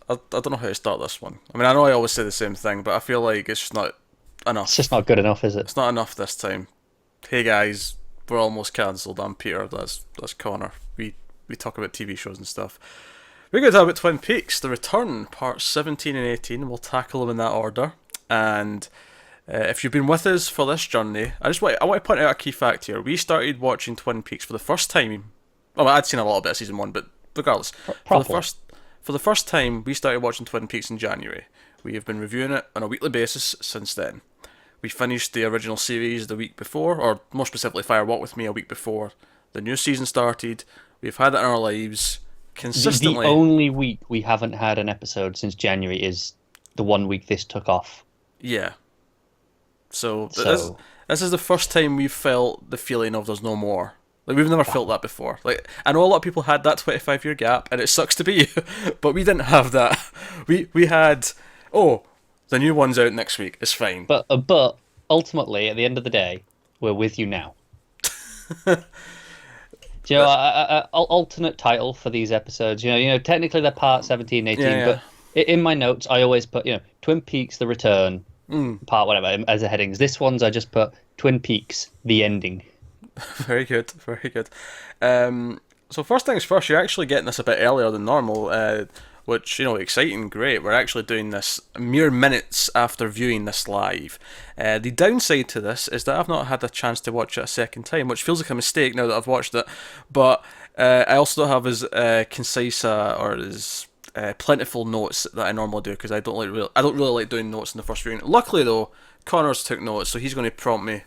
I don't know how to start this one. I mean, I know I always say the same thing, but I feel like it's just not It's just enough. not good enough, is it? It's not enough this time. Hey guys, we're almost cancelled. I'm Peter. That's Connor. We talk about TV shows and stuff. We're going to talk about Twin Peaks: The Return, parts 17 and 18. We'll tackle them in that order. And if you've been with us for this journey, I want to point out a key fact here. We started watching Twin Peaks for the first time. Well, I'd seen a little bit of season one, but regardless, for the Properly. first for the first time, we started watching Twin Peaks in January. We have been reviewing it on a weekly basis since then. We finished the original series the week before, or more specifically, Fire Walk with Me a week before the new season started. We've had it in our lives The consistently. only week we haven't had an episode since January is the one week this took off. Yeah. So So, this is the first time we've felt the feeling of there's no more. Like we've never felt that before. Like I know a lot of people had that 25-year gap, and it sucks to be you, but we didn't have that. We had, oh, the new one's out next week. It's fine. but ultimately, at the end of the day, we're with you now. Do you know, But alternate title for these episodes? Technically they're part 17, yeah, 18, yeah. but in my notes I always put, Twin Peaks: The Return, part whatever as a headings. This one's I just put Twin Peaks: The Ending. Very good, very good. So first things first, you're actually getting this a bit earlier than normal, which exciting, great. We're actually doing this mere minutes after viewing this live. The downside to this is that I've not had a chance to watch it a second time, which feels like a mistake now that I've watched it. But I also don't have as concise or as plentiful notes that I normally do because I don't really like doing notes in the first viewing. Luckily though, Connor's took notes, so he's going to prompt me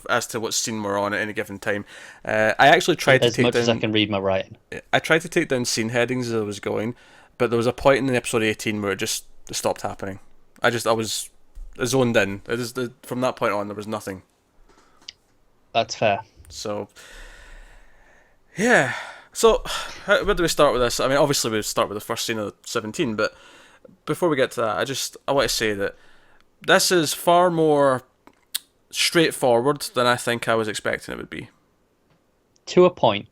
as to what scene we're on at any given time. I actually tried to As take much as I down. can read my writing. I tried to take down scene headings as I was going, but there was a point in episode 18 where it just stopped happening. I was zoned in. From that point on, there was nothing. That's fair. So yeah. So where do we start with this? I mean, obviously we start with the first scene of 17, but before we get to that, I want to say that this is far more straightforward than I think I was expecting it would be. To a point.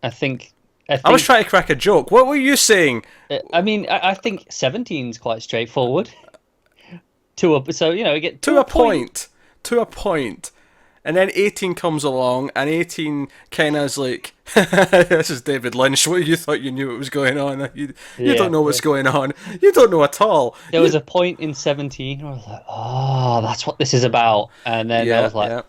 I think. I I was think. trying to crack a joke. What were you saying? I mean, I think 17's quite straightforward. You get to To a a point. point. To a point. And then 18 comes along, and 18 kind of is like, this is David Lynch. What you thought you knew what was going on? You don't Yeah, know yeah. what's going on. You don't know at all. There was a point in 17 where I was like, oh, that's what this is about. And then I Yeah, was like, yeah.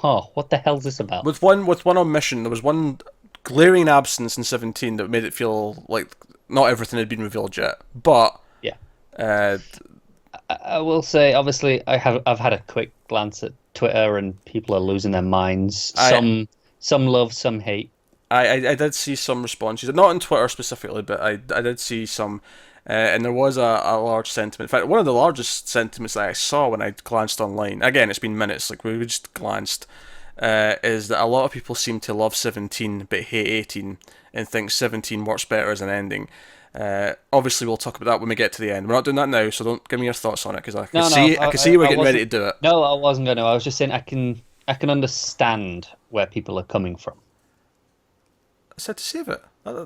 oh, what the hell's this about? With one omission, there was one glaring absence in 17 that made it feel like not everything had been revealed yet. But Yeah. uh, I will say, obviously, I've had a quick glance at Twitter and people are losing their minds. I Some love, some hate. I did see some responses, not on Twitter specifically, but I did see some, and there was a large sentiment. In fact, one of the largest sentiments that I saw when I glanced online, again, it's been minutes, like we just glanced, is that a lot of people seem to love 17 but hate 18 and think 17 works better as an ending. Obviously, we'll talk about that when we get to the end. We're not doing that now, so don't give me your thoughts on it because No, no, I can see you were I getting ready to wasn't. do it. No, I wasn't going to. I was just saying I can understand where people are coming from. I said to save it. So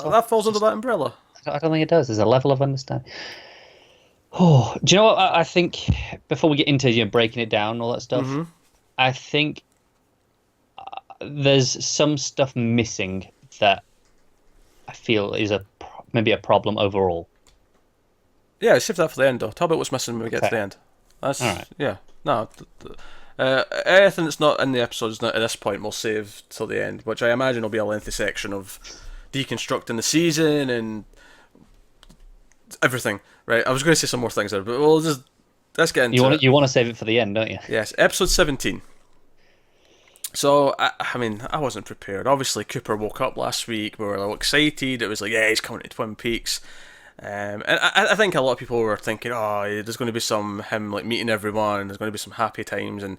That falls under just that umbrella. I don't think it does. There's a level of understanding. Oh, do you know what I think? Before we get into breaking it down and all that stuff, Hmm. I think there's some stuff missing that I feel is maybe a problem overall. Yeah, save that for the end though. Talk about what's missing when we get to Okay, the end. all That's right. yeah. No, anything that's not in the episodes at this point we'll save till the end, which I imagine will be a lengthy section of deconstructing the season and everything. Right? I was going to say some more things there, but let's get You into want it. you want to save it for the end, don't you? Yes, episode 17. So I mean, I wasn't prepared. Obviously, Cooper woke up last week. We were all excited. It was like, yeah, he's coming to Twin Peaks. And I think a lot of people were thinking, oh, there's going to be him like meeting everyone. There's going to be some happy times, and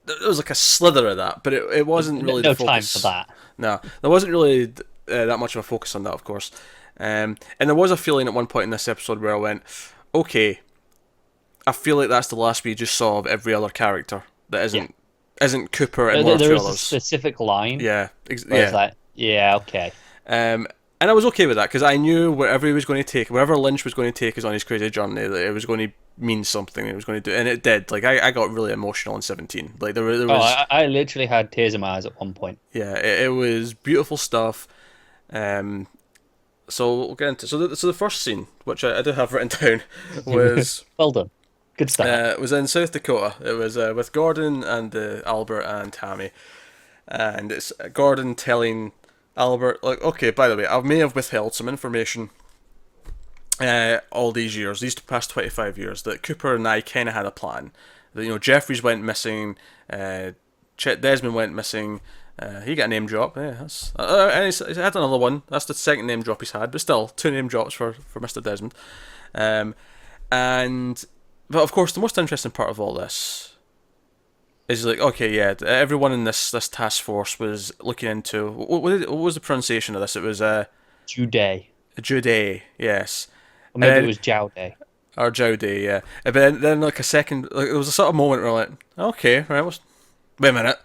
there was like a slither of that, but it wasn't No, really the no time for focus. that. No, there wasn't really that much of a focus on that, of course. And there was a feeling at one point in this episode where I went, okay, I feel like that's the last we just saw of every other character that Yeah, isn't Cooper and one there or two there is a others. specific line Yeah, where it's yeah. like, yeah, okay, Um, And I was okay with that because I knew wherever Lynch was going to take us on his crazy journey, that it was going to mean something. It was going to do, and it did. Like I got really emotional in 17. Like there Oh, was, I literally had tears in my eyes at one point. yeah, it was beautiful stuff. So we'll get into so the first scene, which I do have written down, was Well done. Good start. was in South Dakota. It was with Gordon and Albert and Tammy, and it's Gordon telling Albert, like, okay, by the way, I may have withheld some information all these years, these past 25 years, that Cooper and I kind of had a plan. That, Jeffries went missing, Chet Desmond went missing, he got a name drop, yeah, and he's had another one, that's the second name drop he's had, but still, 2 name drops for Mr. Desmond. But of course, the most interesting part of all this is like, okay, yeah, everyone in this task force was looking into what was the pronunciation of this? It was Jude. yes, Or maybe it was Jowday. or Jowdy, yeah. But then like a second, like there was a sort of moment where like, okay, right, wait a minute,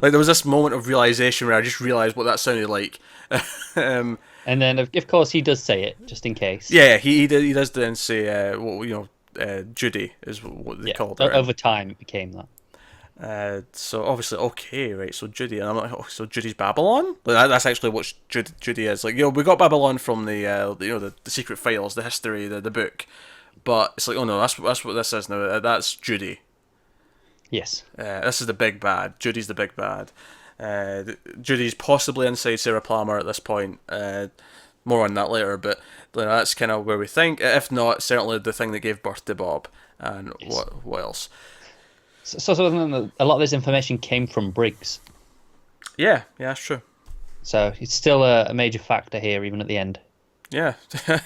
like there was this moment of realization where I just realized what that sounded like. And then of course he does say it just in case. Yeah, he does then say, Judy is what they called her. Over time it became that. So obviously, okay, right. So Judy, and I'm like, oh, so Judy's Babylon. Like, that's actually what Judy is. Like, we got Babylon from the secret files, the history, the book. But it's like, oh no, that's what this is now. That's Judy. Yes. This is the big bad. Judy's the big bad. Judy's possibly inside Sarah Palmer at this point. More on that later, but that's kind of where we think. If not, certainly the thing that gave birth to Bob. And yes. What else? So a lot of this information came from Briggs. Yeah, that's true. So it's still a major factor here, even at the end. Yeah,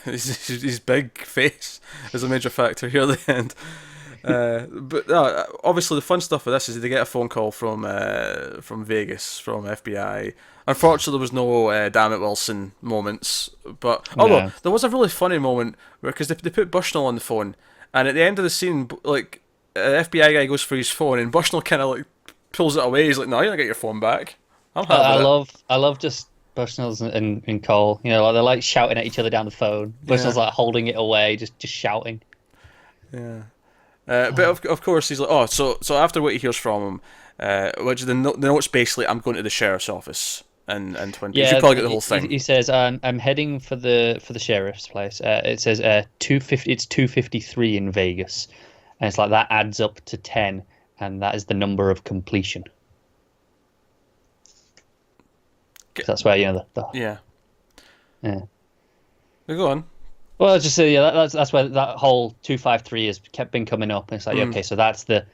his big face is a major factor here at the end. But obviously the fun stuff with this is they get a phone call from Vegas, from FBI. Unfortunately, there was no "damn it, Wilson" moments, but although there was a really funny moment where because they put Bushnell on the phone, and at the end of the scene, like FBI guy goes for his phone, and Bushnell kind of like pulls it away. He's like, "No, you're not get your phone back." I love just Bushnell's and Cole. Like they're like shouting at each other down the phone. Bushnell's like holding it away, just shouting. Yeah. But of course he's like, oh, so after what he hears from him, which the note's basically, I'm going to the sheriff's office and 20. You should probably get the whole thing. He says, I'm heading for the sheriff's place. It says 250. It's 253 in Vegas, and it's like that adds up to 10, and that is the number of completion. That's where yeah. Go on. Well, just say that's where that whole 253 has been coming up, and it's like okay, so that's the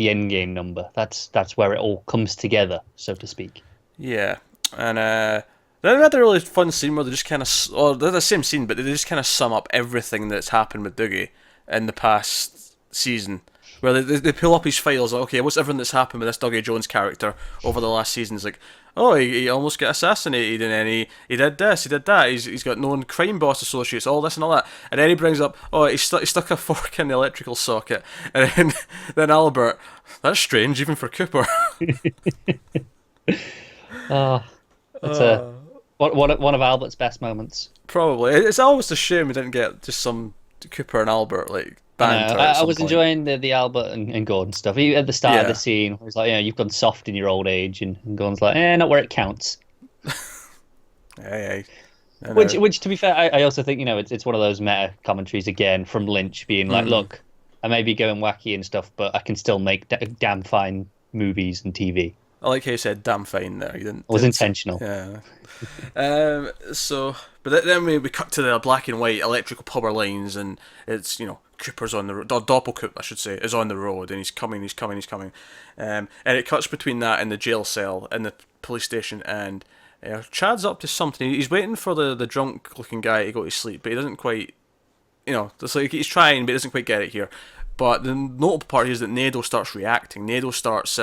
end game number. That's where it all comes together, so to speak. Yeah, and then they had a really fun scene where they just kind of, they're the same scene, but they just kind of sum up everything that's happened with Dougie in the past season. Where they pull up his files, like, okay, what's everything that's happened with this Dougie Jones character over the last season? It's like, oh, he almost got assassinated, and then he did this, he did that, he's got known crime boss associates, all this and all that. And then he brings up, oh, he stuck a fork in the electrical socket. And then Albert, that's strange, even for Cooper. It's one of Albert's best moments. Probably. It's always a shame we didn't get just some Cooper and Albert, like, banter. I was enjoying the Albert and Gordon stuff. He, at the start of the scene, it was like, you've gone soft in your old age, and Gordon's like, not where it counts. Hey. Which, to be fair, I also think it's one of those meta commentaries again from Lynch being like, look, I may be going wacky and stuff, but I can still make damn fine movies and TV. I like how you said damn fine there. You didn't. It was intentional. Yeah. But then we cut to the black and white electrical power lines, and it's Cooper's on the road, or Doppelkoop, I should say, is on the road, and he's coming. And it cuts between that and the jail cell in the police station, and Chad's up to something. He's waiting for the drunk-looking guy to go to sleep, but he doesn't quite, it's like he's trying, but he doesn't quite get it here. But the notable part is that Nado starts reacting. Nado starts,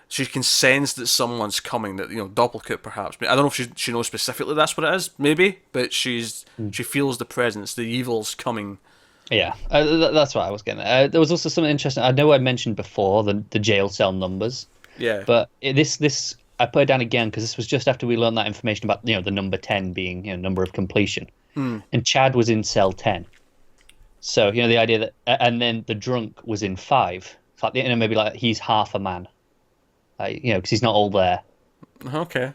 she can sense that someone's coming, that, Doppelkoop perhaps. I don't know if she knows specifically that's what it is, maybe, but she feels the presence, the evil's coming. Yeah, that's what I was getting at. There was also something interesting. I know I mentioned before the jail cell numbers. Yeah. But this I put it down again because this was just after we learned that information about the number 10 being number of completion, and Chad was in cell 10. So the idea that, and then the drunk was in 5. It's like maybe like he's half a man, because he's not all there. Okay.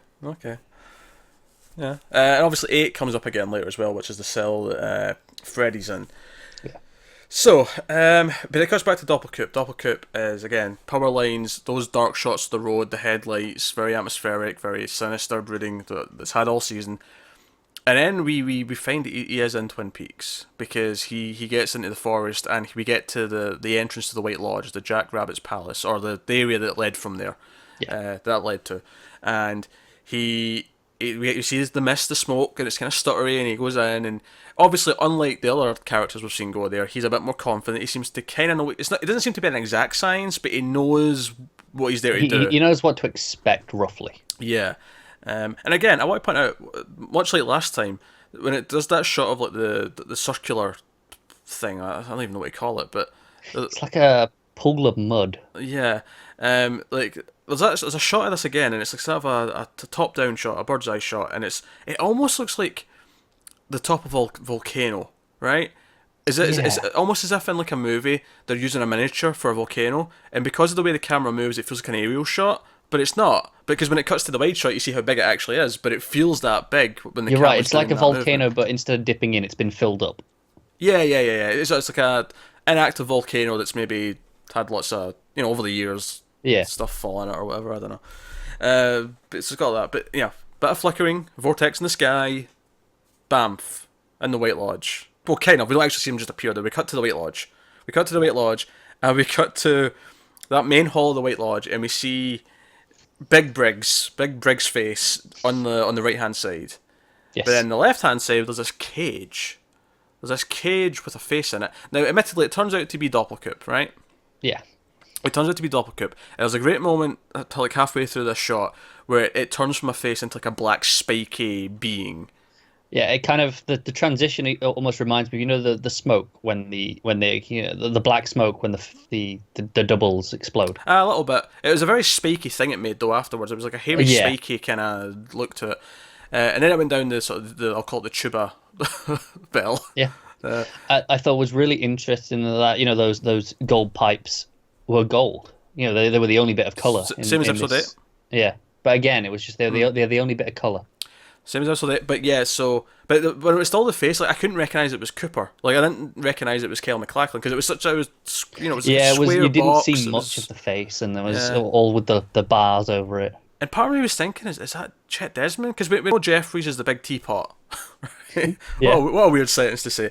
Yeah, and obviously 8 comes up again later as well, which is the cell that Freddy's in. Yeah. So, but it cuts back to Doppelkoop. Doppelkoop is, again, power lines, those dark shots of the road, the headlights, very atmospheric, very sinister, brooding, that's had all season. And then we find that he is in Twin Peaks, because he gets into the forest, and we get to the entrance to the White Lodge, the Jack Rabbit's Palace, or the area that led from there, that led to. And you see the mist, the smoke, and it's kind of stuttery, and he goes in, and obviously, unlike the other characters we've seen go there, he's a bit more confident. He seems to kind of know. It doesn't seem to be an exact science, but he knows what he's there to do. He knows what to expect, roughly. Yeah. And again, I want to point out, much like last time, when it does that shot of like the circular thing, I don't even know what you call it, but it's like a pool of mud. Yeah. Like there's a shot of this again, and it's like sort of a top-down shot, a bird's eye shot, and it almost looks like the top of a volcano, right? Is it almost as if in like a movie they're using a miniature for a volcano, and because of the way the camera moves, it feels like an aerial shot, but it's not, because when it cuts to the wide shot, you see how big it actually is, but it feels that big when the You're camera's right. It's like a volcano, movement. but instead of dipping in, it's been filled up. Yeah. It's like an active volcano that's maybe had lots of over the years stuff fall in it or whatever. I don't know. But it's got that. But yeah, bit of flickering, vortex in the sky, bamf, in the White Lodge. Well, kind of. We don't actually see him just appear there. We cut to the White Lodge. And we cut to that main hall of the White Lodge, and we see Big Briggs' face on the right hand side. Yes. But then the left hand side, there's this cage. There's this cage with a face in it. Now, admittedly, it turns out to be Doppelkoop, right? Yeah. It turns out to be Doppelkoop. There's a great moment to like halfway through this shot where it turns from a face into like a black spiky being. Yeah, it kind of the transition almost reminds me, the smoke when the black smoke when the doubles explode. A little bit. It was a very spiky thing it made though afterwards. It was like a hairy, spiky kind of look to it. And then it went down the sort of I'll call it the tuba bell. Yeah. I thought was really interesting that those gold pipes were gold. They were the only bit of color. Same as episode 8. Yeah, but again, it was just they're the only bit of color. Same as episode 8, but yeah. But when it was still the face, like I couldn't recognize it was Cooper. Like I didn't recognize it was Kyle MacLachlan because it was such. It was it was yeah. It was you didn't box, see much of the face, and there was all with the bars over it. And part of me was thinking, is that Chet Desmond? Because we know Jeffries is the big teapot. Right? Yeah. What a weird sentence to say,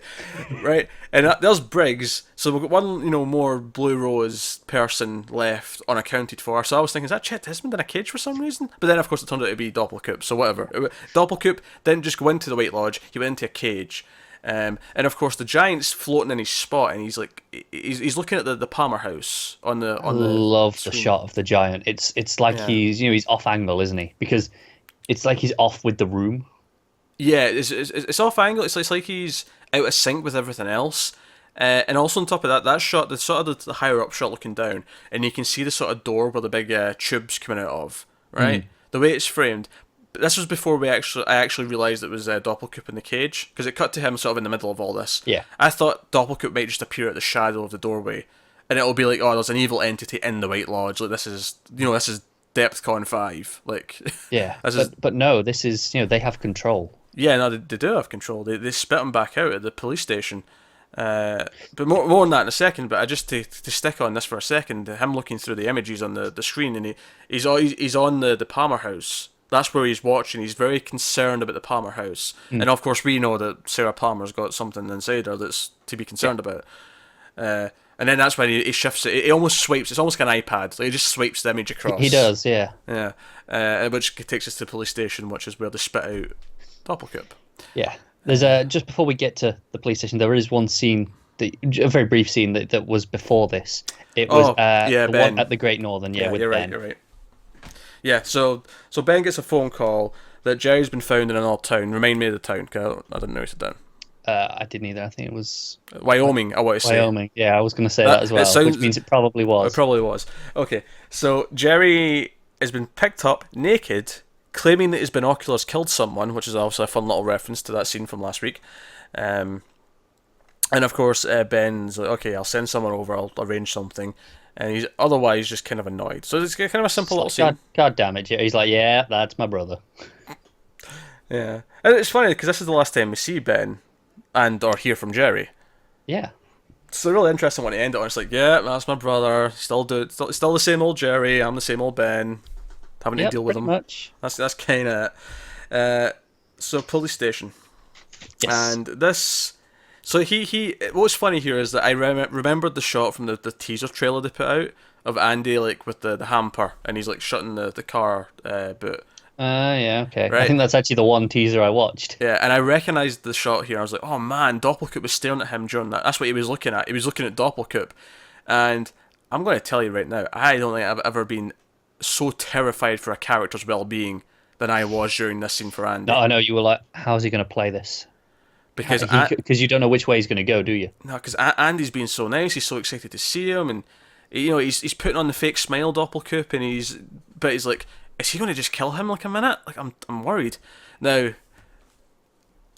right? And there's Briggs. So we've got one, more Blue Rose person left unaccounted for. So I was thinking, is that Chet Desmond in a cage for some reason? But then, of course, it turned out to be Doppelkoop. So whatever. Doppelkoop didn't just go into the White Lodge. He went into a cage. And of course, the giant's floating in his spot, and he's like, he's looking at the Palmer house on the. I love the shot of the giant. It's like he's off angle, isn't he? Because it's like he's off with the room. Yeah, it's off angle. It's like he's out of sync with everything else. And also on top of that shot, the sort of the higher up shot looking down, and you can see the sort of door where the big tubes coming out of, right? The way it's framed. This was before I actually realised it was Doppelkoop in the cage, because it cut to him sort of in the middle of all this. Yeah. I thought Doppelkoop might just appear at the shadow of the doorway, and it'll be like, oh, there's an evil entity in the White Lodge. Like this is DepthCon 5. Like. Yeah. But no, this is they have control. Yeah, no, they do have control. They spit him back out at the police station. But more on that in a second. But I just to stick on this for a second, him looking through the images on the screen, and he's on the Palmer house. That's where he's watching. He's very concerned about the Palmer house, and of course we know that Sarah Palmer's got something inside her that's to be concerned about. And then that's when he shifts it. He almost swipes. It's almost like an iPad. Like he just swipes the image across. He does, yeah. Yeah. Which takes us to the police station, which is where they spit out Doppelkoop. Yeah. There's just before we get to the police station, there is one scene, a very brief scene that was before this. It was the one at the Great Northern. Yeah, with you're Ben. You're right. Yeah, so Ben gets a phone call that Jerry's been found in an old town. Remind me of the town, because I didn't notice it down. I didn't either. I think it was Wyoming. I want to say Wyoming. Yeah, I was going to say that as well, which means it probably was. It probably was. Okay, so Jerry has been picked up naked, claiming that his binoculars killed someone, which is also a fun little reference to that scene from last week. And of course, Ben's like, okay, I'll send someone over, I'll arrange something. And he's otherwise just kind of annoyed. So it's kind of a simple little scene. God damn it. He's like, yeah, that's my brother. Yeah. And it's funny, because this is the last time we see Ben or hear from Jerry. Yeah. It's a really interesting one to end it on. It's like, yeah, that's my brother. Still the same old Jerry. I'm the same old Ben. Having to deal with him. Much. That's kind of it. So police station. Yes. And this. So he. What's funny here is that I remembered the shot from the teaser trailer they put out of Andy like with the hamper, and he's like shutting the car boot. Yeah, okay. Right. I think that's actually the one teaser I watched. Yeah, and I recognised the shot here. I was like, oh man, Doppelkoop was staring at him during that. That's what he was looking at. He was looking at Doppelkoop. And I'm going to tell you right now, I don't think I've ever been so terrified for a character's well-being than I was during this scene for Andy. No, I know, you were like, how's he going to play this? Because you don't know which way he's going to go, do you? No, because Andy's being so nice. He's so excited to see him, and he's putting on the fake smile, Doppelkoop, and he's like, is he going to just kill him like a minute? Like I'm worried. Now,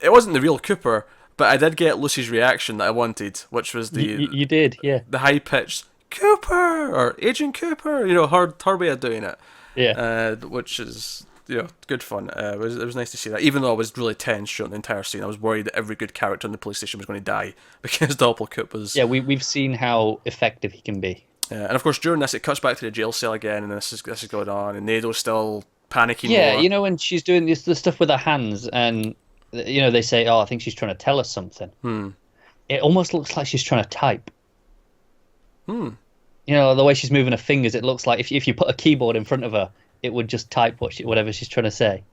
it wasn't the real Cooper, but I did get Lucy's reaction that I wanted, which was you did, yeah, the high pitched Cooper or Agent Cooper. Her way of doing it. Yeah. Which is good fun. It was nice to see that. Even though I was really tense during the entire scene, I was worried that every good character in the police station was going to die because Doppelkoop was. Yeah, we've seen how effective he can be. And of course, during this, it cuts back to the jail cell again, and this is going on, and Nado's still panicking. Yeah, more. when she's doing the stuff with her hands, and they say, "Oh, I think she's trying to tell us something." It almost looks like she's trying to type. The way she's moving her fingers, it looks like if you put a keyboard in front of her, it would just type whatever she's trying to say.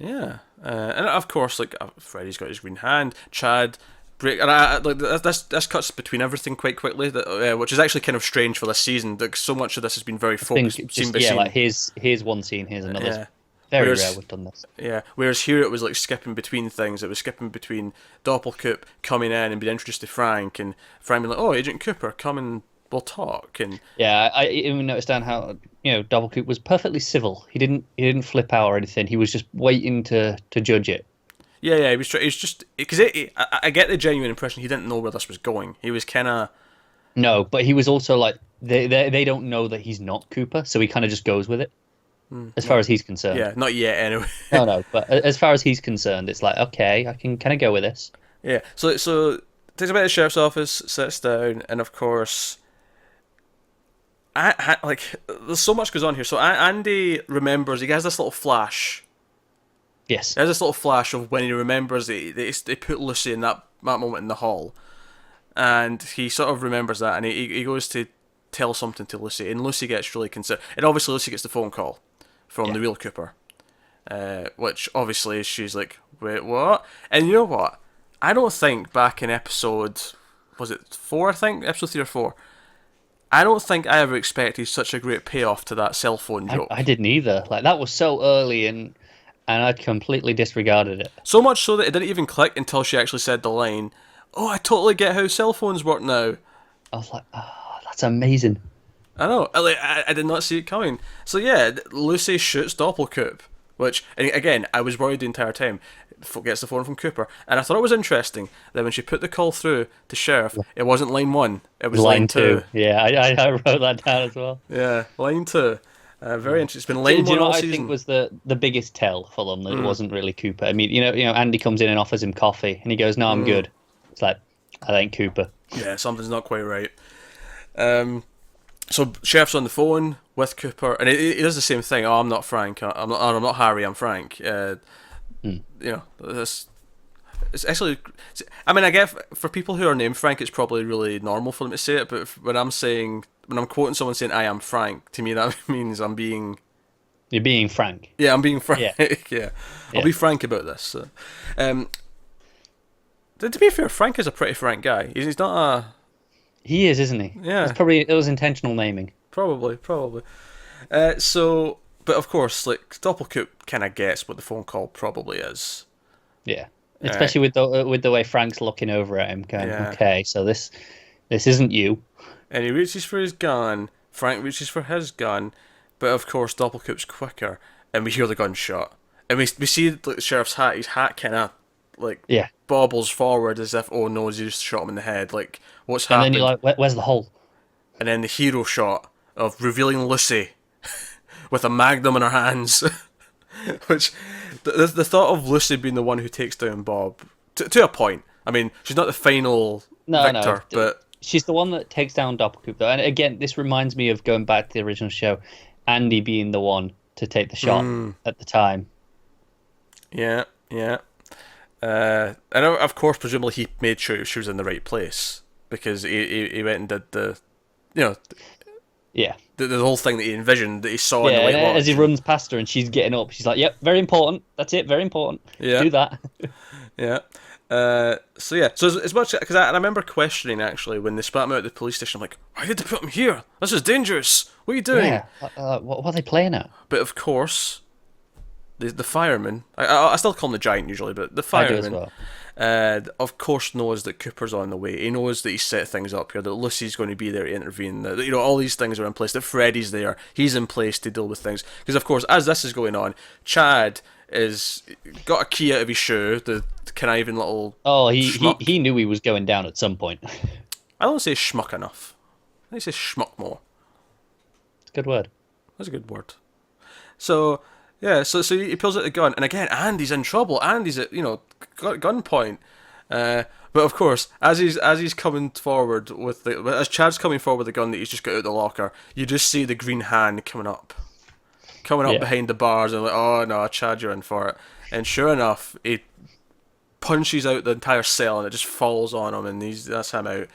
Yeah, and of course, Freddy's got his green hand. Chad. This cuts between everything quite quickly, which is actually kind of strange for this season. Like, so much of this has been very focused, scene by scene. Like here's one scene, here's another. Yeah. Very rare we've done this. Yeah, whereas here it was like skipping between things. It was skipping between Doppelkoop coming in and being introduced to Frank, and Frank being like, "Oh, Agent Cooper, come and we'll talk." And yeah, I even noticed down how Doppelkoop was perfectly civil. He didn't flip out or anything. He was just waiting to judge it. Yeah, he was just because I get the genuine impression he didn't know where this was going. He was kind of no, but he was also like they don't know that he's not Cooper, so he kind of just goes with it as far as he's concerned. Yeah, not yet anyway. No, but as far as he's concerned, it's like okay, I can kind of go with this. Yeah, so takes a bit of the sheriff's office, sits down, and of course, there's so much goes on here. So Andy remembers he has this little flash. Yes. There's this little flash of when he remembers they put Lucy in that moment in the hall. And he sort of remembers that, and he goes to tell something to Lucy, and Lucy gets really concerned. And obviously Lucy gets the phone call from the real Cooper. Which obviously she's like, wait, what? And you know what? I don't think back in episode, was it 4 I think? Episode 3 or 4. I don't think I ever expected such a great payoff to that cell phone joke. I didn't either. Like, that was so early and I completely disregarded it. So much so that it didn't even click until she actually said the line, "Oh, I totally get how cell phones work now." I was like, oh, that's amazing. I know. I did not see it coming. So yeah, Lucy shoots Doppelkoop, which, again, I was worried the entire time. Gets the phone from Cooper. And I thought it was interesting that when she put the call through to Sheriff, it wasn't line 1, it was line 2. Yeah, I wrote that down as well. Yeah, line 2. Very interesting. It's been line 1 all season. Do you know what I think was the biggest tell for them that it wasn't really Cooper? I mean, Andy comes in and offers him coffee, and he goes, "No, I'm good." It's like, I ain't Cooper. Yeah, something's not quite right. So Sheriff's on the phone with Cooper, and he does the same thing. "Oh, I'm not Frank. I'm not Harry. I'm Frank." This. It's actually. I mean, I get for people who are named Frank, it's probably really normal for them to say it. But when I'm quoting someone saying "I am Frank," to me that means I'm being. You're being frank. Yeah, I'm being frank. Yeah. Yeah. I'll be frank about this. So. To be fair, Frank is a pretty frank guy. He's not a. He is, isn't he? Yeah. It was intentional naming. Probably. But of course, like Doppelkoop kind of gets what the phone call probably is. Yeah, especially with the way Frank's looking over at him, going, "Okay, so this isn't you." And he reaches for his gun. Frank reaches for his gun, But of course, Doppelkoop's quicker, and we hear the gunshot, and we see the sheriff's hat. His hat kind of like Yeah. bobbles forward as if, oh no, he just shot him in the head. Like, what's And happened? then you're like, where's the hole? And then the hero shot of revealing Lucy with a magnum in her hands, which the thought of Lucy being the one who takes down Bob to a point. I mean, she's not the final victor, but she's the one that takes down Doppelkoop, though. And again, this reminds me of going back to the original show, Andy being the one to take the shot at the time. Yeah. And of course, presumably he made sure she was in the right place because he went and did the, Yeah. the whole thing that he envisioned, that he saw in the White Lodge. As he runs past her and she's getting up, she's like, "Yep, very important. That's it, very important. Yeah. Do that." Yeah. So as much because I remember questioning actually when they spat him out at the police station. I'm like, why did they put him here? This is dangerous. What are you doing? Yeah. What are they playing at? But of course, the fireman. I still call him the giant usually, but the fireman. I do as well. Of course knows that Cooper's on the way. He knows that he's set things up here. That Lucy's going to be there to intervene. That all these things are in place. That Freddy's there. He's in place to deal with things. Because of course, as this is going on, Chad is got a key out of his shoe. The conniving little. Oh, he knew he was going down at some point. I don't say schmuck enough. I say schmuck more. It's a good word. That's a good word. So yeah, so he pulls out the gun, and again, Andy's in trouble. Andy's at gunpoint. But of course, as he's coming forward as Chad's coming forward with the gun that he's just got out of the locker, you just see the green hand coming up behind the bars, and like, oh no, Chad, you're in for it. And sure enough, he punches out the entire cell, and it just falls on him, and that's him out.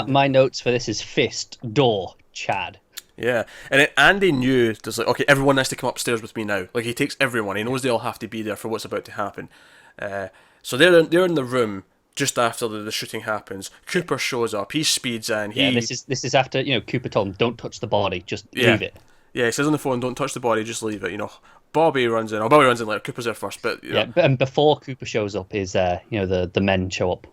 My notes for this is fist, door, Chad. Yeah, and Andy knew there's like, okay, everyone has to come upstairs with me now. Like, he takes everyone. He knows they all have to be there for what's about to happen. So they're in the room just after the shooting happens. Cooper shows up. He speeds in. This is after Cooper told him, don't touch the body, just leave it. Yeah, he says on the phone, don't touch the body, just leave it. Bobby runs in later. Cooper's there first, but and before Cooper shows up is the men show up.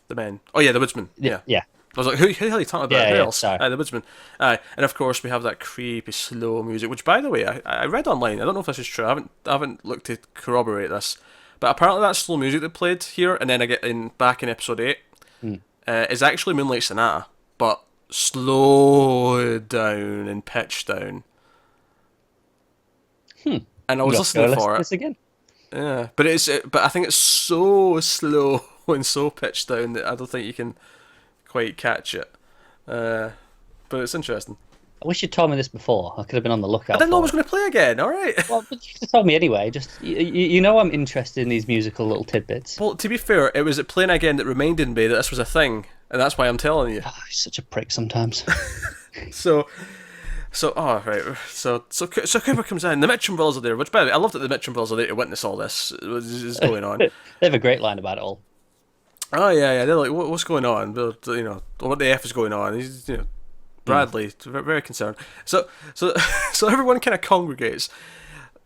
The men. Oh yeah, the woodsman. Yeah. I was like, who the hell are you talking about? Who else? The woodsman. And of course we have that creepy slow music, which by the way I read online. I don't know if this is true. I haven't looked to corroborate this, but apparently that slow music that played here and then back in episode 8 is actually Moonlight Sonata, but slowed down and pitched down. And I was listening for it. Again. Yeah, but I think it's so slow and so pitched down that I don't think you can quite catch it. But it's interesting. I wish you'd told me this before. I could have been on the lookout. I didn't know I was going to play again. All right. Well, but you could have told me anyway. Just I'm interested in these musical little tidbits. Well, to be fair, it was playing again that reminded me that this was a thing, and that's why I'm telling you. Oh, he's such a prick sometimes. So Cooper comes in. The Mitchum brothers are there, which by the way, I love that the Mitchum brothers are there to witness all this is going on. They have a great line about it all. Oh yeah. They're like, what's going on? What the F is going on? He's Bradley, very concerned. So everyone kind of congregates.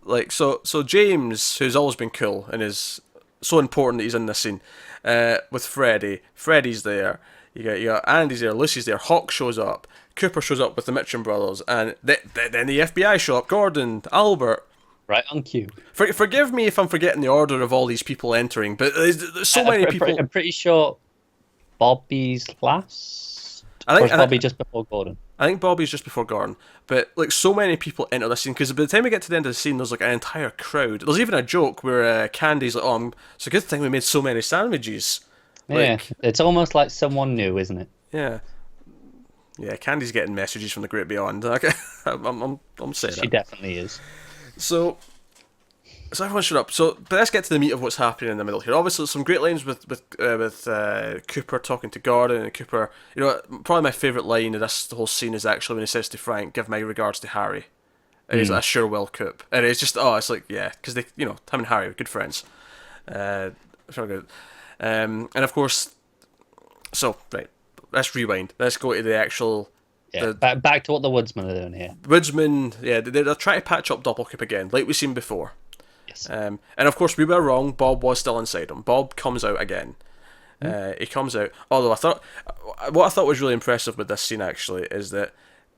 Like so James, who's always been cool and is so important that he's in this scene, with Freddy. Freddy's there. You got Andy's there. Lucy's there. Hawk shows up. Cooper shows up with the Mitchum brothers, and then the FBI show up. Gordon, Albert. Right on cue. Forgive me if I'm forgetting the order of all these people entering, but there's so many people. I'm pretty sure Bobby's last. Or is Bobby just before Gordon? I think Bobby's just before Gordon, but like so many people enter this scene because by the time we get to the end of the scene, there's like an entire crowd. There's even a joke where Candy's like, "Oh, it's a good thing we made so many sandwiches." Yeah, it's almost like someone new, isn't it? Yeah. Yeah, Candy's getting messages from the great beyond. I'm saying she definitely is. So everyone shut up. But let's get to the meat of what's happening in the middle here. Obviously, some great lines with Cooper talking to Gordon, and Cooper. Probably my favourite line of the whole scene is actually when he says to Frank, "Give my regards to Harry." And he's like, "I sure will, Coop." And it's just it's like because they him and Harry are good friends. It's really good. And of course, right. Let's rewind. Let's go to the actual. Yeah, back to what the Woodsmen are doing here. Woodsmen, they're trying to patch up Doppelkoop again, like we've seen before. Yes. And of course, we were wrong. Bob was still inside him. Bob comes out again. He comes out. Although what I thought was really impressive with this scene actually is that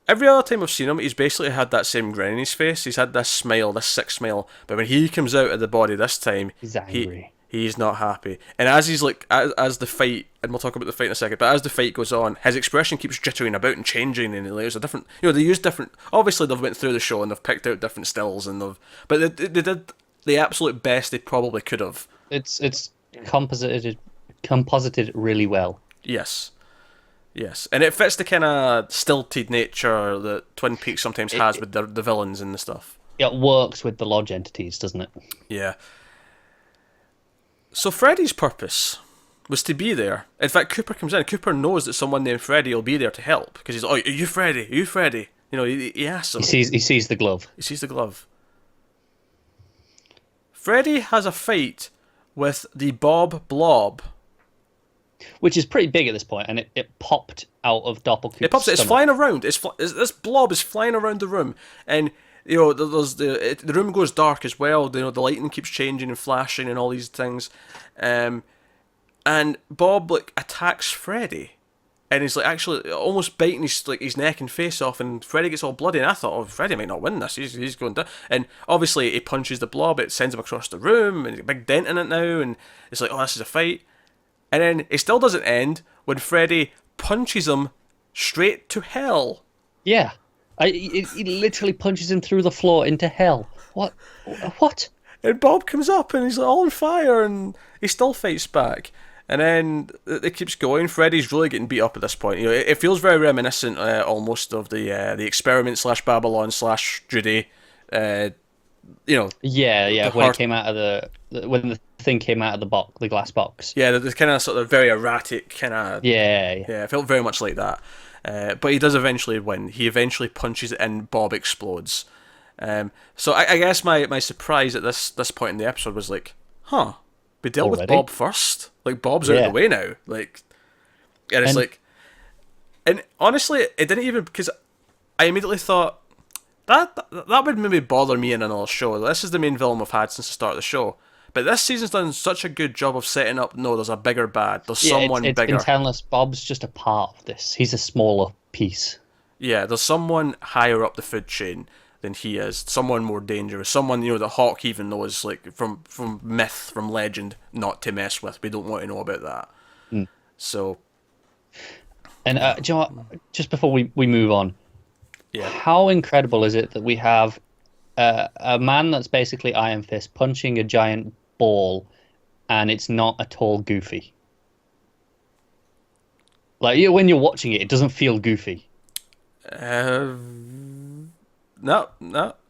every other time I've seen him, he's basically had that same grin in his face. He's had this smile, this sick smile. But when he comes out of the body this time, He's angry. he's not happy. And as he's like, as the fight, and we'll talk about the fight in a second, but as the fight goes on, his expression keeps jittering about and changing, and there's a different, they use different. Obviously, they've went through the show and they've picked out different stills, and but they did the absolute best they probably could have. It's composited really well. Yes. Yes, and it fits the kind of stilted nature that Twin Peaks sometimes has with the villains and the stuff. It works with the lodge entities, doesn't it? Yeah. So Freddy's purpose was to be there. In fact, Cooper comes in. Cooper knows that someone named Freddy will be there to help because he's like, "Oh, are you Freddy? Are you Freddy?" He asks him. He sees the glove. He sees the glove. Freddy has a fight with the Bob Blob. Which is pretty big at this point, and it popped out of Doppelkoop's It pops. It's stomach. flying around. This blob is flying around the room, and there's the room goes dark as well. The lighting keeps changing and flashing and all these things, and Bob like attacks Freddy, and he's like actually almost biting his neck and face off, and Freddy gets all bloody. And I thought, oh, Freddy might not win this. He's going down, and obviously he punches the blob. It sends him across the room, and he's got a big dent in it now, and it's like, oh, this is a fight. And then it still doesn't end when Freddy punches him straight to hell. Yeah. He literally punches him through the floor into hell. What? What? And Bob comes up and he's like all on fire and he still fights back. And then it keeps going. Freddy's really getting beat up at this point. It feels very reminiscent almost of the Experiment / Babylon / Judy. Yeah. When it came out of when the thing came out of the box, the glass box. Yeah, the kind of sort of very erratic kind of. Yeah. Yeah, it felt very much like that. But he does eventually win. He eventually punches it and Bob explodes. So I guess my surprise at this point in the episode was like, huh, we dealt with Bob first? Like, Bob's out of the way now. Like, and it's like, and honestly, it didn't even, because I immediately thought, that would maybe bother me in another show. This is the main villain we've had since the start of the show. But this season's done such a good job of setting up, no, there's a bigger bad. There's someone it's bigger. Been telling us Bob's just a part of this. He's a smaller piece. Yeah, there's someone higher up the food chain than he is. Someone more dangerous. Someone, that Hawk even knows, like, from myth, from legend, not to mess with. We don't want to know about that. Mm. So... And do you know what? Just before we move on, yeah, how incredible is it that we have a man that's basically Iron Fist punching a giant ball, and it's not at all goofy. Like, when you're watching it, it doesn't feel goofy. No.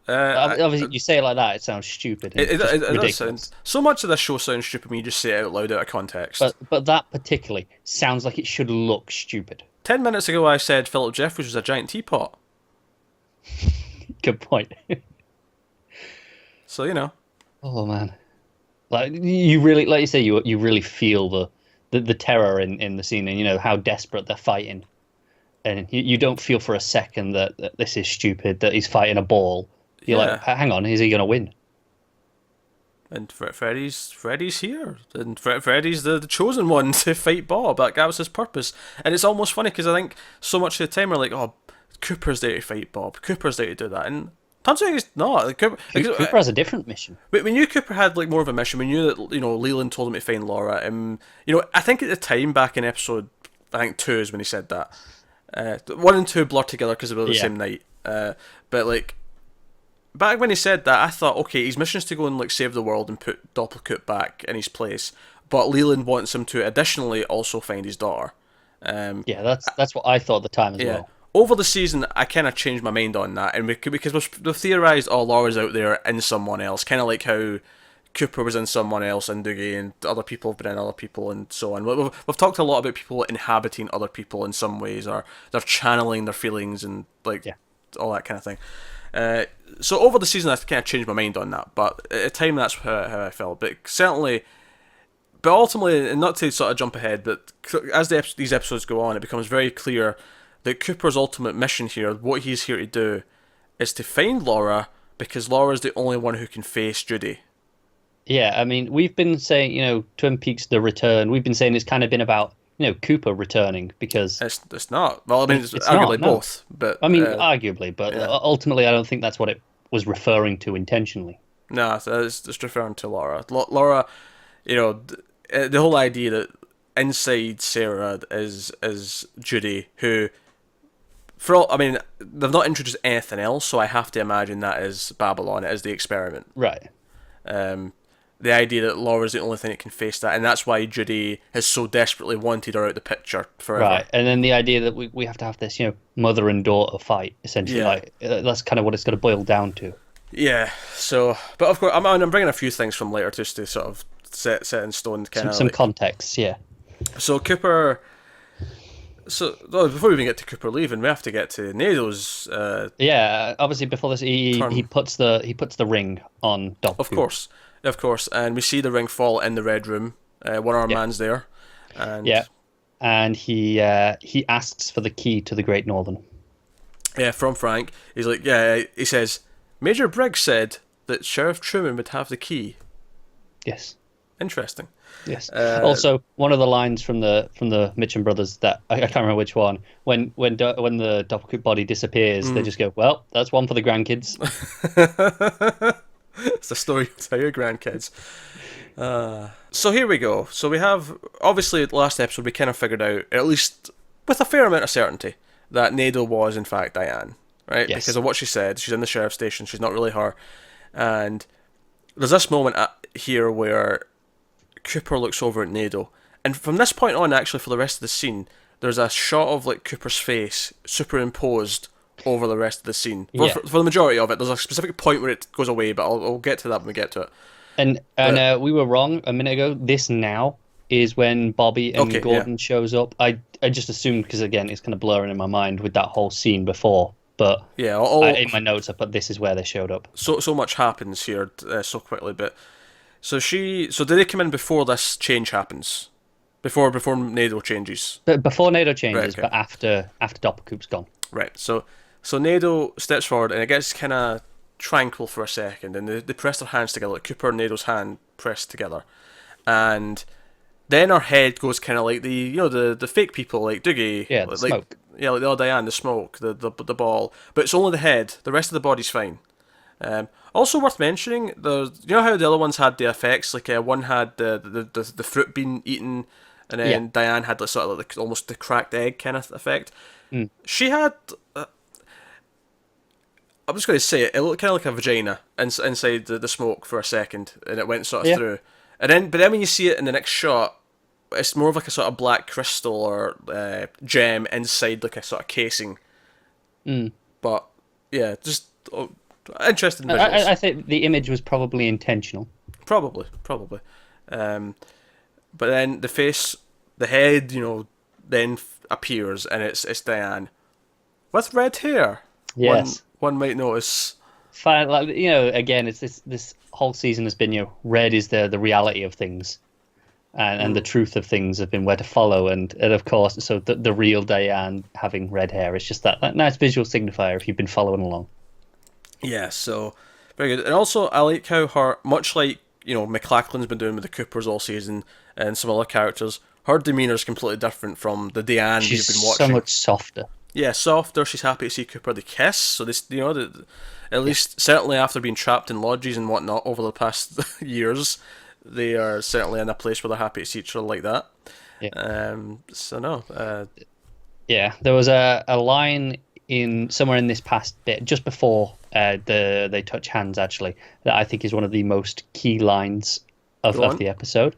Obviously, you say it like that, it sounds stupid. It ridiculous. does sound, so much of this show sounds stupid when you just say it out loud out of context. But that particularly sounds like it should look stupid. 10 minutes ago I said Philip Jeffries was a giant teapot. Good point. So, Oh, man. Like, you really, like you say, you really feel the terror in the scene, and how desperate they're fighting. And you don't feel for a second that this is stupid, that he's fighting a ball. You're like, hang on, is he going to win? And Freddy's here. And Freddy's the chosen one to fight Bob. That was his purpose. And it's almost funny because I think so much of the time we're like, oh, Cooper's there to fight Bob. Cooper's there to do that. And turns out he's not. Like, Cooper has a different mission. We knew Cooper had like more of a mission. We knew that Leland told him to find Laura. I think at the time back in episode 2 is when he said that. 1 and 2 blur together because they were the same night. But like back when he said that, I thought, okay, his mission is to go and like save the world and put Doppelkoop back in his place. But Leland wants him to additionally also find his daughter. That's what I thought at the time as well. Over the season, I kind of changed my mind on that, and because we've theorized, oh, Laura's out there in someone else, kind of like how Cooper was in someone else, and Doogie, and other people have been in other people, and so on. We've talked a lot about people inhabiting other people in some ways, or they're channeling their feelings and all that kind of thing. So over the season, I kind of changed my mind on that, but at the time, that's how I felt. But certainly, but ultimately, and not to sort of jump ahead, but as these episodes go on, it becomes very clear that Cooper's ultimate mission here, what he's here to do, is to find Laura, because Laura's the only one who can face Judy. Yeah, I mean, we've been saying, Twin Peaks: The Return. We've been saying it's kind of been about, Cooper returning, because It's not. Well, I mean, it's it's not, arguably no. both, but I mean, arguably, but yeah. ultimately, I don't think that's what it was referring to intentionally. no, it's just referring to Laura. Laura, the whole idea that inside Sarah is Judy, who, for all, I mean, they've not introduced anything else, so I have to imagine that is Babylon. It is the experiment. Right. The idea that Laura's the only thing that can face that, and that's why Judy has so desperately wanted her out the picture forever. Right, and then the idea that we have to have this, mother and daughter fight, essentially. Yeah. Like, that's kind of what it's going to boil down to. Yeah. So, but of course, I'm bringing a few things from later just to sort of set in stone, kind of Some like. context, yeah. So Cooper. So before we even get to Cooper leaving, we have to get to Nado's. Yeah, obviously before this, he puts the ring on Doc. Of course, and we see the ring fall in the red room. One armed man's there, and and he asks for the key to the Great Northern. Yeah, from Frank. He's like, he says, Major Briggs said that Sheriff Truman would have the key. Yes. Interesting. Yes. Also, one of the lines from the Mitchum brothers that I can't remember which one. When the Doppelkoop body disappears, they just go, "Well, that's one for the grandkids." It's a story to tell your grandkids. So here we go. So we have, obviously, the last episode we kind of figured out, at least with a fair amount of certainty, that Nado was in fact Diane, right? Yes. Because of what she said. She's in the sheriff's station. She's not really her. And there's this moment here where Cooper looks over at Nado, and from this point on, actually, for the rest of the scene, there's a shot of like Cooper's face superimposed over the rest of the scene. For the majority of it, there's a specific point where it goes away, but I'll get to that when we get to it. And we were wrong a minute ago. This now is when Bobby and Gordon shows up. I just assumed, because again, it's kind of blurring in my mind with that whole scene before. But in my notes, I put this is where they showed up. So much happens here so quickly, but so did they come in before this change happens? Before Nado changes? But before Nado changes, right, okay. but after Doppelkoop's gone. Right. So Nado steps forward, and it gets kind of tranquil for a second, and they press their hands together, like Cooper and Nado's hand pressed together, and then our head goes kind of like the fake people, like Doogie, the smoke. Yeah, like the Diane, the smoke, the ball, but it's only the head. The rest of the body's fine. Also worth mentioning, how the other ones had the effects, like one had the fruit being eaten, and then Diane had sort of like almost the cracked egg kind of effect. She had. I'm just going to say it looked kind of like a vagina inside the smoke for a second, and it went sort of through. But then when you see it in the next shot, it's more of like a sort of black crystal or gem inside like a sort of casing. But yeah, just interesting visuals. I think the image was probably intentional. Probably. But then the head, then appears, and it's Diane with red hair. Yes. One might notice. Fine, again, it's this whole season has been, red is the reality of things, and the truth of things have been where to follow, and of course, so the real Diane having red hair is just that nice visual signifier if you've been following along. Yeah, so very good. And also, I like how her, much like McLachlan's been doing with the Coopers all season and some other characters, her demeanor is completely different from the Diane we've been watching. She's so much softer. Yeah, softer. She's happy to see Cooper. They kiss. So this, at least certainly after being trapped in lodges and whatnot over the past years, they are certainly in a place where they're happy to see each other like that. Yeah. There was a line in somewhere in this past bit just before they touch hands, actually, that I think is one of the most key lines of the episode.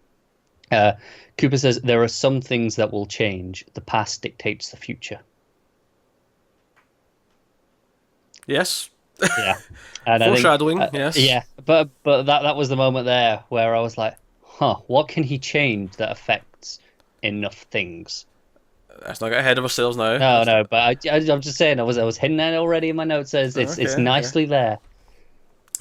Cooper says, "There are some things that will change. The past dictates the future." Yes. Yeah. And foreshadowing. I think, yes. Yeah, but that was the moment there where I was like, what can he change that affects enough things? Let's not get ahead of ourselves now. No, but I'm just saying, I was hitting that already in my notes. Says it's nicely there.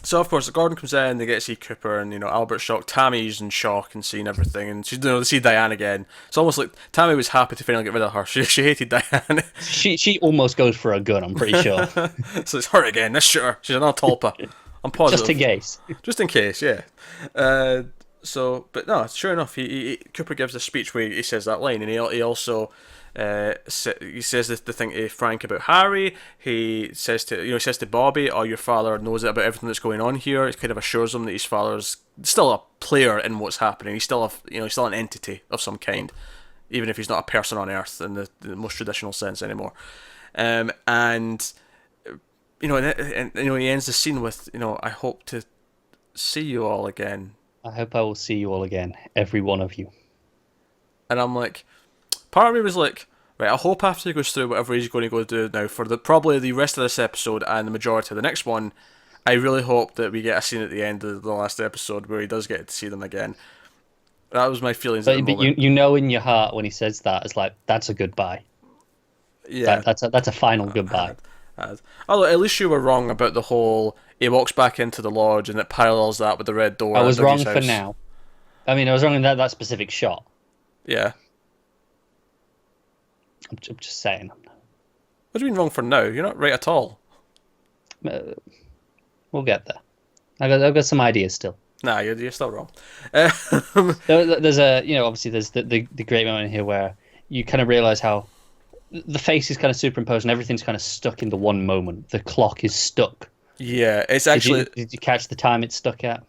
So of course, Gordon comes in. They get to see Cooper, and Albert's shocked. Tammy's in shock and seeing everything, and they see Diane again. It's almost like Tammy was happy to finally get rid of her. She hated Diane. She almost goes for a gun, I'm pretty sure. So it's her again. Let's shoot her. She's another tulpa. I'm positive. Just in case. Just in case, yeah. So, but no, sure enough, Cooper gives a speech where he says that line, and he also he says the thing to Frank about Harry. He says to he says to Bobby, "Oh, your father knows about everything that's going on here." It kind of assures him that his father's still a player in what's happening. He's still he's still an entity of some kind, even if he's not a person on Earth in the most traditional sense anymore. And he ends the scene with, "I hope to see you all again." I hope I will see you all again, every one of you. And I'm like, part of me was like, right, I hope after he goes through whatever he's going to go do now for probably the rest of this episode and the majority of the next one, I really hope that we get a scene at the end of the last episode where he does get to see them again. That was my feelings at the But moment. you know in your heart when he says that, it's like, that's a goodbye. Yeah. That's a final goodbye. Although at least you were wrong about the whole he walks back into the lodge and it parallels that with the red door. I at was wrong Dougie's for house. now. I mean, I was wrong in that specific shot. Yeah. I'm just saying. What do you mean wrong for now? You're not right at all. We'll get there. I've got some ideas still. Nah, you're still wrong. There's obviously there's the great moment here where you kind of realize how the face is kind of superimposed and everything's kind of stuck into one moment. The clock is stuck. Yeah, it's actually. Did you catch the time it's stuck at?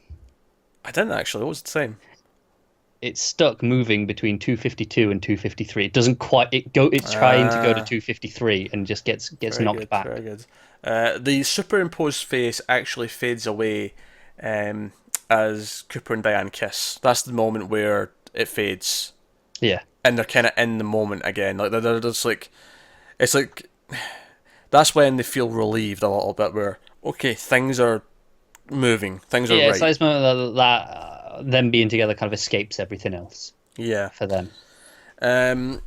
I didn't actually. What was the time? It's stuck moving between 2:52 and 2:53. It doesn't quite. It's trying to go to 2:53 and just gets knocked back. Very good. The superimposed face actually fades away as Cooper and Diane kiss. That's the moment where it fades. Yeah. And they're kind of in the moment again. Like they're just like, it's like, that's when they feel relieved a little bit. Where okay, things are moving, things are right. right. It's like this moment that them being together kind of escapes everything else. Yeah. For them. And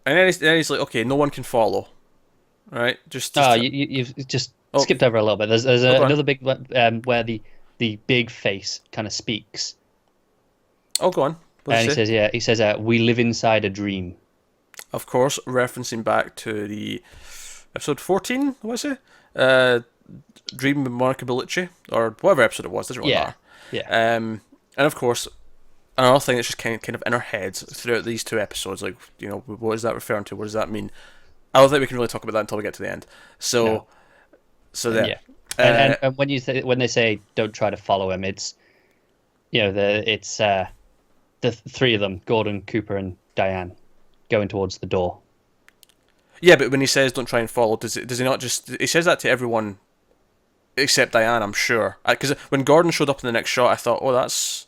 then he's like, okay, no one can follow. Right? You've just skipped over a little bit. There's another big where the big face kind of speaks. Oh, go on. And he says, we live inside a dream. Of course, referencing back to the episode 14, was it? Dream Remarkability, or whatever episode it was, doesn't really matter. Yeah. And of course, another thing that's just kind of in our heads throughout these two episodes, like, what is that referring to? What does that mean? I don't think we can really talk about that until we get to the end. So there. Yeah. And when they say don't try to follow him, it's the three of them, Gordon, Cooper, and Diane, going towards the door. Yeah, but when he says don't try and follow, does he not just... He says that to everyone except Diane, I'm sure. Because when Gordon showed up in the next shot, I thought, oh, that's...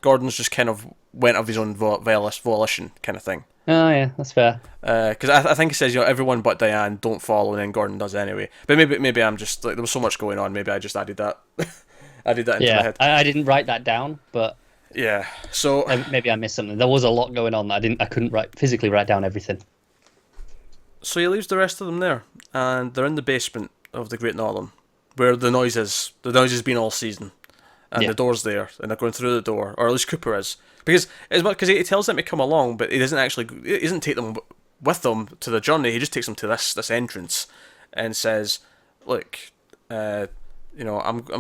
Gordon's just kind of went of his own volition kind of thing. Oh, yeah, that's fair. Because I think he says, everyone but Diane don't follow, and then Gordon does anyway. But maybe I'm just... like, there was so much going on, maybe I just added that... into my head. I didn't write that down, but yeah, so maybe I missed something. There was a lot going on that I couldn't physically write down everything. So he leaves the rest of them there, and they're in the basement of the Great Northern, where the noise has been all season, and the door's there, and they're going through the door, or at least Cooper is, because he tells them to come along, but he doesn't take them with them to the journey. He just takes them to this entrance, and says, "Look, I'm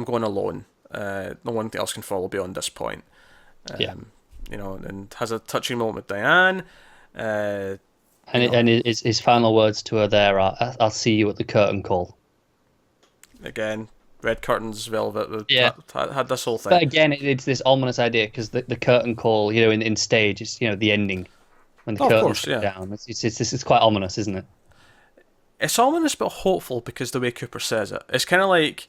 going alone. No one else can follow beyond this point." And has a touching moment with Diane. And his final words to her there are, "I'll see you at the curtain call." Again, red curtains, velvet. Had this whole thing. But again, it's this ominous idea because the curtain call, in stage, is the ending when the curtain's down. It's quite ominous, isn't it? It's ominous but hopeful because the way Cooper says it. It's kind of like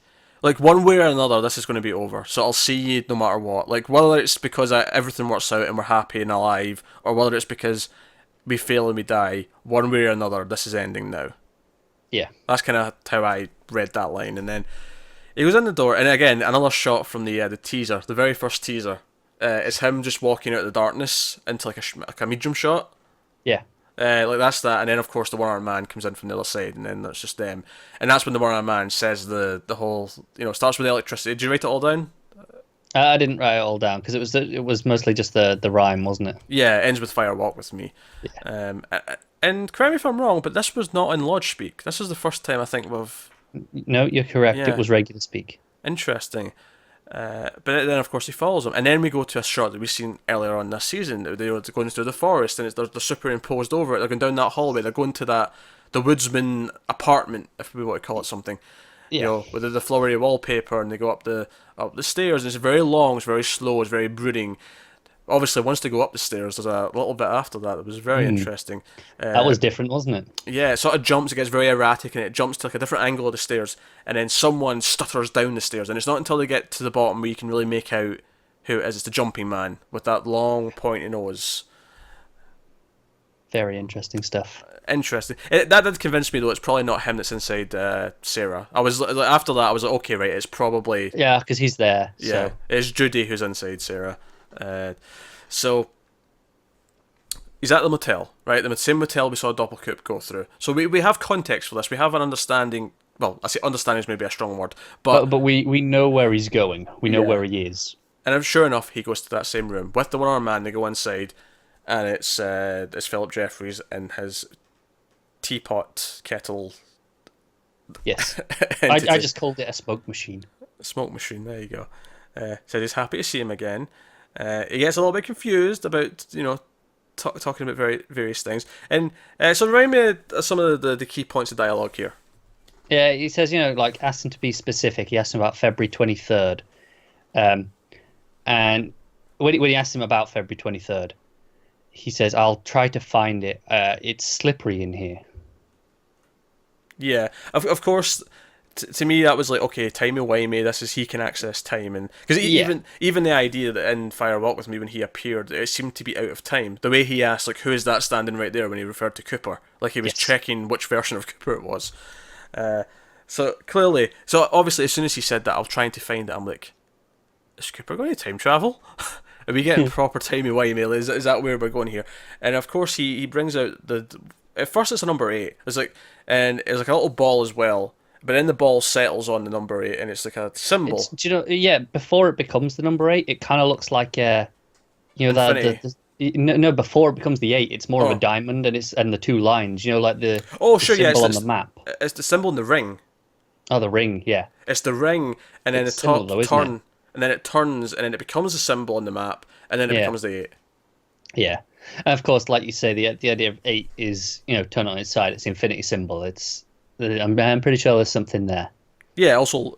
one way or another, this is going to be over. So I'll see you no matter what. Like, whether it's because everything works out and we're happy and alive, or whether it's because we fail and we die, one way or another, this is ending now. Yeah. That's kind of how I read that line. And then he goes in the door, and again, another shot from the teaser, the very first teaser. It's him just walking out of the darkness into like a medium shot. Yeah. That's that, and then of course the one-armed man comes in from the other side, and then that's just them, and that's when the one-armed man says the whole, starts with the electricity. Did you write it all down? I didn't write it all down because it was mostly just the rhyme, wasn't it? Yeah, it ends with "Fire Walk with Me." Yeah. And correct me if I'm wrong, but this was not in Lodge speak. This is the first time I think we've... No, you're correct. Yeah. It was regular speak. Interesting. But then, of course, he follows him. And then we go to a shot that we've seen earlier on this season. They're going through the forest, and they're superimposed over it. They're going down that hallway. They're going to the woodsman apartment, if we want to call it something. Yeah. You know, with the flowery wallpaper, and they go up the stairs. And it's very long, it's very slow, it's very brooding. Obviously, once they go up the stairs, there's a little bit after that was very interesting. That was different, wasn't it? Yeah, it sort of jumps, it gets very erratic, and it jumps to like a different angle of the stairs, and then someone stutters down the stairs, and it's not until they get to the bottom where you can really make out who it is. It's the jumping man with that long pointy nose. Very interesting stuff. Interesting. That did convince me, though, it's probably not him that's inside Sarah. I was like, after that, I was like, okay, right, it's probably... Yeah, because he's there. Yeah, so. it's Judy who's inside Sarah. So he's at the motel, right? The same motel we saw Doppelkoop go through. So we have context for this. We have an understanding. Well, I say understanding is maybe a strong word, but we know where he's going. We know where he is. And sure enough, he goes to that same room with the one-armed man. They go inside, and it's Philip Jeffries in his teapot kettle. Yes, I just called it a smoke machine. Smoke machine. There you go. Said he's happy to see him again. He gets a little bit confused about, talking about various things. And so remind me of some of the key points of dialogue here. Yeah, he says, asked him to be specific. He asked him about February 23rd. And when he asked him about February 23rd, he says, I'll try to find it. It's slippery in here. Yeah, of course... To me, that was like, okay, timey-wimey, this is he can access time. And because even the idea that in Fire Walk With Me, when he appeared, it seemed to be out of time. The way he asked, like, who is that standing right there, when he referred to Cooper. Like, he was checking which version of Cooper it was. So obviously, as soon as he said that, I was trying to find it, I'm like, is Cooper going to time travel? Are we getting proper timey-wimey? Is that where we're going here? And of course, he brings out at first it's a number 8. And it's like a little ball as well. But then the ball settles on the number 8, and it's like a symbol. Before it becomes the number 8, it kind of looks like before it becomes the 8, it's more of a diamond, and the two lines, like the symbol on the map. It's the symbol in the ring. Oh, the ring, yeah. It's the ring, and then and then it turns, and then it becomes a symbol on the map, and then it becomes the 8. Yeah, and of course, like you say, the idea of 8 is turn on its side. It's the infinity symbol. I'm pretty sure there's something there. Yeah, also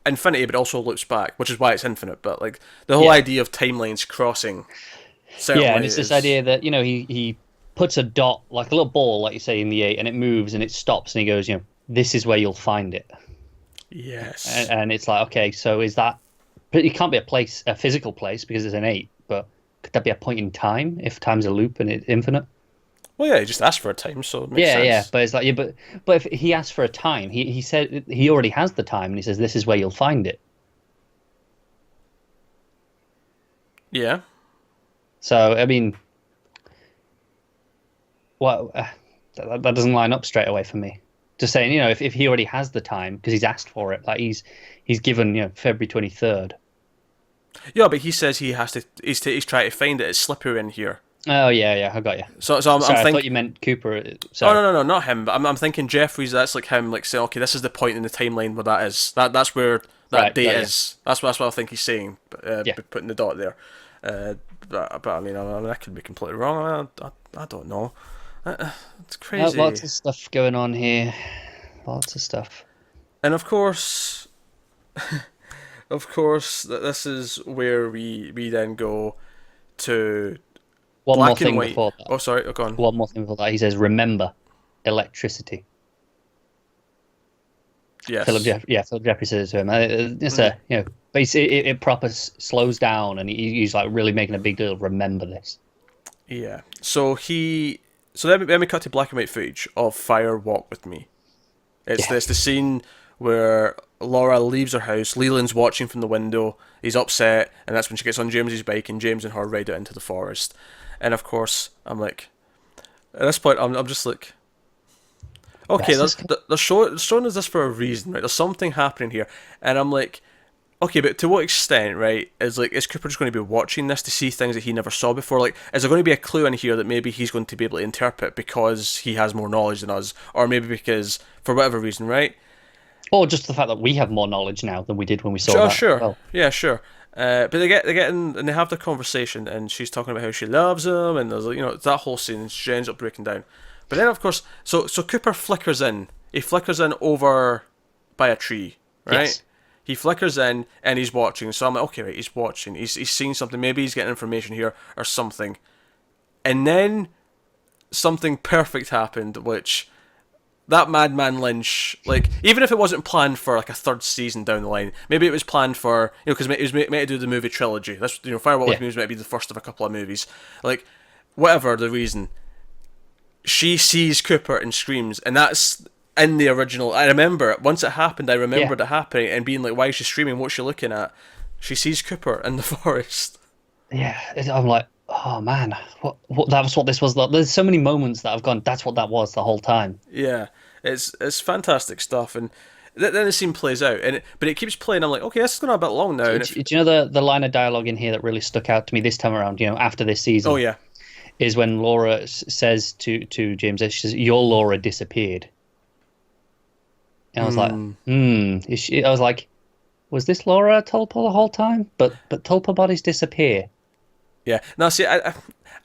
infinity, but also loops back, which is why it's infinite. But like the whole idea of timelines crossing. Yeah, and it's this idea that he puts a dot, like a little ball, like you say, in the 8, and it moves and it stops, and he goes, this is where you'll find it. Yes. And it's like, okay, so is that? But it can't be a physical place because it's an 8. But could that be a point in time if time's a loop and it's infinite? Well, yeah, he just asked for a time, so it makes sense. Yeah, but it's like, but if he asked for a time, he said he already has the time, and he says this is where you'll find it. Yeah. So I mean, that doesn't line up straight away for me. Just saying, if he already has the time because he's asked for it, like he's given February 23rd. Yeah, but he says he has to. He's trying to find it. It's slippery in here. Oh yeah, I got you. So I'm thinking. I thought you meant Cooper. Sorry. Oh no, not him. But I'm thinking Jeffries. That's like him, like saying, okay, this is the point in the timeline where that is. That's where that date is. That's what I think he's saying. Putting the dot there. But I mean, I could be completely wrong. I don't know. It's crazy. Lots of stuff going on here. Lots of stuff. And of course, this is where we then go to. One more thing before that. Oh, sorry. Go on. One more thing before that. He says, "Remember, electricity." Yes. Philip Jeffries says to him, "It's but it proper slows down, and he's like really making a big deal. Remember this." Yeah. So then we cut to black and white footage of Fire Walk With Me. It's the scene where Laura leaves her house. Leland's watching from the window. He's upset, and that's when she gets on James's bike, and James and her ride out into the forest. And of course, I'm like, at this point, I'm just like, okay, they're showing us this for a reason, right? There's something happening here, and I'm like, okay, but to what extent, right? Is Cooper just going to be watching this to see things that he never saw before? Like, is there going to be a clue in here that maybe he's going to be able to interpret because he has more knowledge than us, or maybe because for whatever reason, right? Or just the fact that we have more knowledge now than we did when we saw Sure, that as sure, well. yeah, sure. But they get in and they have the conversation, and she's talking about how she loves him, and there's it's that whole scene, and she ends up breaking down. But then, of course, so Cooper flickers in. He flickers in over by a tree, right? Yes. He flickers in and he's watching. So I'm like, okay, right, he's watching. He's seeing something. Maybe he's getting information here or something. And then something perfect happened, which that Madman Lynch, like, even if it wasn't planned for like a third season down the line, maybe it was planned for, because it was meant to do the movie trilogy. That's, Firewalk with Movies might be the first of a couple of movies. Like, whatever the reason, she sees Cooper and screams, and that's in the original. I remember it. Once it happened, I remembered it happening and being like, why is she screaming? What's she looking at? She sees Cooper in the forest. Yeah, I'm like, oh man, what that was what this was. There's so many moments that I've gone, that's what that was the whole time. Yeah, it's fantastic stuff, and then the scene plays out, but it keeps playing. I'm like, okay, this is going a bit long now. Do you know the line of dialogue in here that really stuck out to me this time around? After this season. Oh yeah. Is when Laura says to James, she says, "Your Laura disappeared." And I was like, is she? I was like, was this Laura Tulpa the whole time? But Tulpa bodies disappear. Yeah. Now, see, I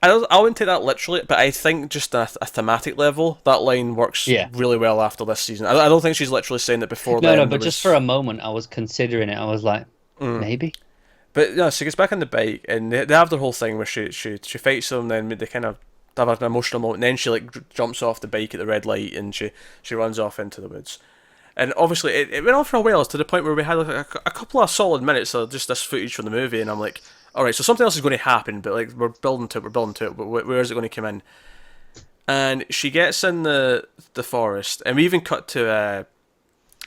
wouldn't take that literally, but I think just a thematic level, that line works really well after this season. I don't think she's literally saying that before. No, but just for a moment, I was considering it. I was like, maybe. But no, she gets back on the bike, and they have their whole thing where she fights him, then they kind of have an emotional moment, and then she like jumps off the bike at the red light, and she runs off into the woods. And obviously, it went on for a while, to the point where we had like a couple of solid minutes of just this footage from the movie, and I'm like, all right, so something else is going to happen, but like we're building to it, but where is it going to come in? And she gets in the forest, and we even cut to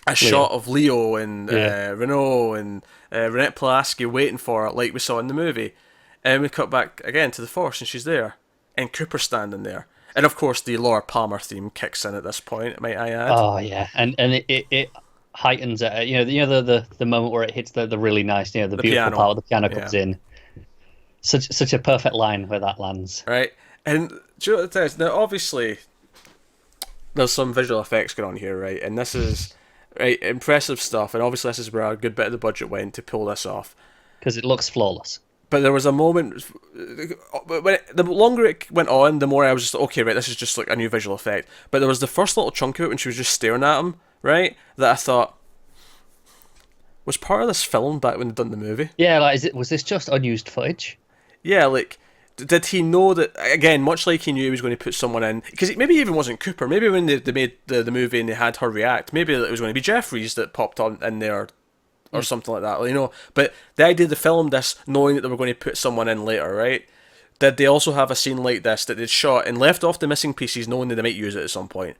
a shot of Leo and Renault and Renette Pulaski waiting for her, like we saw in the movie. And we cut back again to the forest, and she's there. And Cooper's standing there. And of course, the Laura Palmer theme kicks in at this point, might I add. Oh, yeah. And it heightens it. The moment where it hits the really nice, the beautiful piano. part where the piano comes in. Such a perfect line where that lands. Right. And do you know what it is? Now, obviously, there's some visual effects going on here, right? And this is... Right, impressive stuff, and obviously this is where a good bit of the budget went to pull this off. Because it looks flawless. But there was a moment, the longer it went on, the more I was just, okay, right, this is just like a new visual effect. But there was the first little chunk of it when she was just staring at him, right, that I thought, was part of this filmed back when they'd done the movie? Yeah, like, was this just unused footage? Yeah, like... Did he know that, again, much like he knew he was going to put someone in, because maybe it even wasn't Cooper, maybe when they made the movie and they had her react, maybe it was going to be Jeffries that popped on in there or something like that, but the idea they filmed this knowing that they were going to put someone in later, right? Did they also have a scene like this that they'd shot and left off the missing pieces knowing that they might use it at some point?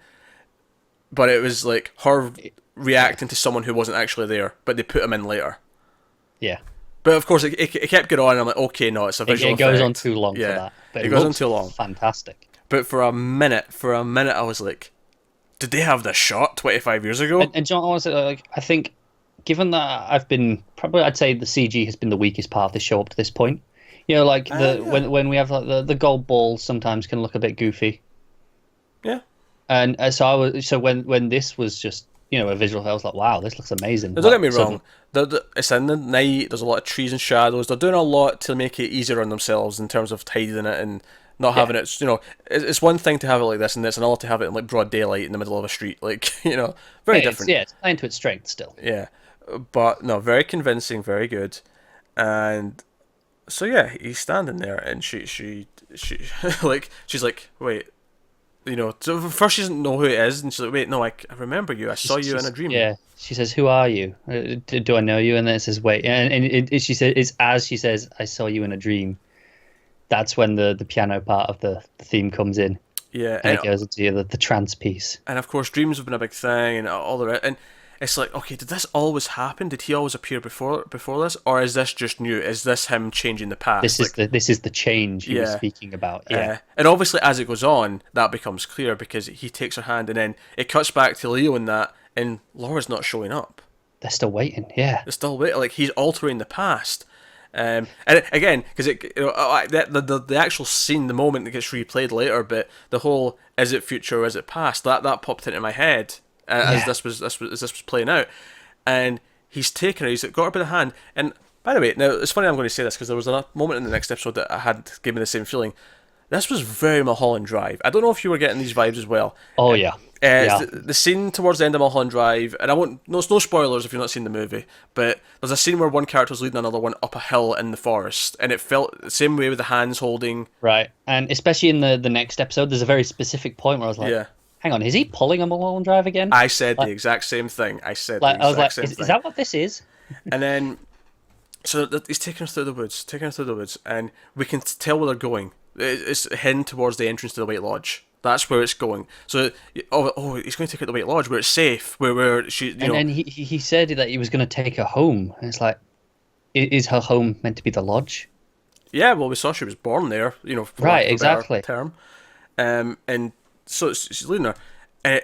But it was like her reacting to someone who wasn't actually there, but they put him in later. Yeah. But of course, it kept going on, and I'm like, okay, no, it's a visual effect. It goes effect. on too long for that. But it goes on too long. Fantastic. But for a minute, I was like, did they have this shot 25 years ago? And John, honestly, I think, given that I'd say the CG has been the weakest part of the show up to this point. When we have like the gold balls sometimes can look a bit goofy. Yeah. And so when this was just a visual, I was like, wow, this looks amazing. Now, don't get me wrong. It's in the night. There's a lot of trees and shadows. They're doing a lot to make it easier on themselves in terms of hiding it and not having it. It's one thing to have it like this, and it's another to have it in like broad daylight in the middle of a street. Like very different. It's playing to its strength still. Yeah, but no, very convincing, very good, and so yeah, he's standing there, and she like she's like, wait. So first she doesn't know who it is, and she's like, wait, no, I remember you. I saw you in a dream. Yeah, she says, who are you? Do I know you? And then it says, wait. And she says, it's as she says, I saw you in a dream. That's when the piano part of the theme comes in. Yeah. And it goes into the trance piece. And of course, dreams have been a big thing, and all the rest. And it's like, okay, did this always happen? Did he always appear before this? Or is this just new? Is this him changing the past? This is the change he was speaking about. Yeah. And obviously, as it goes on, that becomes clear because he takes her hand, and then it cuts back to Leo and that, and Laura's not showing up. They're still waiting. Yeah. They're still waiting. Like, he's altering the past. And again, because the actual scene, the moment that gets replayed later, but the whole is it future or is it past, that popped into my head as this was playing out, and he's taken her. He's got her by the hand. And by the way, now it's funny I'm going to say this because there was a moment in the next episode that I had gave me the same feeling. This was very Mulholland Drive. I don't know if you were getting these vibes as well. Oh yeah. Yeah. The scene towards the end of Mulholland Drive, and I won't. No spoilers if you've not seen the movie. But there's a scene where one character was leading another one up a hill in the forest, and it felt the same way with the hands holding. Right, and especially in the next episode, there's a very specific point where I was like, Yeah. "Hang on, is he pulling a Mulholland Drive again?" I said the exact same thing. I said Like, the I was exact like, same is thing. that what this is? And then, so he's taking us through the woods, and we can tell where they're going. It's heading towards the entrance to the White Lodge. That's where it's going. So, he's going to take her to the White Lodge where it's safe, where she, And then he said that he was going to take her home, and it's like, is her home meant to be the lodge? Yeah, well, we saw she was born there, for lack Right, of a exactly. better term. And so she's leading her. And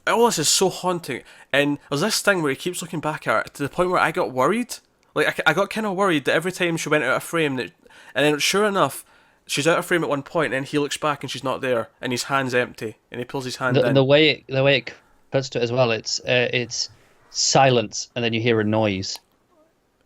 all this is so haunting. And there's this thing where he keeps looking back at her to the point where I got worried. Like, I got kind of worried that every time she went out of frame, and then sure enough, she's out of frame at one point, and he looks back and she's not there, and his hand's empty, and he pulls his hand in. The way it cuts to it as well, it's silence, and then you hear a noise.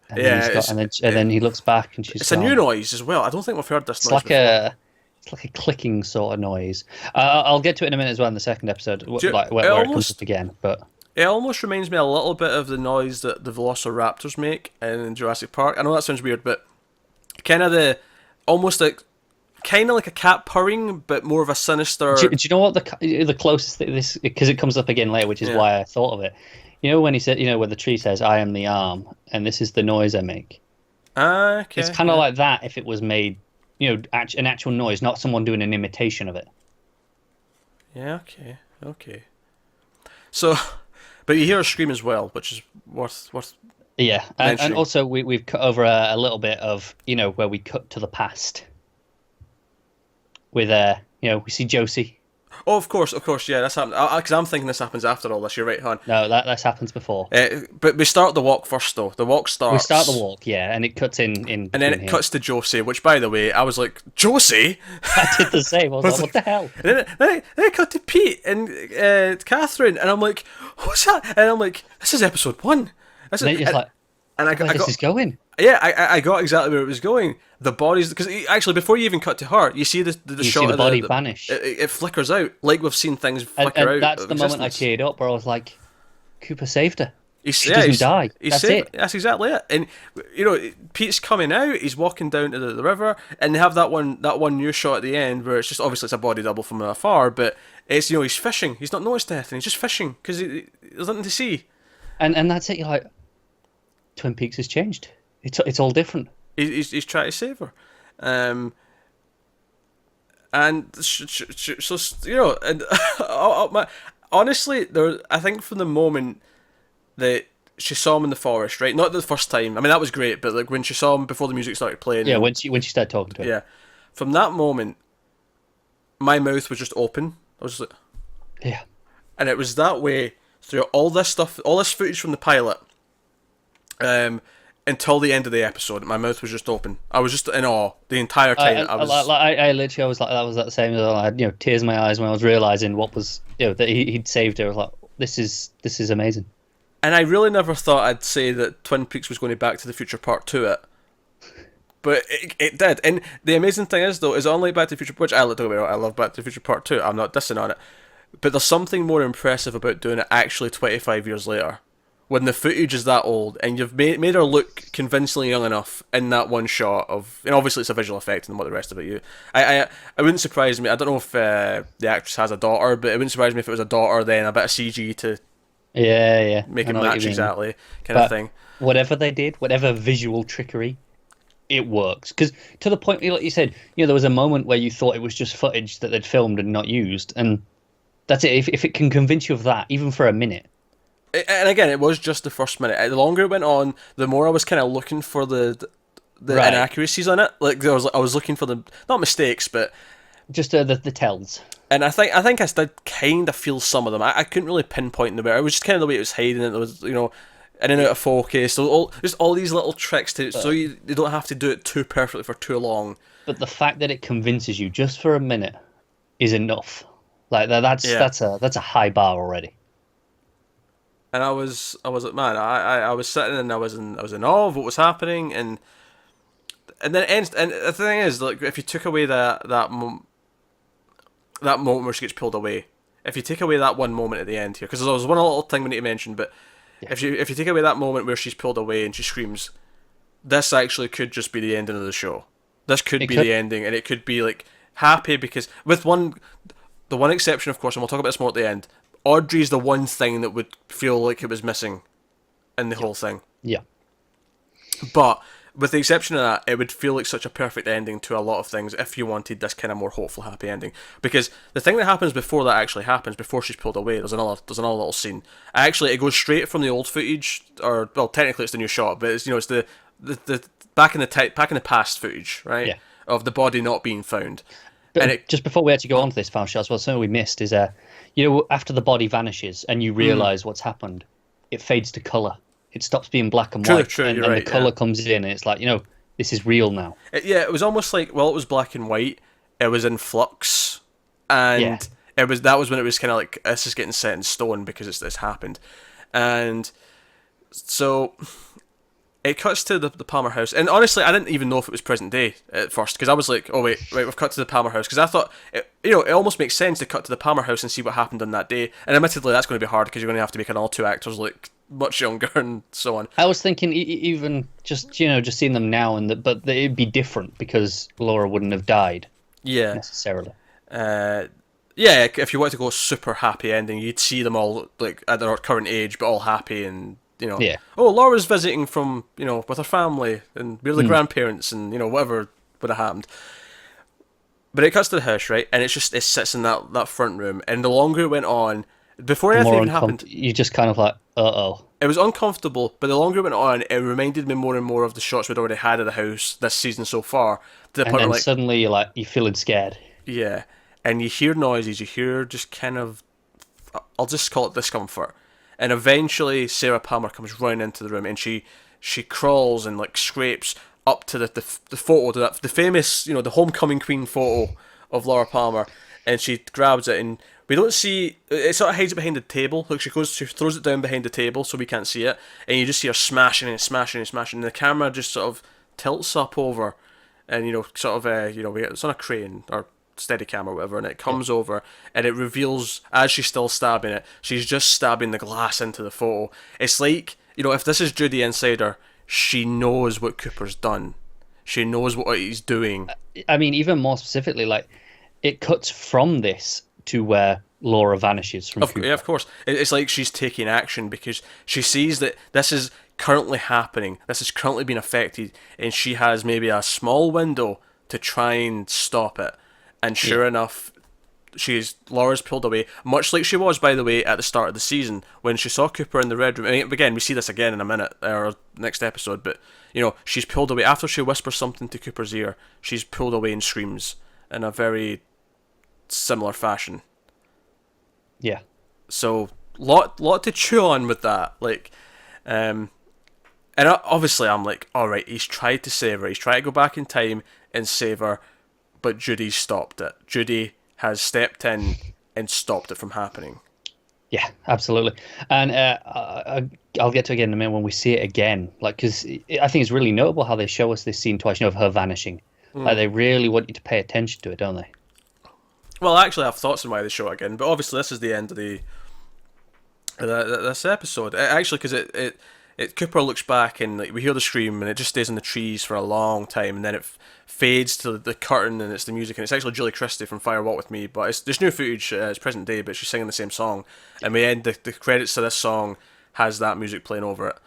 And then he looks back, and she's It's gone. a new noise as well. I don't think we've heard this It's noise like before. it's like a clicking sort of noise. I'll get to it in a minute as well in the second episode, where it comes up again. But it almost reminds me a little bit of the noise that the Velociraptors make in Jurassic Park. I know that sounds weird, but kind of kind of like a cat purring, but more of a sinister. Do you know what the closest thing this, because it comes up again later, which is why I thought of it. You know when he said, where the tree says, "I am the arm," and this is the noise I make. Okay. It's kind of like that if it was made, an actual noise, not someone doing an imitation of it. Yeah. Okay. So, but you hear her scream as well, which is worth. Yeah, and mentioning. also we've cut over a little bit of where we cut to the past. With we see Josie. Oh, of course, yeah, that's happened. Because I'm thinking this happens after all this. You're right, hon. No, that happens before. But we start the walk first, though. The walk starts. We start the walk, yeah, and it cuts in. And then it cuts to Josie, which, by the way, I was like, Josie? I did the same. I was like, what the hell? And then it cut to Pete and Catherine, and I'm like, what's that? And I'm like, this is episode 1. And then you're just like, where this is going? Yeah, I got exactly where it was going. The bodies, because actually before you even cut to her, you see the shot see the of body vanish. It flickers out, like we've seen things flicker out. That's the moment I teared up, where I was like, Cooper saved her. She doesn't doesn't die. That's it. That's exactly it. And Pete's coming out. He's walking down to the river, and they have that one new shot at the end where it's just obviously it's a body double from afar, but it's he's fishing. He's not noticed anything. He's just fishing because there's nothing to see. And that's it. You're like, Twin Peaks has changed. It's all different. He's trying to save her, and so and honestly, I think from the moment that she saw him in the forest, right? Not the first time. I mean, that was great, but like when she saw him before the music started playing. Yeah, when she started talking to him. Yeah, from that moment, my mouth was just open. I was just like, yeah, and it was that way through all this stuff, all this footage from the pilot. Until the end of the episode, my mouth was just open. I was just in awe the entire time. I literally was like, that was that same. I had tears in my eyes when I was realizing what was that he'd saved her. I was like, this is amazing. And I really never thought I'd say that Twin Peaks was going to Back to the Future Part 2 it. But it did. And the amazing thing is, though, is unlike Back to the Future, which I love Back to the Future Part 2. I'm not dissing on it. But there's something more impressive about doing it actually 25 years later. When the footage is that old, and you've made her look convincingly young enough in that one shot of, and obviously it's a visual effect and what the rest of it. I wouldn't surprise me. I don't know if the actress has a daughter, but it wouldn't surprise me if it was a daughter, then a bit of CG to make it match exactly of thing. Whatever they did, whatever visual trickery, it works. Because to the point, like you said, there was a moment where you thought it was just footage that they'd filmed and not used, and that's it. If it can convince you of that, even for a minute. And again, it was just the first minute. The longer it went on, the more I was kind of looking for the inaccuracies on it. Like I was looking for the not mistakes, but just the tells. And I think I did kind of feel some of them. I couldn't really pinpoint them. It was just kind of the way it was hiding. It was in and out of focus. So just all these little tricks so you don't have to do it too perfectly for too long. But the fact that it convinces you just for a minute is enough. Like that's a high bar already. and I was like, man, I was sitting and I was in awe of what was happening, and then it ends. And the thing is, like, if you took away that moment where she gets pulled away, if you take away that one moment at the end here, because there was one little thing we need to mention, but Yeah. if you take away that moment where she's pulled away and she screams, this actually could just be the ending of the show. This could be the ending, and it could be like happy because the one exception, of course, and we'll talk about this more at the end. Audrey's the one thing that would feel like it was missing in the whole thing. Yeah. But with the exception of that, it would feel like such a perfect ending to a lot of things if you wanted this kind of more hopeful, happy ending. Because the thing that happens before that actually happens, before she's pulled away, there's another little scene. Actually, it goes straight from the old footage, or well, technically it's the new shot, but it's it's the back in the past footage, right? Yeah. Of the body not being found. But And just before we actually go on to this final shot as well, something we missed is, after the body vanishes and you realise what's happened, it fades to colour. It stops being black and white, True, and you're then right, the colour yeah. comes in, and it's like, this is real now. It was almost like, well, it was black and white, it was in flux, and Yeah. that was when it was kind of like, this is getting set in stone because it's happened. And so it cuts to the Palmer house, and honestly, I didn't even know if it was present day at first, because I was like, oh wait, we've cut to the Palmer house, because I thought, it almost makes sense to cut to the Palmer house and see what happened on that day, and admittedly that's going to be hard, because you're going to have to make all two actors look much younger and so on. I was thinking even just seeing them now, but it'd be different because Laura wouldn't have died Yeah. necessarily. Yeah, if you want to go super happy ending, you'd see them all like at their current age, but all happy and Yeah. oh, Laura's visiting from with her family, and we're the grandparents, and whatever would have happened. But it cuts to the house, right, and it sits in that front room, and the longer it went on, before anything even happened, You just kind of like, uh-oh. it was uncomfortable. But the longer it went on, it reminded me more and more of the shots we'd already had of the house this season so far. To the And point then where, like, suddenly you're feeling scared. yeah, and you hear noises, you hear just kind of, I'll just call it discomfort. And eventually Sarah Palmer comes running into the room, and she crawls and like scrapes up to the photo, the famous, the homecoming queen photo of Laura Palmer, and she grabs it, and we don't see it, sort of hides it behind the table. Like she throws it down behind the table so we can't see it, and you just see her smashing and smashing and smashing, and the camera just sort of tilts up over, and it's on a crane or steady cam or whatever, and it comes over and it reveals, as she's still stabbing it, she's just stabbing the glass into the photo. It's like, if this is Judy Insider, she knows what Cooper's done. She knows what he's doing. I mean, even more specifically, like, it cuts from this to where Laura vanishes from Cooper. Yeah, of course. It's like she's taking action because she sees that this is currently happening, this is currently being affected, and she has maybe a small window to try and stop it. And sure enough, Laura's pulled away, much like she was, by the way, at the start of the season when she saw Cooper in the red room. I mean, again, we see this again in a minute, or next episode, but she's pulled away after she whispers something to Cooper's ear. She's pulled away and screams in a very similar fashion. Yeah. So lot to chew on with that, like, and obviously I'm like, all right, he's tried to save her, he's tried to go back in time and save her. But Judy stopped it. Judy has stepped in and stopped it from happening. Yeah, absolutely. And I'll get to it again in a minute when we see it again. Like, because I think it's really notable how they show us this scene twice, of her vanishing. Like, they really want you to pay attention to it, don't they? Well, I actually have thoughts on why they show it again, but obviously this is the end of this episode. Actually, because Cooper looks back and like we hear the scream, and it just stays in the trees for a long time, and then it fades to the curtain, and it's the music, and it's actually Julie Christie from Fire Walk With Me, but there's new footage, it's present day, but she's singing the same song, and we end the credits to this song has that music playing over it.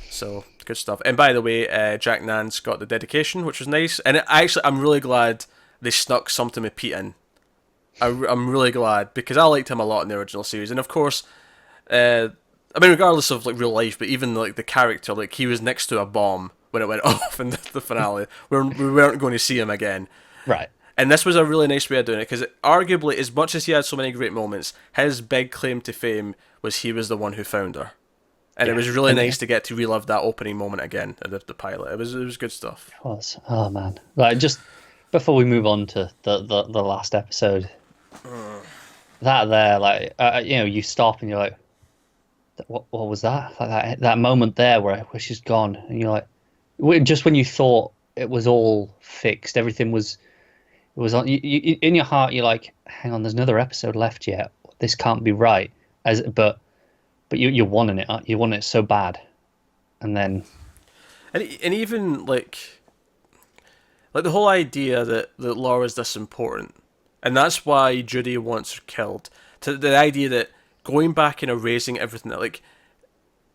So good stuff. And by the way, Jack Nance got the dedication, which was nice, and I'm really glad they snuck something with Pete in. I'm really glad, because I liked him a lot in the original series, and of course, I mean, regardless of like real life, but even like the character, like he was next to a bomb when it went off in the finale. We weren't going to see him again. Right. And this was a really nice way of doing it, because arguably, as much as he had so many great moments, his big claim to fame was he was the one who found her. And it was really nice to get to relive that opening moment again, the pilot. It was good stuff. It was. Oh, man. Like, just before we move on to the last episode, that there, like, you stop and you're like, what was that? Like that moment there where she's gone, and you're like, just when you thought it was all fixed, everything was it was on. In your heart, you're like, hang on, there's another episode left yet. This can't be right. But you're wanting it. You want it so bad, and then And even like the whole idea that Laura's this important, and that's why Judy wants her killed. To the idea that going back and erasing everything that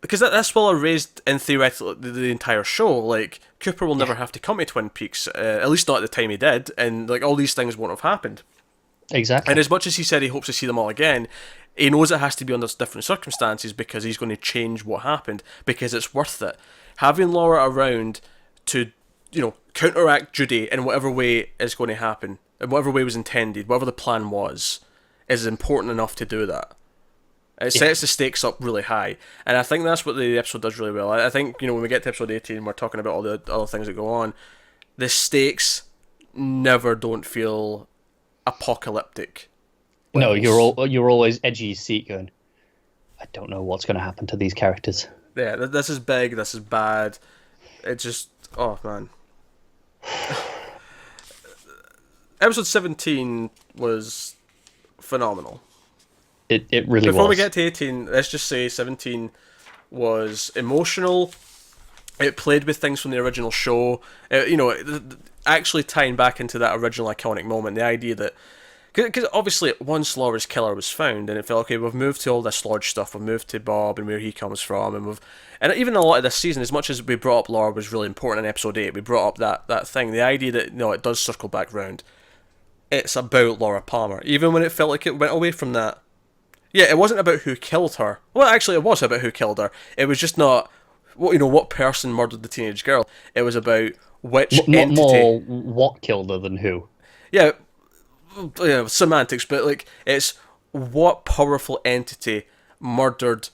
because that's well erased in theoretically the entire show. Like Cooper will never have to come to Twin Peaks, at least not at the time he did, and like all these things won't have happened. exactly. And as much as he said he hopes to see them all again, he knows it has to be under different circumstances because he's going to change what happened because it's worth it. Having Laura around to, counteract Judy in whatever way is going to happen, in whatever way was intended, whatever the plan was, is important enough to do that. It sets the stakes up really high, and I think that's what the episode does really well. I think, when we get to episode 18, we're talking about all the other things that go on. The stakes never don't feel apocalyptic. No, levels. you're always edgy your seat, going, I don't know what's going to happen to these characters. Yeah, this is big, this is bad. It just, oh man. Episode 17 was phenomenal. It really Before was. we get to 18, let's just say 17 was emotional. It played with things from the original show. Actually tying back into that original iconic moment, the idea that because obviously once Laura's killer was found, and it felt okay, we've moved to all this Lodge stuff, we've moved to Bob and where he comes from, and even a lot of this season, as much as we brought up Laura was really important in episode 8, we brought up that thing, the idea that it does circle back round. It's about Laura Palmer, even when it felt like it went away from that. Yeah, it wasn't about who killed her. Well, actually, it was about who killed her. It was just not what person murdered the teenage girl. It was about which entity. More what killed her than who. Yeah, semantics, but it's what powerful entity murdered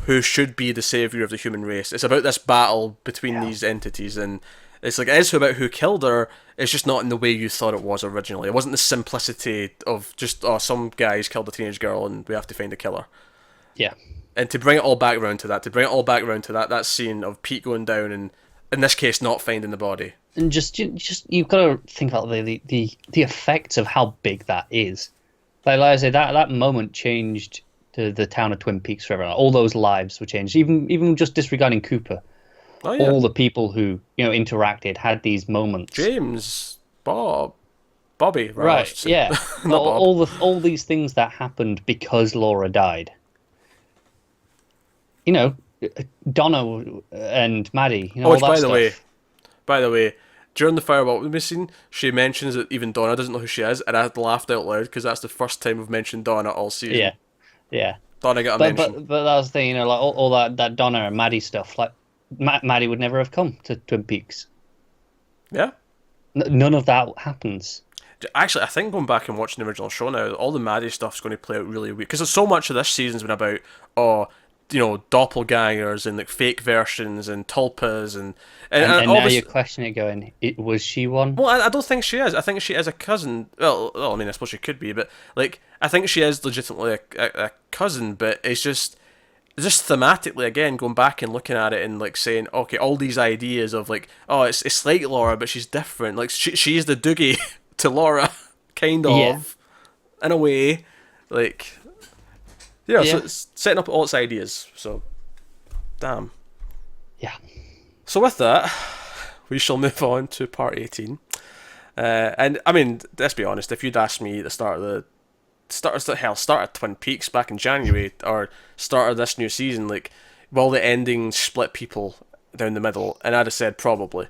who should be the savior of the human race. It's about this battle between these entities, and it's it is about who killed her. It's just not in the way you thought it was originally. It wasn't the simplicity of just some guys killed a teenage girl and we have to find a killer. Yeah. And to bring it all back around to that scene of Pete going down and in this case not finding the body. And just you've got to think about the effects of how big that is. Like I say, that moment changed the town of Twin Peaks forever. All those lives were changed. Even just disregarding Cooper, all the people who interacted had these moments. James, Bobby, right? Yeah, not Bob. all these things that happened because Laura died. Donna and Maddie. All that stuff. By the way, during the fireball scene, she mentions that even Donna doesn't know who she is, and I laughed out loud because that's the first time we've mentioned Donna all season. Yeah. Donna got a mention. But that was the thing, all that Donna and Maddie stuff. Like Maddie would never have come to Twin Peaks. Yeah. None of that happens. Actually, I think going back and watching the original show now, all the Maddie stuff's going to play out really weird because so much of this season's been about doppelgangers and fake versions and tulpas and now you're questioning it, going, was she one? Well, I don't think she is. I think she is a cousin. Well, I mean, I suppose she could be, but I think she is legitimately a cousin. But it's just thematically, again, going back and looking at it and saying, okay, all these ideas of it's like Laura, but she's different. She's the Doogie to Laura, kind of, in a way, Yeah, so it's setting up all its ideas, so damn. Yeah. So with that, we shall move on to part 18. And I mean, let's be honest, if you'd asked me at the start of Twin Peaks back in January, or start of this new season, will the ending split people down the middle? And I'd have said probably.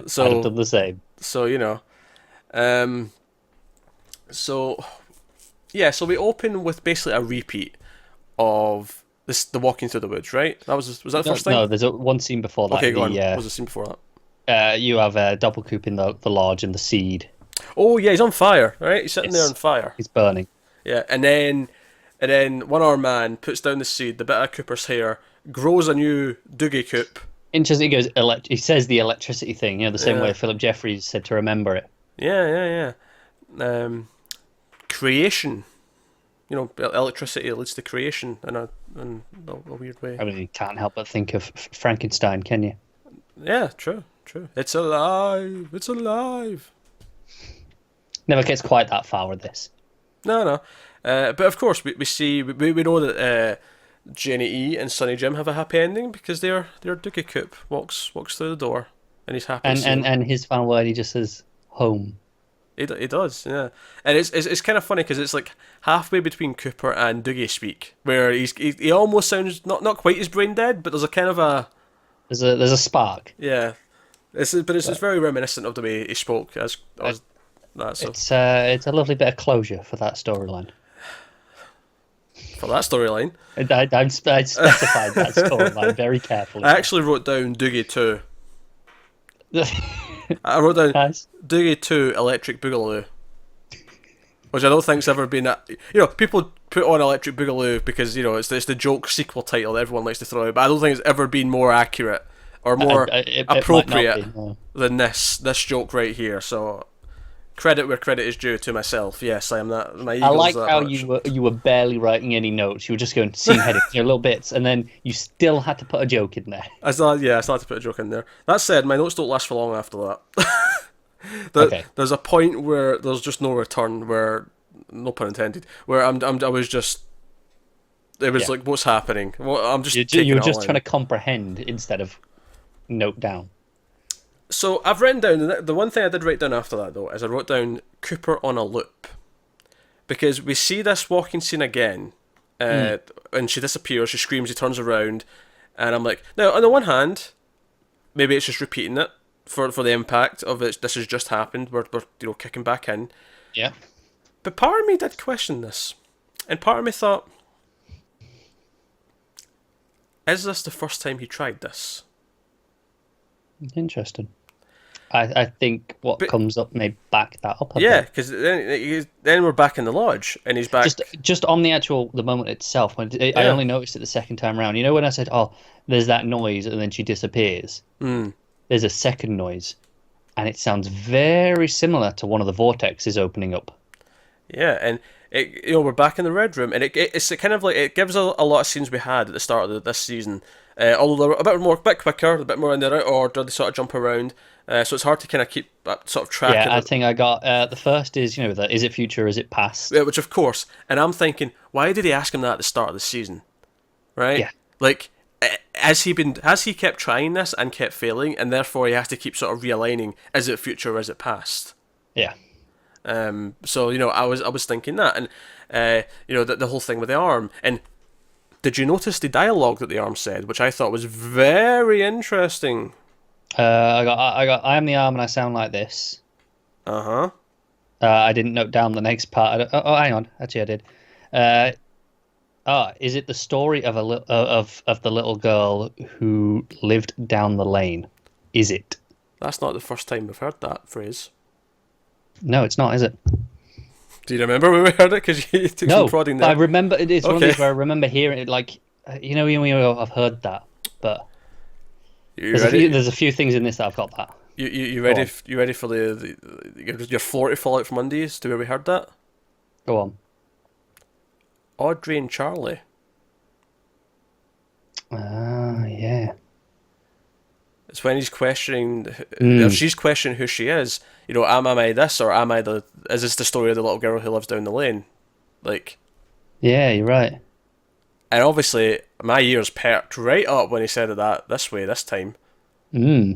So I'd have done the same. So, so we open with basically a repeat of the walking through the woods, right? Was that the first thing? No, there's one scene before that. Okay, go on. What was the scene before that? You have Double Coop in the lodge and the seed. Oh yeah, he's on fire, right? He's sitting there on fire. He's burning. Yeah, and then one armed man puts down the seed. The bit of Cooper's hair grows a new Doogie Coop. Interesting. He goes. He says the electricity thing. The same way Philip Jeffries said to remember it. Yeah. Creation. electricity leads to creation in a weird way. I mean, you can't help but think of Frankenstein, can you? Yeah, true, true. It's alive. It's alive. Never gets quite that far with this. No, no. But of course, we know that Jenny E and Sonny Jim have a happy ending because their Dookie Coop walks through the door and he's happy. And his final word, he just says home. He does, yeah. And it's kind of funny because it's like halfway between Cooper and Doogie speak, where he almost sounds not quite as brain dead, but there's a kind of a there's a spark. Yeah, it's very reminiscent of the way he spoke as that. So. It's a lovely bit of closure for that storyline. For that storyline, I specified that storyline very carefully. I actually wrote down Doogie 2. I wrote down Nice. Doogie 2 Electric Boogaloo, which I don't think's ever been people put on Electric Boogaloo because it's the joke sequel title that everyone likes to throw out, but I don't think it's ever been more accurate or more appropriate than this joke right here. So credit where credit is due to myself. Yes, I am that. My ego's I like that how much. you were barely writing any notes. You were just going scene headings, little bits, and then you still had to put a joke in there. I still had to put a joke in there. That said, my notes don't last for long after that. Okay. There's a point where there's just no return, where, no pun intended, where I was just, it was like, what's happening? I'm just You were just trying to comprehend instead of note down. So I've written down, the one thing I did write down after that though, is I wrote down Cooper on a loop. Because we see this walking scene again, and she disappears, she screams, he turns around, and I'm like, now on the one hand, maybe it's just repeating it for the impact of it. This has just happened, we're kicking back in. Yeah. But part of me did question this, and part of me thought, is this the first time he tried this? Interesting. I think what comes up may back that up. Yeah, because then we're back in the lodge, and he's back. Just on the moment itself. I only noticed it the second time around. You know when I said, "Oh, there's that noise," and then she disappears. There's a second noise, and it sounds very similar to one of the vortexes opening up. Yeah, and we're back in the Red Room, and it's kind of like it gives a lot of scenes we had at the start of this season. Although they're a bit quicker, a bit more in the right order, they sort of jump around. So it's hard to kind of keep sort of track. Yeah, I think I got the first is is it future, is it past? Yeah, which of course, and I'm thinking, why did he ask him that at the start of the season? Right? Yeah. Like, has he kept trying this and kept failing, and therefore he has to keep sort of realigning, is it future or is it past? Yeah. So I was thinking that, and the whole thing with the arm. And did you notice the dialogue that the arm said, which I thought was very interesting? I got. I am the arm, and I sound like this. I didn't note down the next part. Hang on. Actually, I did. Is it the story of the little girl who lived down the lane? Is it? That's not the first time we've heard that phrase. No, it's not, is it? Do you remember when we heard it? Because you took some prodding there. I remember. It's one of these where I remember hearing it. Like, when you go, I've heard that, but there's a few things in this that I've got that. You ready? You ready for your floor to fall out from under you? To where we heard that? Go on. Audrey and Charlie. Yeah. It's when he's questioning, if she's questioning who she is. Am I this, or is this the story of the little girl who lives down the lane? Like. Yeah, you're right. And obviously, my ears perked right up when he said it this way this time. Yeah.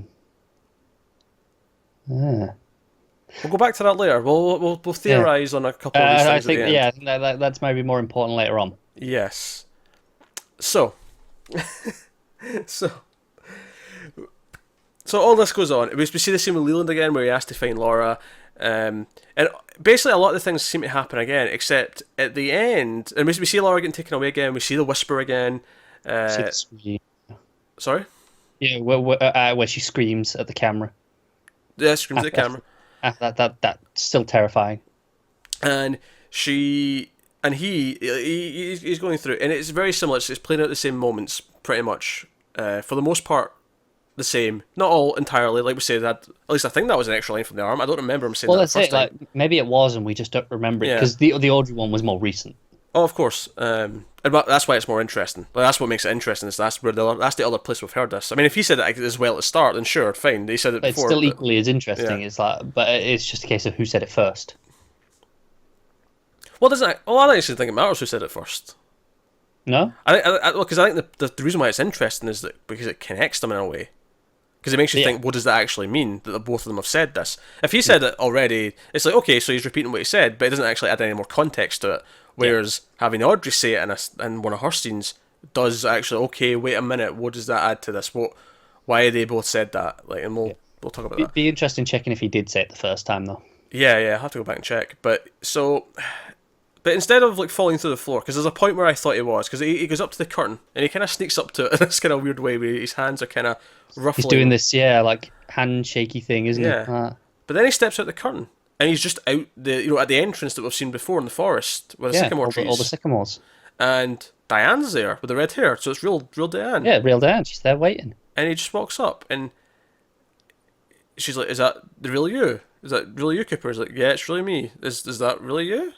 We'll go back to that later. We'll theorise on a couple of these things. I think that's maybe more important later on. Yes. So all this goes on. We see the scene with Leland again, where he has to find Laura, and basically a lot of the things seem to happen again, except at the end, and we see Laura getting taken away again. We see the whisper again. Sorry. Yeah, where she screams at the camera. Yeah, screams at the camera. That's still terrifying. And he's going through, and it's very similar. It's playing out the same moments, pretty much, for the most part. The same, not all entirely. Like we said, at least I think that was an extra line from the arm. I don't remember him saying that. Well, that's it. Like maybe it was, and we just don't remember it because the Audrey one was more recent. Oh, of course. That's why it's more interesting. Like, that's what makes it interesting. Is that's the other place we've heard this. I mean, if he said it as well at the start, then sure, fine. He said it But it's before, still but equally as yeah. interesting. It's like, but it's just a case of who said it first. Well, doesn't it? Well, I don't actually think it matters who said it first. No? Because I think the reason why it's interesting is that because it connects them in a way. Because it makes you Yeah. think, what does that actually mean that both of them have said this? If he said it already, it's like, okay, so he's repeating what he said, but it doesn't actually add any more context to it. Whereas having Audrey say it in one of her scenes does actually, okay, wait a minute, what does that add to this? Why they both said that? Like, and we'll talk about that. Be interesting checking if he did say it the first time though. Yeah, I have to go back and check. But instead of like falling through the floor, because there's a point where I thought he was, because he goes up to the curtain and he kind of sneaks up to it in this kind of weird way where his hands are kind of ruffling. He's doing this, like handshaky thing, isn't Yeah. he? But then he steps out the curtain and he's just out at the entrance that we've seen before in the forest with the sycamore trees. all the sycamores. And Diane's there with the red hair, so it's real Diane. Yeah, real Dan. She's there waiting. And he just walks up and she's like, "Is that really you? Is that really you, Cooper?" He's like, "Yeah, it's really me. Is that really you?"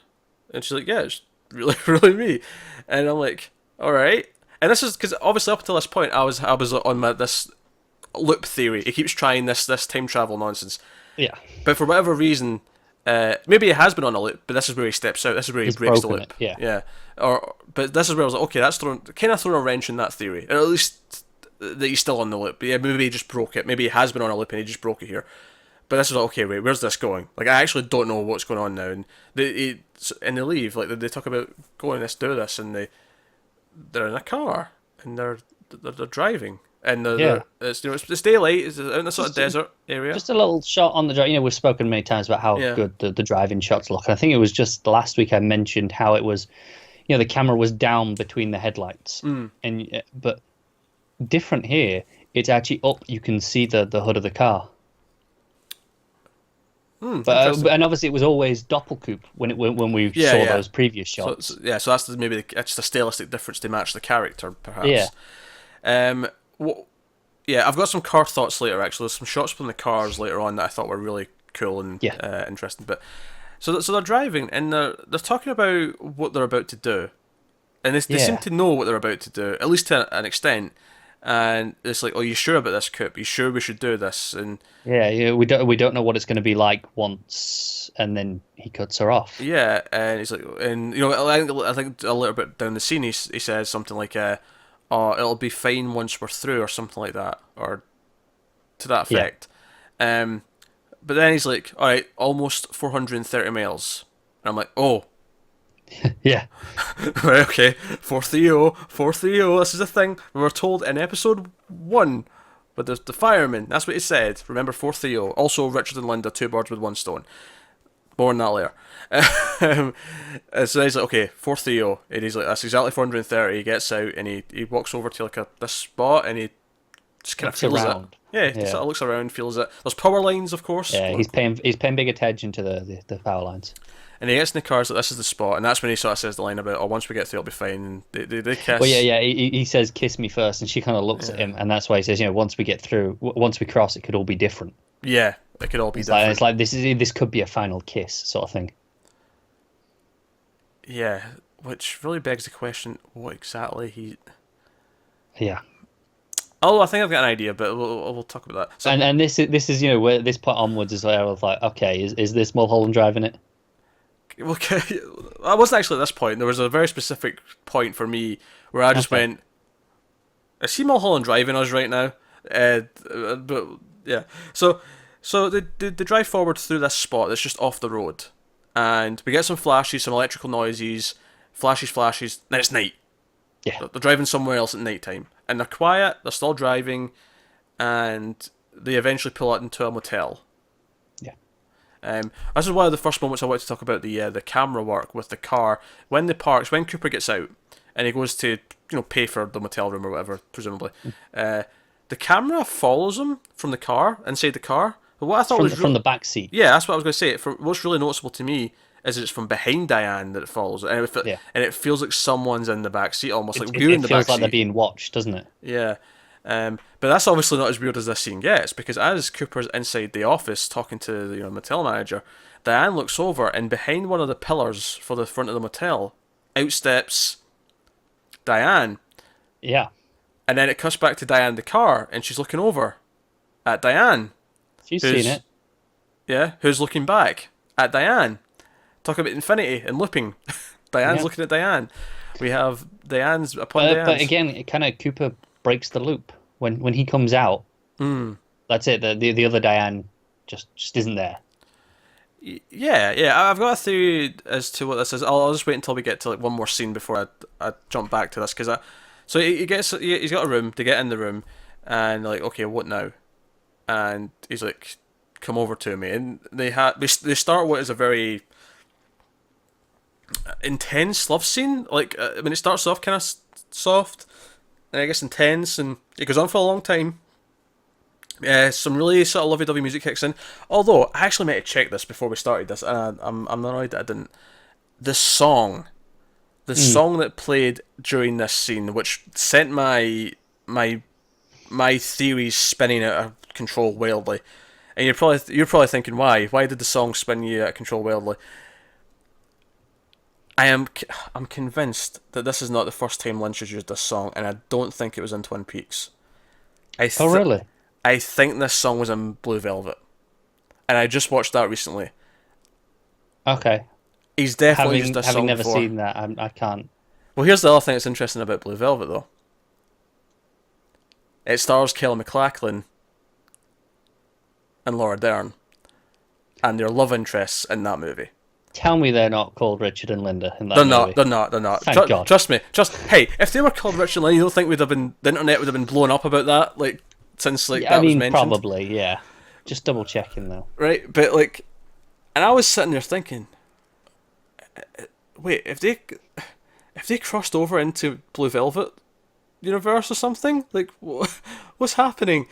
And she's like, "Yeah, it's really really me." And I'm like, "All right." And this is because obviously up until this point, I was on this loop theory. He keeps trying this time travel nonsense. Yeah. But for whatever reason, maybe he has been on a loop, but this is where he steps out. This is where he breaks the broken loop. it, yeah. But this is where I was like, okay, that's kind of thrown a wrench in that theory. Or at least that he's still on the loop. Yeah, maybe he just broke it. Maybe he has been on a loop and he just broke it here. But this is like, okay, wait, where's this going? Like, I actually don't know what's going on now. And they leave. Like, they talk about going, let's do this, and they're in a car and they're driving. And it's daylight. It's out in the sort of desert area. Just a little shot on the drive. We've spoken many times about how good the driving shots look. And I think it was just last week I mentioned how it was, the camera was down between the headlights, but different here. It's actually up. You can see the hood of the car. But and obviously it was always doppelcoup when we saw those previous shots. So that's maybe just a stylistic difference to match the character, perhaps. Yeah. I've got some car thoughts later. Actually, there's some shots from the cars later on that I thought were really cool and interesting. But so they're driving and they're talking about what they're about to do, and they seem to know what they're about to do, at least to an extent. And it's like, "Oh, you sure about this, Coop? You sure we should do this?" And we don't know what it's going to be like once, and then he cuts her off. Yeah, and he's like, and I think a little bit down the scene, he says something like, "Oh, it'll be fine once we're through," or something like that, or to that effect. Yeah. But then he's like, "All right, almost 430 miles," and I'm like, "Oh." Yeah. Right, okay. 430. This is a thing. We were told in episode 1 with the fireman. That's what he said. Remember 430. Also, Richard and Linda, two birds with one stone. More on that later. So he's like, okay, 430. And he's like, that's exactly 430. He gets out and he walks over to like this spot and he just kind of feels around. He sort of looks around, feels it. There's power lines, of course. Yeah, he's paying big attention to the power lines. And he gets in the car, so this is the spot, and that's when he sort of says the line about, "Oh, once we get through, it'll be fine." And they kiss. Well, he says, "Kiss me first," and she kind of looks at him, and that's why he says, once we get through, once we cross, it could all be different. Yeah, it could all be different. It's like this could be a final kiss sort of thing. Yeah, which really begs the question: what exactly he? Yeah. Oh, I think I've got an idea, but we'll talk about that. So, and this is where this point onwards is where I was like, okay, is this Mulholland driving it? Okay, I wasn't actually at this point. There was a very specific point for me where I just went, "Is he Mulholland driving us right now?" But yeah, so they drive forward through this spot that's just off the road, and we get some flashes, some electrical noises, flashes. Then it's night. Yeah, they're driving somewhere else at night time, and they're quiet. They're still driving, and they eventually pull out into a motel. This is one of the first moments I wanted to talk about the camera work with the car when Cooper gets out and he goes to pay for the motel room or whatever, presumably. The camera follows him from the car, inside the car. But what I thought from the back seat. Yeah, that's what I was going to say. What's really noticeable to me is it's from behind Diane that it follows, and it feels like someone's in the back seat, almost like we're in the back seat. It feels like they're being watched, doesn't it? Yeah. But that's obviously not as weird as this scene gets, because as Cooper's inside the office talking to the motel manager, Diane looks over and behind one of the pillars for the front of the motel out steps Diane. Yeah. And then it cuts back to Diane in the car, and she's looking over at Diane. She's seen it. Yeah, who's looking back at Diane. Talk about infinity and looping. Diane's looking at Diane. We have Diane's upon Diane's. But again, it kind of Cooper breaks the loop when he comes out. That's it. The other Diane just isn't there. Yeah. I've got a theory as to what this is. I'll just wait until we get to like one more scene before I jump back to this because so he's got a room. They get in the room and they're like, okay, what now? And he's like, come over to me, and they start what is a very intense love scene. Like I mean, it starts off kind of soft, and I guess intense, and it goes on for a long time. Some really sort of lovey-dovey music kicks in. Although I actually meant to check this before we started this, and I'm annoyed that I didn't. The song that played during this scene, which sent my theories spinning out of control wildly, and you're probably thinking why did the song spin you out of control wildly? I'm convinced that this is not the first time Lynch has used this song, and I don't think it was in Twin Peaks. Oh really? I think this song was in Blue Velvet, and I just watched that recently. Okay. He's definitely used this song never before. seen that, I can't. Well, here's the other thing that's interesting about Blue Velvet, though. It stars Kelly MacLachlan and Laura Dern, and their love interests in that movie. Tell me they're not called Richard and Linda in that movie. They're not. Thank God. Trust me. Hey, if they were called Richard and Linda, you don't think the internet would have been blowing up about that? Like, since like that was mentioned. Probably, yeah. Just double checking though. Right, but like, and I was sitting there thinking, wait, if they crossed over into Blue Velvet universe or something, like, what's happening?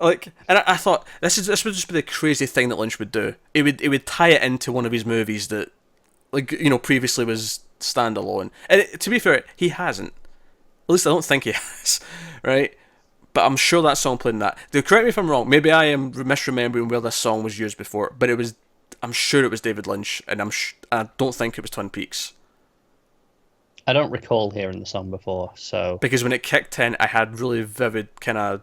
Like, and I thought this would just be the crazy thing that Lynch would do. He would tie it into one of his movies that, like, you know, previously was standalone. And to be fair, he hasn't. At least I don't think he has, right? But I'm sure that song played in that. Now, correct me if I'm wrong. Maybe I am misremembering where this song was used before. But I'm sure it was David Lynch, and I don't think it was Twin Peaks. I don't recall hearing the song before, so... Because when it kicked in, I had really vivid kind of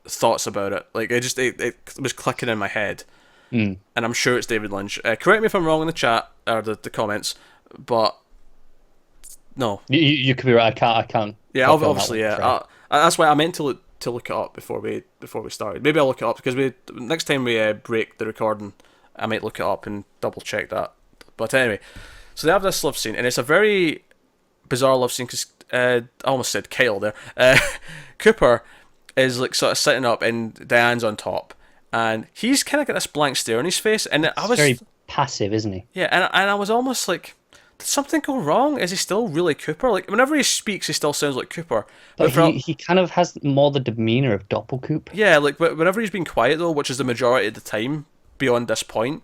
thoughts about it. Like, it was clicking in my head. And I'm sure it's David Lynch. Correct me if I'm wrong in the chat, or the comments, but... No. You could be right. I can't. Yeah, obviously, yeah. That's why I meant to look it up before we started. Maybe I'll look it up because next time we break the recording, I might look it up and double check that. But anyway, so they have this love scene, and it's a very bizarre love scene because I almost said Kyle there. Cooper is like sort of sitting up, and Diane's on top, and he's kind of got this blank stare on his face, and I was very passive, isn't he? Yeah, and I was almost like, did something go wrong? Is he still really Cooper? Like, whenever he speaks, he still sounds like Cooper. But he kind of has more the demeanour of Doppelkoop. Yeah, like, whenever he's been quiet, though, which is the majority of the time beyond this point,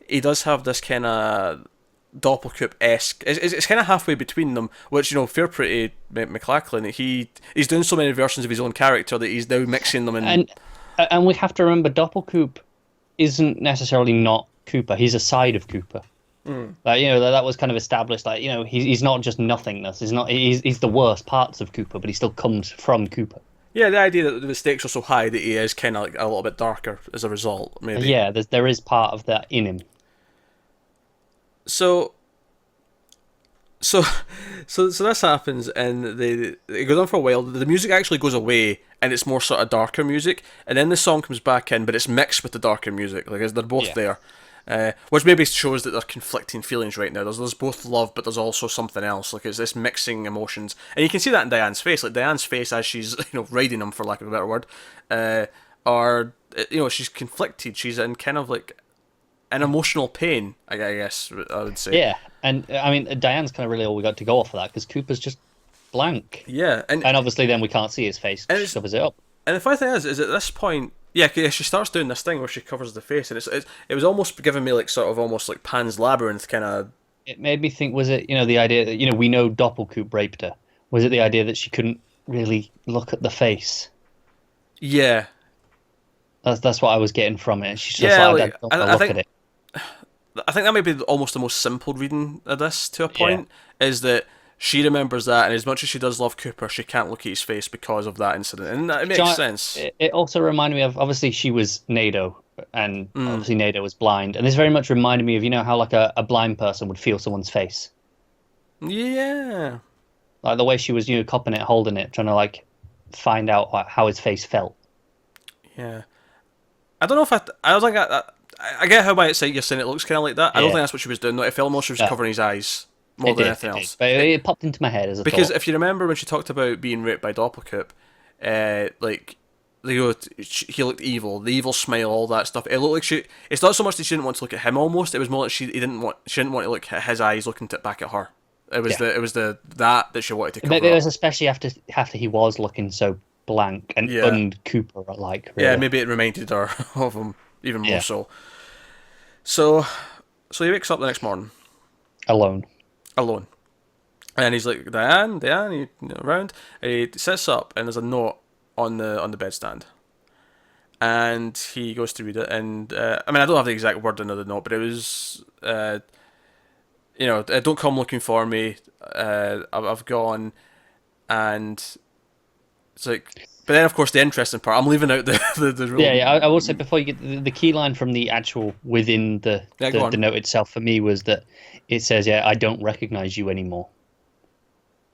he does have this kind of Doppelkoop-esque... It's kind of halfway between them, which, you know, fair pretty MacLachlan, he's doing so many versions of his own character that he's now mixing them in... And we have to remember, Doppelkoop isn't necessarily not Cooper. He's a side of Cooper. Like, you know, that was kind of established. Like, you know, he's not just nothingness. He's the worst parts of Cooper, but he still comes from Cooper. Yeah, the idea that the stakes are so high that he is kind of like a little bit darker as a result, maybe. Yeah, there is part of that in him. So this happens, and it goes on for a while. The music actually goes away, and it's more sort of darker music, and then the song comes back in, but it's mixed with the darker music. Like, they're both there. Which maybe shows that they're conflicting feelings right now. There's both love, but there's also something else. Like, it's this mixing emotions, and you can see that in Diane's face. Like, Diane's face as she's, you know, riding him, for lack of a better word, or, you know, she's conflicted. She's in kind of like an emotional pain, I guess I would say. Yeah, and I mean, Diane's kind of really all we got to go off of that, because Cooper's just blank. Yeah, and obviously then we can't see his face. She covers it up. And the funny thing is at this point. Yeah, she starts doing this thing where she covers the face, and it was almost giving me like sort of almost like Pan's Labyrinth kind of. It made me think, was it, you know, the idea that, you know, we know Doppelkoop raped her. Was it the idea that she couldn't really look at the face? Yeah. That's what I was getting from it. She's just I don't look at it. I think that might be almost the most simple reading of this to a Yeah. point, is that she remembers that, and as much as she does love Cooper, she can't look at his face because of that incident, and it makes John, sense. it also reminded me of, obviously she was Nado, and Mm. obviously Nado was blind, and this very much reminded me of, how like a blind person would feel someone's face, Yeah, like the way she was, copping it, holding it, trying to like find out like, how his face felt. yeah. I don't know if I don't think I get how by it's like you're saying it looks kind of like that. I don't think Yeah, that's what she was doing. No, it felt almost she was no, covering his eyes more it than did, anything it did, else. but it popped into my head as a Because thought. if you remember when she talked about being raped by Doppelkoop, like they go, he looked evil, the evil smile, all that stuff. It looked like she. It's not so much that she didn't want to look at him. Almost, it was more like she didn't want to look at his eyes looking back at her. Yeah, It was the that she wanted to but cover it up. was especially after he was looking so blank and Yeah, un-Cooper like, yeah. really. Maybe it reminded her of him even more Yeah, so. So, so he wakes up the next morning alone. alone. And he's like, Diane, around. And he sits up, and there's a note on the bedstand. And he goes to read it, and I mean, I don't have the exact wording of the note, but it was, don't come looking for me. I've gone, and it's like, but then of course the interesting part. I'm leaving out the real. Yeah, yeah. I will say before you get the key line from the actual within Yeah, go the on. note itself for me was that it says, "Yeah, I don't recognize you anymore."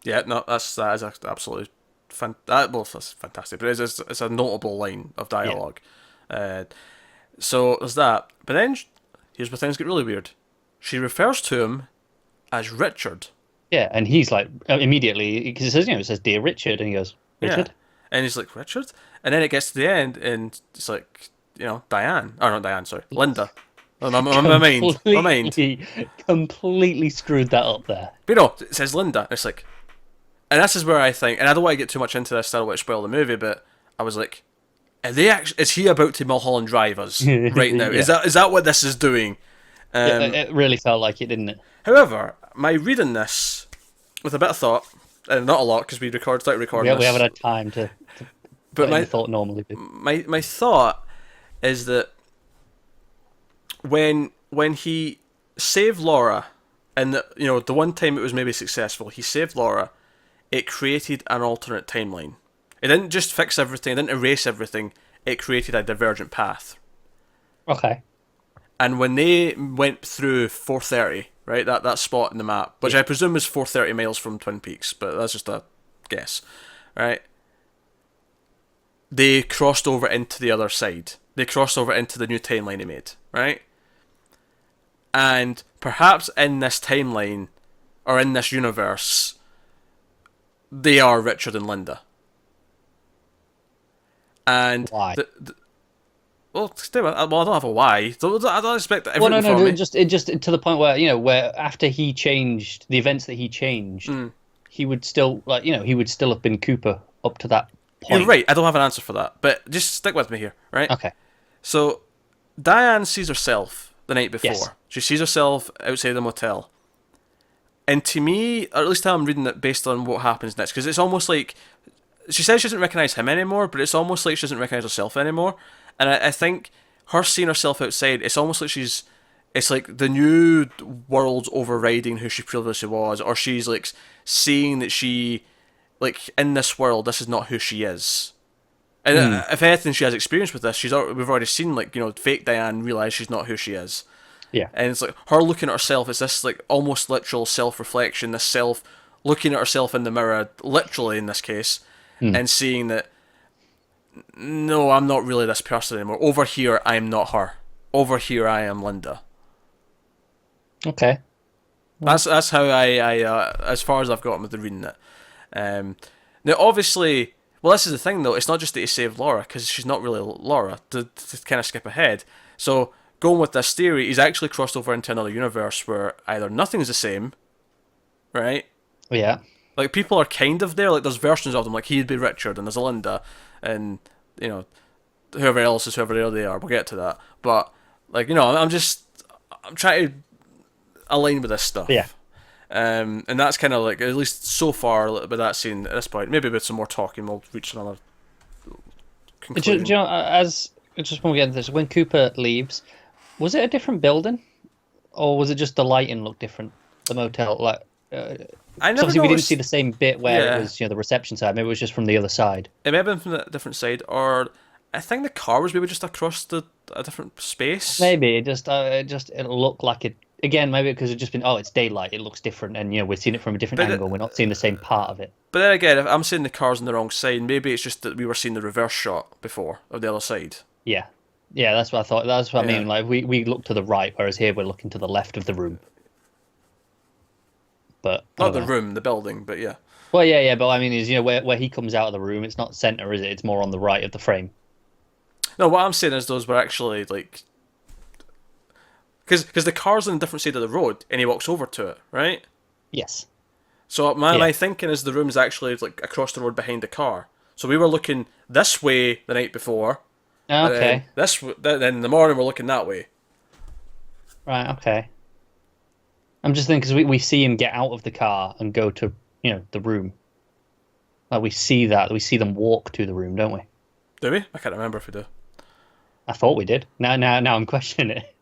Yeah, no, that is absolutely that's fantastic. But it's a notable line of Yeah, dialogue. Uh, so there's that. But then here's where things get really weird. She refers to him as Richard. yeah. And he's like immediately because it says "Dear Richard," and he goes, Yeah, "Richard." and he's like Richard, and then it gets to the end, and it's like Diane, or not Diane, sorry, Linda. Oh, my mind. Completely screwed that up there. But it says Linda. And it's like, and this is where I think, and I don't want to get too much into this, I don't want to spoil the movie, but I was like, is he about to Mulholland Drive us right now? Yeah, Is that what this is doing? it really felt like it, didn't it? However, my reading this with a bit of thought, and not a lot because started recording We this, haven't had time to but put in the thought normally. my thought is that when he saved Laura, and the one time it was maybe successful, he saved Laura. It created an alternate timeline. It didn't just fix everything. It didn't erase everything. It created a divergent path. Okay. And when they went through 430, right, that spot in the map, which Yeah. I presume is 430 miles from Twin Peaks, but that's just a guess, right? They crossed over into the other side. They crossed over into the new timeline he made, right? And perhaps in this timeline, or in this universe, they are Richard and Linda. And Why? well, I don't have a why. I don't expect Well, everything no, from no. me. Just to the point where where after he changed the events that he changed, he would still he would still have been Cooper up to that You're point. right. I don't have an answer for that, but just stick with me here, right? Okay. So, Diane sees herself the night before. Yes. She sees herself outside the motel, and to me, or at least how I'm reading it based on what happens next, because it's almost like she says she doesn't recognize him anymore, but it's almost like she doesn't recognize herself anymore. And I think her seeing herself outside, it's almost like it's like the new world's overriding who she previously was, or she's like seeing that she, like in this world, this is not who she is. And if anything, she has experience with this. We've already seen fake Diane realize she's not who she is. Yeah. And it's like her looking at herself. It's this like almost literal self-reflection. This self looking at herself in the mirror, literally in this case, and seeing that no, I'm not really this person anymore. Over here, I'm not her. Over here, I am Linda. Okay. That's how I as far as I've gotten with the reading it. Now, obviously, well, this is the thing though. It's not just that he saved Laura because she's not really Laura. To kind of skip ahead, so going with this theory, he's actually crossed over into another universe where either nothing's the same, right? Yeah. Like people are kind of there. Like there's versions of them. Like he'd be Richard, and there's a Linda, and whoever else is whoever they are. We'll get to that. But I'm trying to align with this stuff. Yeah. And that's kind of like at least so far with that scene at this point. Maybe with some more talking, we'll reach another conclusion. Do you know, as just when we get into this, when Cooper leaves, was it a different building? or was it just the lighting looked different? The motel, like, I so never obviously we didn't see noticed. the same bit where it Yeah, was, the reception side. Maybe it was just from the other side. it may have been from a different side, or I think the car was maybe just across a different space. Maybe it looked like it again. Maybe because it just been it's daylight. It looks different, and we're seeing it from a different But angle. We're not seeing the same part of it. but then again, if I'm saying the car's on the wrong side, maybe it's just that we were seeing the reverse shot before of the other side. Yeah, yeah. That's what I thought. That's what I Yeah, mean. Like we look to the right, whereas here we're looking to the left of the room. But I not don't the know. room, the building, but yeah. Well, yeah, yeah. But I mean, is where he comes out of the room, it's not center, is it? It's more on the right of the frame. No, what I'm saying is those were actually like because the car's on a different side of the road and he walks over to it, right? Yes. So my Yeah. thinking is the room's actually like across the road behind the car. So we were looking this way the night before, and then Okay. then in the morning we're looking that way. Right. Okay. I'm just thinking because we see him get out of the car and go to the room. Like we see that we see them walk to the room, don't we? Do we? I can't remember if we do. I thought we did. Now I'm questioning it.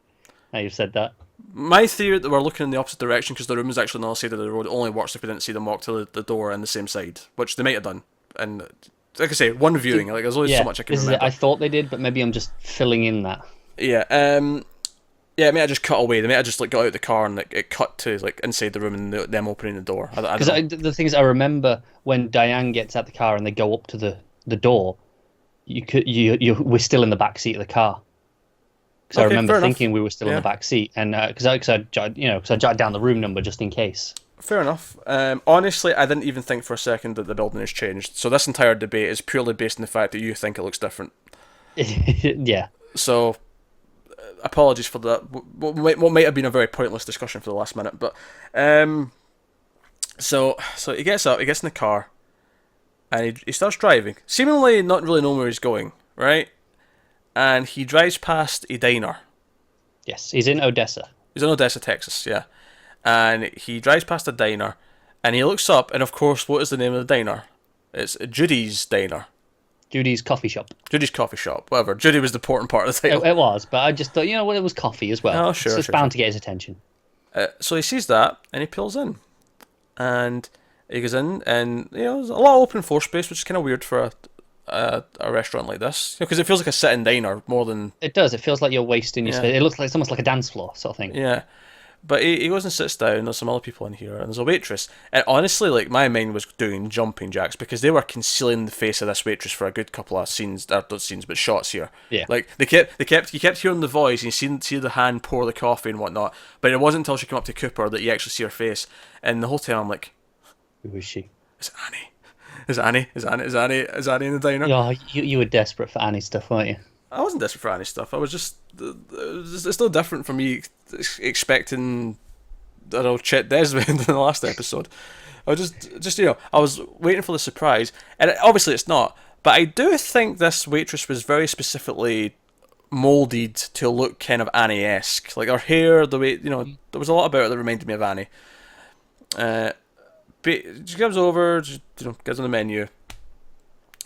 Now you've said that. My theory that we're looking in the opposite direction because the room is actually on the other side of the road only works if we didn't see them walk to the door on the same side, which they might have done. And like I say, one viewing, like there's only so much I can this is it. remember. I thought they did, but maybe I'm just filling in that. Yeah, yeah, it may have just cut away. They may have just like got out of the car and like, it cut to like inside the room and them opening the door. I Because don't know. the thing is, I remember when Diane gets out the car and they go up to the door. We're still in the back seat of the car. Because I Okay, remember fair enough. thinking we were still in Yeah. the back seat, and because I jotted down the room number just in case. Fair enough. Honestly, I didn't even think for a second that the building has changed. So this entire debate is purely based on the fact that you think it looks different. Yeah. So apologies for that. What might have been a very pointless discussion for the last minute, but so he gets up, he gets in the car, and he starts driving, seemingly not really knowing where he's going, right? And he drives past a diner. Yes, he's in Odessa. He's in Odessa, Texas, yeah. And he drives past a diner, and he looks up, and of course, what is the name of the diner? It's Judy's Diner. Judy's coffee shop. Judy's coffee shop, whatever. Judy was the important part of the title. It was, but I just thought, it was coffee as well. Oh, sure, So it's sure, bound to get his attention. So he sees that, and he pulls in. And he goes in, and there's a lot of open floor space, which is kind of weird for a restaurant like this. Because it feels like a sitting diner more than... It does. It feels like you're wasting your Yeah. space. It looks like it's almost like a dance floor sort of thing. Yeah. But he goes and sits down, there's some other people in here, and there's a waitress. And honestly, like, my mind was doing jumping jacks, because they were concealing the face of this waitress for a good couple of scenes, not scenes, but shots here. Yeah. Like, you kept hearing the voice, and you see the hand pour the coffee and whatnot, but it wasn't until she came up to Cooper that you actually see her face. And the whole time I'm like, Who is she? is it Annie? Is Annie? Is Annie in the diner? Oh, you were desperate for Annie stuff, weren't you? I wasn't desperate for Annie stuff. I was just, it's no different from me expecting, I don't know, Chet Desmond in the last episode. I was just I was waiting for the surprise, and obviously it's not. But I do think this waitress was very specifically molded to look kind of Annie-esque, like her hair, the way there was a lot about it that reminded me of Annie. But she comes over, just, gets on the menu,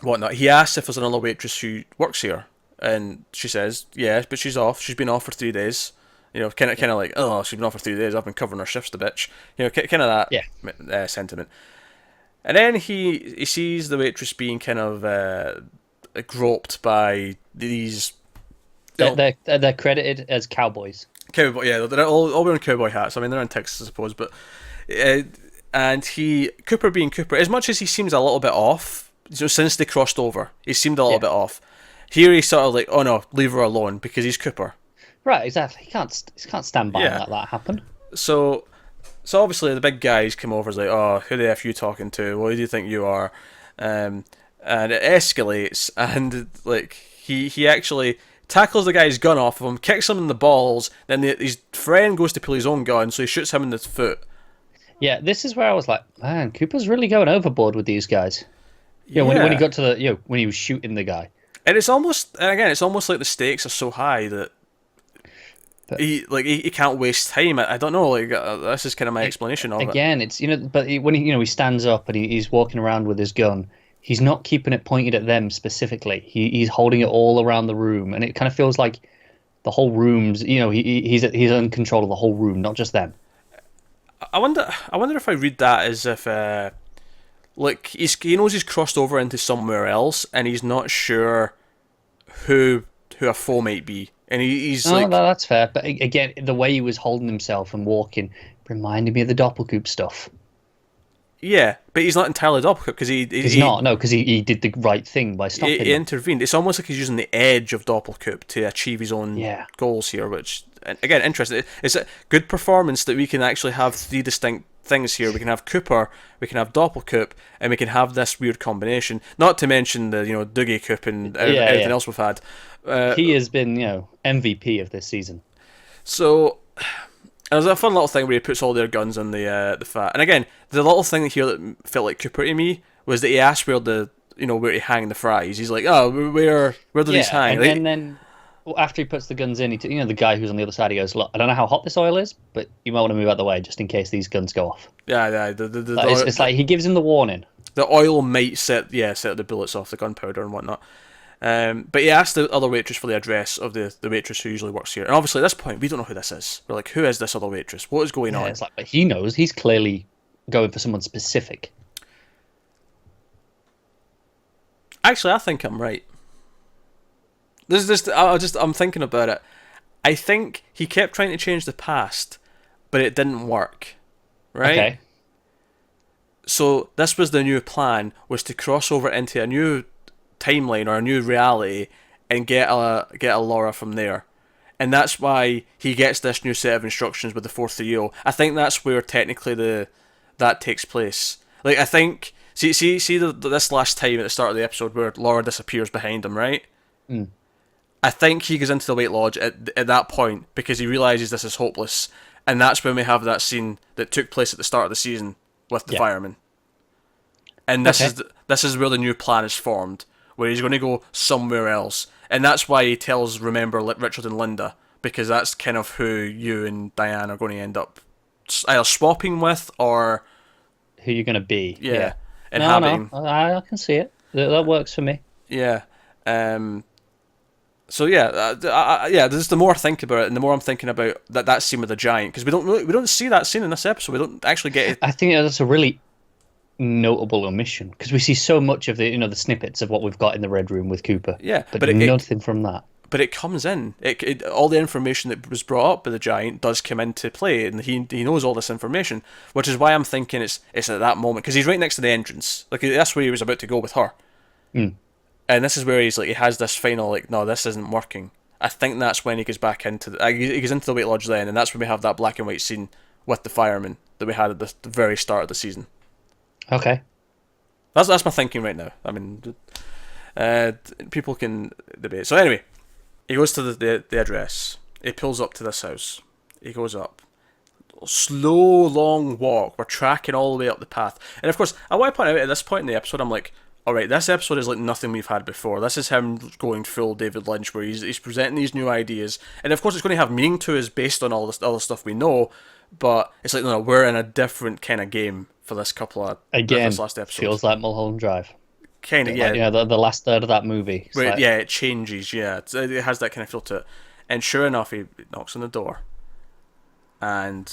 whatnot. He asks if there's another waitress who works here, and she says, yeah, but she's off. She's been off for 3 days. Kind of like, oh, she's been off for 3 days. I've been covering her shifts, the bitch. Kind of that sentiment. And then he sees the waitress being kind of groped by these. They're credited as cowboys. Cowboy, yeah, they're all wearing cowboy hats. I mean, they're in Texas, I suppose, but and Cooper being Cooper, as much as he seems a little bit off, since they crossed over, he seemed a little bit off. Here he's sort of like, oh no, leave her alone because he's Cooper. Right, exactly. He can't stand by and let that happen. So obviously the big guys come over, is like, oh, who the F you talking to? What do you think you are? And it escalates, and like he actually tackles the guy's gun off of him, kicks him in the balls, then his friend goes to pull his own gun, so he shoots him in the foot. Yeah, this is where I was like, man, Cooper's really going overboard with these guys. When he got to the when he was shooting the guy. And it's almost like the stakes are so high that he can't waste time. I don't know, like this is kind of my explanation of it. Again, it's but when he stands up and he's walking around with his gun, he's not keeping it pointed at them specifically. He's holding it all around the room, and it kind of feels like the whole room's, he's in control of the whole room, not just them. I wonder if I read that as if like he knows he's crossed over into somewhere else, and he's not sure who a foe might be, and he's No, like, that's fair. But again, the way he was holding himself and walking reminded me of the Doppelkoop stuff. yeah, but he's not entirely Doppelkoop because He's not, no, because he did the right thing by stopping he them. intervened. It's almost like he's using the edge of Doppelkoop to achieve his own Yeah. goals here, which, again, interesting. It's a good performance that we can actually have three distinct things here. We can have Cooper, we can have Doppelkoop, and we can have this weird combination. Not to mention the Dougie Koop and everything else we've had. He has been, MVP of this season. So there's a fun little thing where he puts all their guns on the fat. And again, the little thing here that felt like Cooper to me was that he asked where where to hang the fries. He's like, oh, where do these hang? And then after he puts the guns in, the guy who's on the other side, he goes, look, I don't know how hot this oil is, but you might want to move out the way just in case these guns go off. Yeah. It's like he gives him the warning. The oil might set the bullets off, the gunpowder and whatnot. But he asked the other waitress for the address of the waitress who usually works here. And obviously at this point, we don't know who this is. We're like, who is this other waitress? What is going on? It's like, but he knows. He's clearly going for someone specific. Actually, I think I'm right. I'm thinking about it. I think he kept trying to change the past, but it didn't work. Right? Okay. So this was the new plan, was to cross over into a new timeline or a new reality and get a Laura from there. And that's why he gets this new set of instructions with the 430. I think that's where technically that takes place. Like, I think see this last time at the start of the episode where Laura disappears behind him, right? Mm. I think he goes into the Weight Lodge at that point because he realizes this is hopeless, and that's when we have that scene that took place at the start of the season with the fireman. And this is where the new plan is formed, where he's going to go somewhere else, and that's why he tells Richard and Linda, because that's kind of who you and Diane are going to end up either swapping with or who you're going to be. Yeah. No, I can see it. That works for me. Yeah. So There's the more I think about it, and the more I'm thinking about that scene with the giant, because we don't see that scene in this episode. We don't actually get it. I think that's a really notable omission because we see so much of the the snippets of what we've got in the Red Room with Cooper. Yeah, but nothing from that. But it comes in. All the information that was brought up by the giant does come into play, and he knows all this information, which is why I'm thinking it's at that moment, because he's right next to the entrance. Like, that's where he was about to go with her. Mm. And this is where he's like, he has this final, like, no, this isn't working. I think that's when he goes back into he goes into the Weight Lodge then, and that's when we have that black and white scene with the fireman that we had at the very start of the season. Okay. That's my thinking right now. I mean, people can debate. So anyway, he goes to the address. He pulls up to this house. He goes up. Slow, long walk. We're tracking all the way up the path. And of course, I want to point out at this point in the episode, I'm like, alright, this episode is like nothing we've had before. This is him going full David Lynch, where he's presenting these new ideas. And of course, it's going to have meaning to us based on all this other stuff we know. But it's like, no, we're in a different kind of game for this this last episode. Feels like Mulholland Drive. Kind of, yeah. Like, the last third of that movie. Yeah, it changes, yeah. It has that kind of feel to it. And sure enough, he knocks on the door. And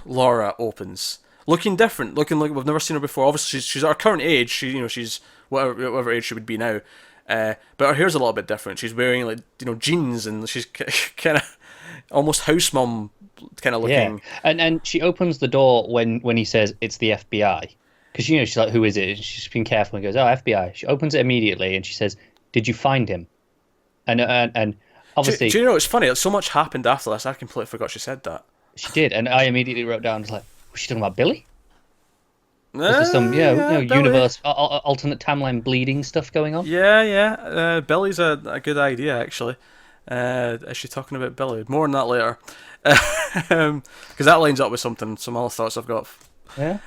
Laura opens. Looking different, looking like we've never seen her before. Obviously, she's at her current age. She's whatever age she would be now. But her hair's a little bit different. She's wearing jeans, and she's kind of almost house mum kind of looking. Yeah, and she opens the door when he says it's the FBI, because she's like, who is it? And she's being careful and goes, oh, FBI. She opens it immediately and she says, did you find him? And obviously, do you know it's funny? Like, so much happened after this. I completely forgot she said that. She did, and I immediately wrote down, was she talking about Billy? Was there some universe alternate timeline bleeding stuff going on? Yeah. Billy's a good idea, actually. Is she talking about Billy? More on that later, because that lines up with some other thoughts I've got. Yeah.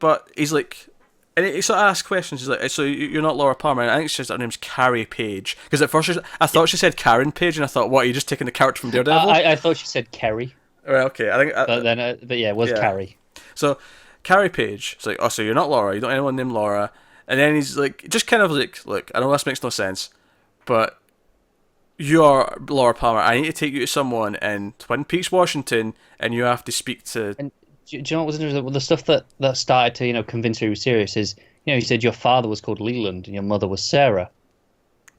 But he's like, and he sort of asks questions. He's like, so you're not Laura Palmer? And I think she says her name's Carrie Page, because at first I thought she said Karen Page, and I thought, what, are you just taking the character from Daredevil? I thought she said Kerry. Right, okay. I think, but yeah, it was Carrie. So Carrie Page, it's like, oh, so you're not Laura? You don't know anyone named Laura? And then he's like, just kind of like, look, I know this makes no sense, but you are Laura Palmer. I need to take you to someone in Twin Peaks, Washington, and you have to speak to. And do you know what was interesting? Well, the stuff that started to convince her he was serious is you said your father was called Leland and your mother was Sarah.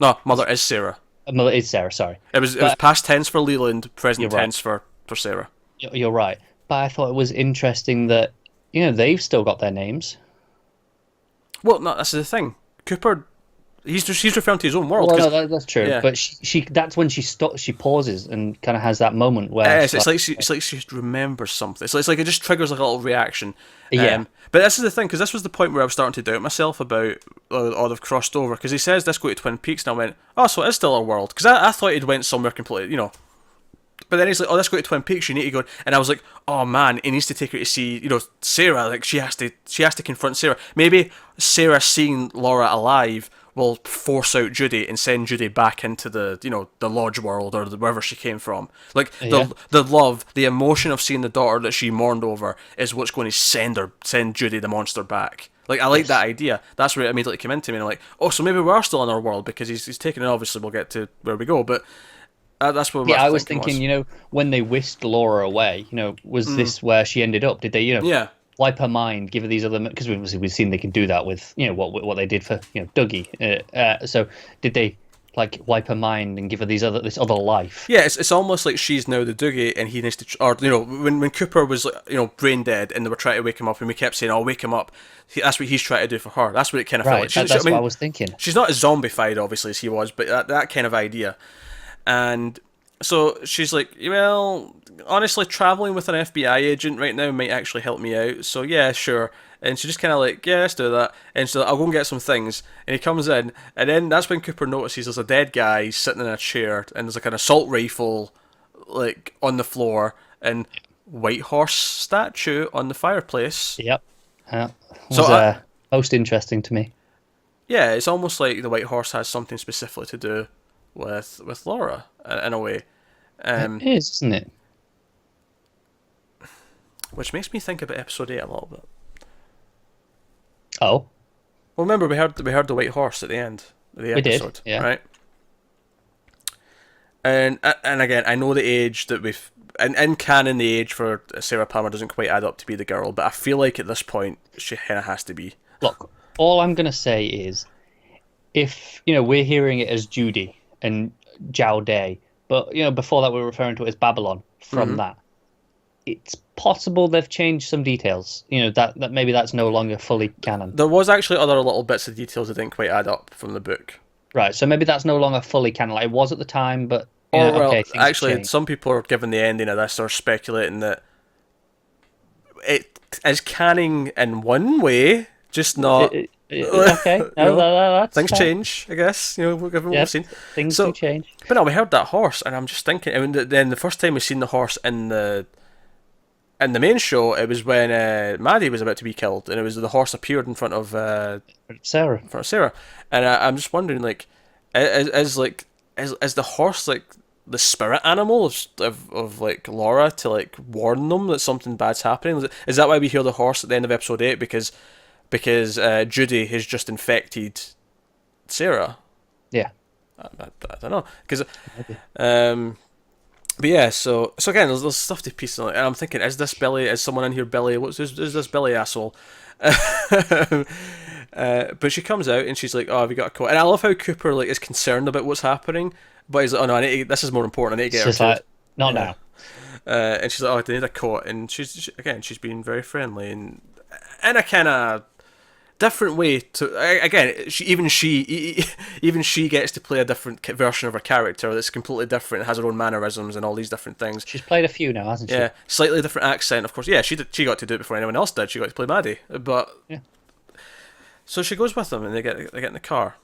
No, mother is Sarah. Mother is Sarah. Sorry, It was past tense for Leland, present right. tense for Sarah. You're right, but I thought it was interesting that they've still got their names. Well, no, that's the thing. Cooper, he's referring to his own world. Well, no, that's true. Yeah. But she that's when she stops. She pauses and kind of has that moment where it's like she remembers something. It's like it just triggers like a little reaction. Yeah. But this is the thing, because this was the point where I was starting to doubt myself about or they've crossed over. Because he says let's go to Twin Peaks, and I went, oh, so it is still our world. Because I thought he'd went somewhere completely, But then he's like, oh, let's go to Twin Peaks. You need to go. And I was like, oh man, he needs to take her to see, Sarah. Like she has to confront Sarah. Maybe Sarah seeing Laura alive will force out Judy and send Judy back into the, the lodge world or wherever she came from. Like the love, the emotion of seeing the daughter that she mourned over is what's going to send Judy the monster back. Like I like that idea. That's where it immediately came into me. And I'm like, oh, so maybe we are still in our world because he's taken it. Obviously, we'll get to where we go, but. That's what I was thinking, when they whisked Laura away, was this where she ended up? Did they, wipe her mind, give her these other... Because we've seen they can do that with, what they did for, Dougie. So did they, wipe her mind and give her this other life? Yeah, it's almost like she's now the Dougie and he needs to... Or, when Cooper was, brain dead and they were trying to wake him up and we kept saying, oh, wake him up. That's what he's trying to do for her. That's what it kind of felt like. That's what I was thinking. She's not as zombified, obviously, as he was, but that kind of idea... And so she's like, well, honestly, traveling with an FBI agent right now might actually help me out. So yeah, sure. And she just kind of like, yeah, let's do that. And she's like, I'll go and get some things. And he comes in, and then that's when Cooper notices there's a dead guy sitting in a chair, and there's like an assault rifle, like on the floor, and White Horse statue on the fireplace. Yep. Was most interesting to me. Yeah, it's almost like the White Horse has something specifically to do with Laura in a way. It is, isn't it? Which makes me think about episode 8 a little bit. Oh. Well, remember we heard the White Horse at the end of the episode, yeah. Right? And again, I know the age that we've in canon, the age for Sarah Palmer doesn't quite add up to be the girl, but I feel like at this point she kind of has to be. Look, all I'm gonna say is, if we're hearing it as Judy and Zhao Day, but before that we were referring to it as Babylon from that. It's possible they've changed some details. That maybe that's no longer fully canon. There was actually other little bits of details that didn't quite add up from the book. Right, so maybe that's no longer fully canon. Like it was at the time, but actually, some people are given the ending of this are speculating that it is canon in one way, just not. Okay, that's things fair. Change, I guess. We'll give it what we've seen. Things do change. But no, we heard that horse, and I'm just thinking. I mean, then the first time we seen the horse in the main show, it was when Maddie was about to be killed, and it was the horse appeared in front of Sarah. And I'm just wondering, like, is the horse like the spirit animal of like Laura to like warn them that something bad's happening? Is that why we hear the horse at the end of episode 8? Because Judy has just infected Sarah. Yeah. I don't know. Because, but yeah, so again, there's stuff to piece on, and I'm thinking, is someone in here Billy? Is this Billy asshole? But she comes out and she's like, "Oh, have you got a coat?" And I love how Cooper like is concerned about what's happening, but he's like, "Oh no, this is more important. I need to get her." Not now. And she's like, "Oh, I need a coat," and she's being very friendly and in a kind of different way to again. She gets to play a different version of her character that's completely different, has her own mannerisms and all these different things. She's played a few now, hasn't she? Yeah, slightly different accent, of course. Yeah, she got to do it before anyone else did. She got to play Maddie, but yeah. So she goes with them and they get in the car,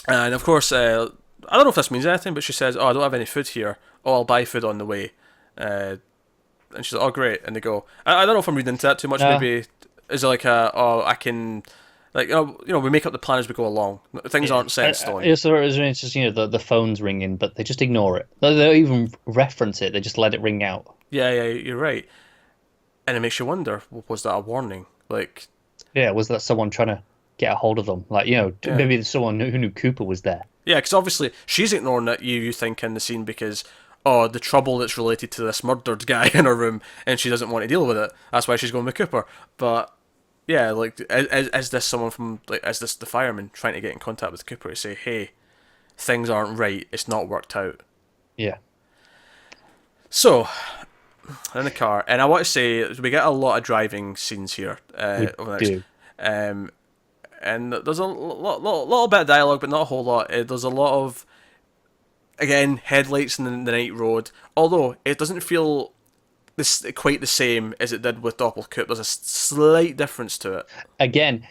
and of course I don't know if this means anything, but she says, "Oh, I don't have any food here. Oh, I'll buy food on the way." And she's like, "Oh, great," and they go. I don't know if I'm reading into that too much. No. Maybe is it like I can. Like we make up the plan as we go along. Things aren't set in stone. It's just the phone's ringing, but they just ignore it. They don't even reference it. They just let it ring out. Yeah, you're right. And it makes you wonder: was that a warning? Like, yeah, was that someone trying to get a hold of them? Like, maybe someone who knew Cooper was there. Yeah, because obviously she's ignoring it, you think, in the scene because, oh, the trouble that's related to this murdered guy in her room, and she doesn't want to deal with it. That's why she's going with Cooper. But, yeah, like, is this someone from, like, is this the fireman trying to get in contact with Cooper to say, hey, things aren't right, it's not worked out? Yeah. So, in the car, and I want to say, we get a lot of driving scenes here. We do. And there's a little bit of dialogue, but not a whole lot. There's a lot of, again, headlights in the night road. Although it doesn't feel quite the same as it did with Doppelkoop. There's a slight difference to it. Again,